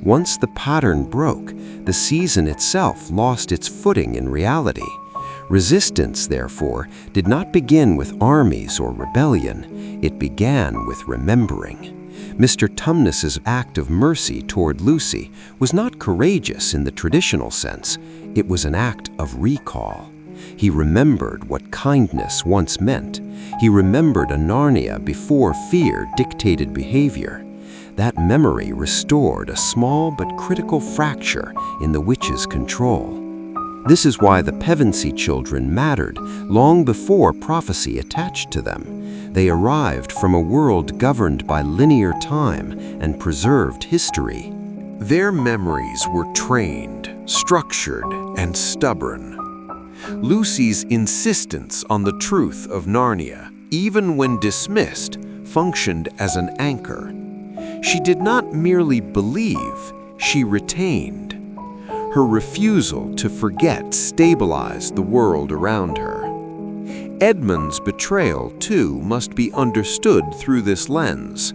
Once the pattern broke, the season itself lost its footing in reality. Resistance, therefore, did not begin with armies or rebellion. It began with remembering. Mr. Tumnus's act of mercy toward Lucy was not courageous in the traditional sense. It was an act of recall. He remembered what kindness once meant. He remembered a Narnia before fear dictated behavior. That memory restored a small but critical fracture in the witch's control. This is why the Pevensey children mattered long before prophecy attached to them. They arrived from a world governed by linear time and preserved history. Their memories were trained, structured, and stubborn. Lucy's insistence on the truth of Narnia, even when dismissed, functioned as an anchor. She did not merely believe, she retained. Her refusal to forget stabilized the world around her. Edmund's betrayal, too, must be understood through this lens.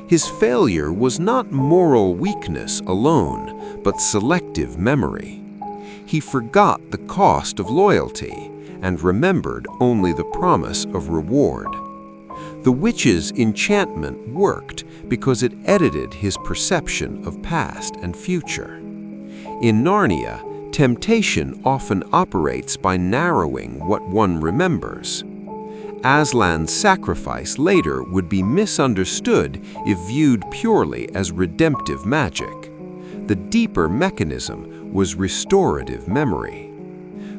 His failure was not moral weakness alone, but selective memory. He forgot the cost of loyalty and remembered only the promise of reward. The witch's enchantment worked because it edited his perception of past and future. In Narnia, temptation often operates by narrowing what one remembers. Aslan's sacrifice later would be misunderstood if viewed purely as redemptive magic. The deeper mechanism was restorative memory.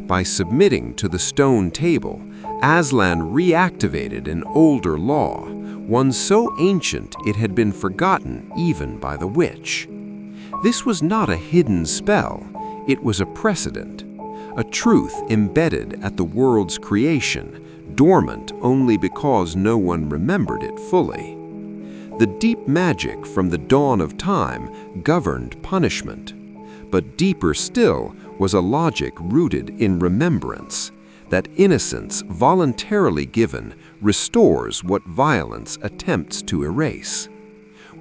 By submitting to the stone table, Aslan reactivated an older law, one so ancient it had been forgotten even by the witch. This was not a hidden spell, it was a precedent, a truth embedded at the world's creation, dormant only because no one remembered it fully. The deep magic from the dawn of time governed punishment, but deeper still was a logic rooted in remembrance, that innocence voluntarily given restores what violence attempts to erase.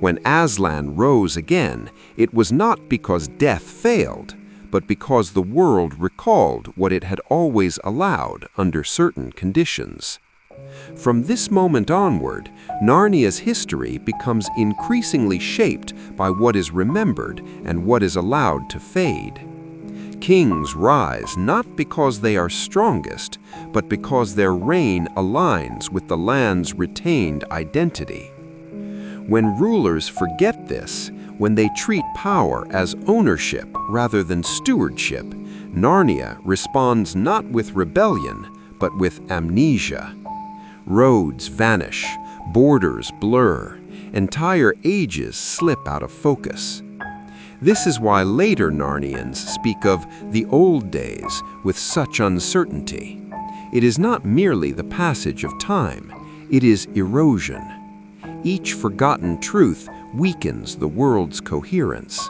When Aslan rose again, it was not because death failed, but because the world recalled what it had always allowed under certain conditions. From this moment onward, Narnia's history becomes increasingly shaped by what is remembered and what is allowed to fade. Kings rise not because they are strongest, but because their reign aligns with the land's retained identity. When rulers forget this, when they treat power as ownership rather than stewardship, Narnia responds not with rebellion, but with amnesia. Roads vanish, borders blur, entire ages slip out of focus. This is why later Narnians speak of the old days with such uncertainty. It is not merely the passage of time, it is erosion. Each forgotten truth weakens the world's coherence.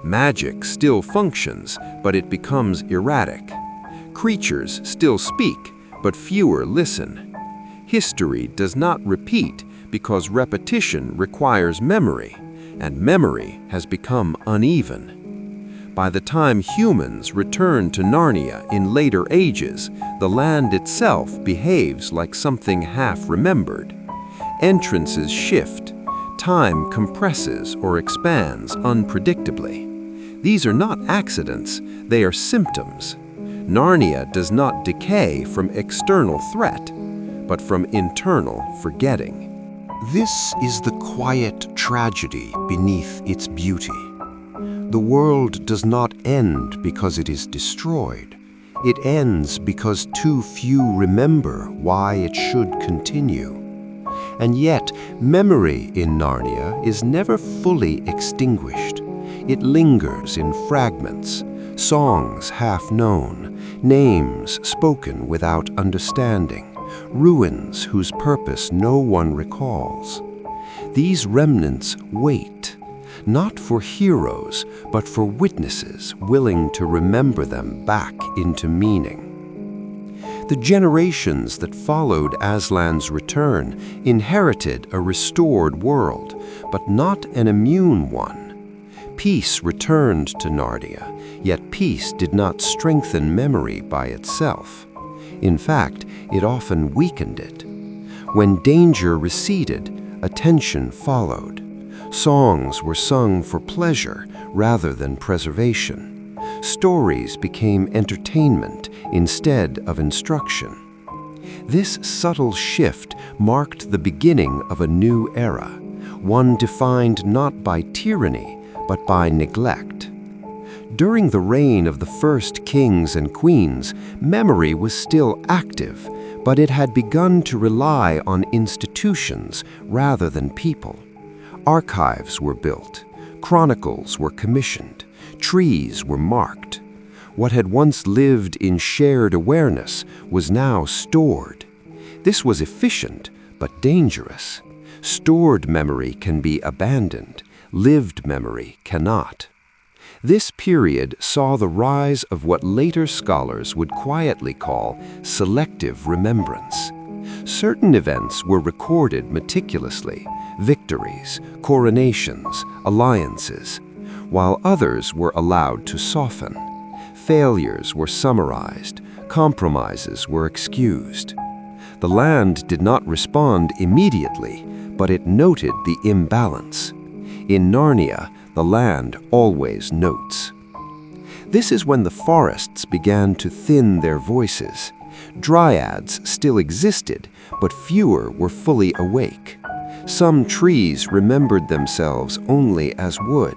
Magic still functions, but it becomes erratic. Creatures still speak, but fewer listen. History does not repeat because repetition requires memory, and memory has become uneven. By the time humans return to Narnia in later ages, the land itself behaves like something half-remembered. Entrances shift, time compresses or expands unpredictably. These are not accidents, they are symptoms. Narnia does not decay from external threat, but from internal forgetting. This is the quiet tragedy beneath its beauty. The world does not end because it is destroyed. It ends because too few remember why it should continue. And yet, memory in Narnia is never fully extinguished. It lingers in fragments, songs half known, names spoken without understanding, ruins whose purpose no one recalls. These remnants wait, not for heroes, but for witnesses willing to remember them back into meaning. The generations that followed Aslan's return inherited a restored world, but not an immune one. Peace returned to Narnia, yet peace did not strengthen memory by itself. In fact, it often weakened it. When danger receded, attention followed. Songs were sung for pleasure rather than preservation. Stories became entertainment instead of instruction. This subtle shift marked the beginning of a new era, one defined not by tyranny, but by neglect. During the reign of the first kings and queens, memory was still active, but it had begun to rely on institutions rather than people. Archives were built, chronicles were commissioned, trees were marked. What had once lived in shared awareness was now stored. This was efficient, but dangerous. Stored memory can be abandoned, lived memory cannot. This period saw the rise of what later scholars would quietly call selective remembrance. Certain events were recorded meticulously, victories, coronations, alliances, while others were allowed to soften. Failures were summarized, compromises were excused. The land did not respond immediately, but it noted the imbalance. In Narnia, the land always notes. This is when the forests began to thin their voices. Dryads still existed, but fewer were fully awake. Some trees remembered themselves only as wood.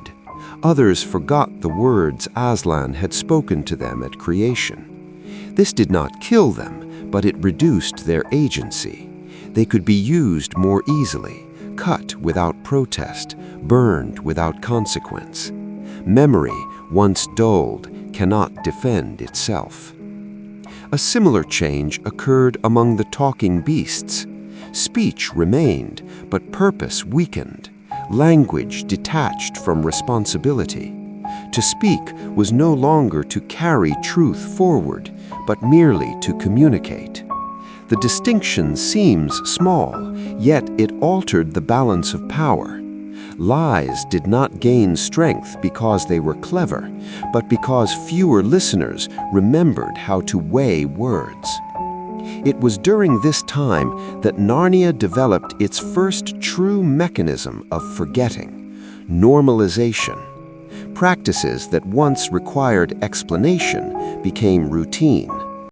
Others forgot the words Aslan had spoken to them at creation. This did not kill them, but it reduced their agency. They could be used more easily, cut without protest, burned without consequence. Memory, once dulled, cannot defend itself. A similar change occurred among the talking beasts. Speech remained, but purpose weakened. Language detached from responsibility. To speak was no longer to carry truth forward, but merely to communicate. The distinction seems small, yet it altered the balance of power. Lies did not gain strength because they were clever, but because fewer listeners remembered how to weigh words. It was during this time that Narnia developed its first true mechanism of forgetting, normalization. Practices that once required explanation became routine.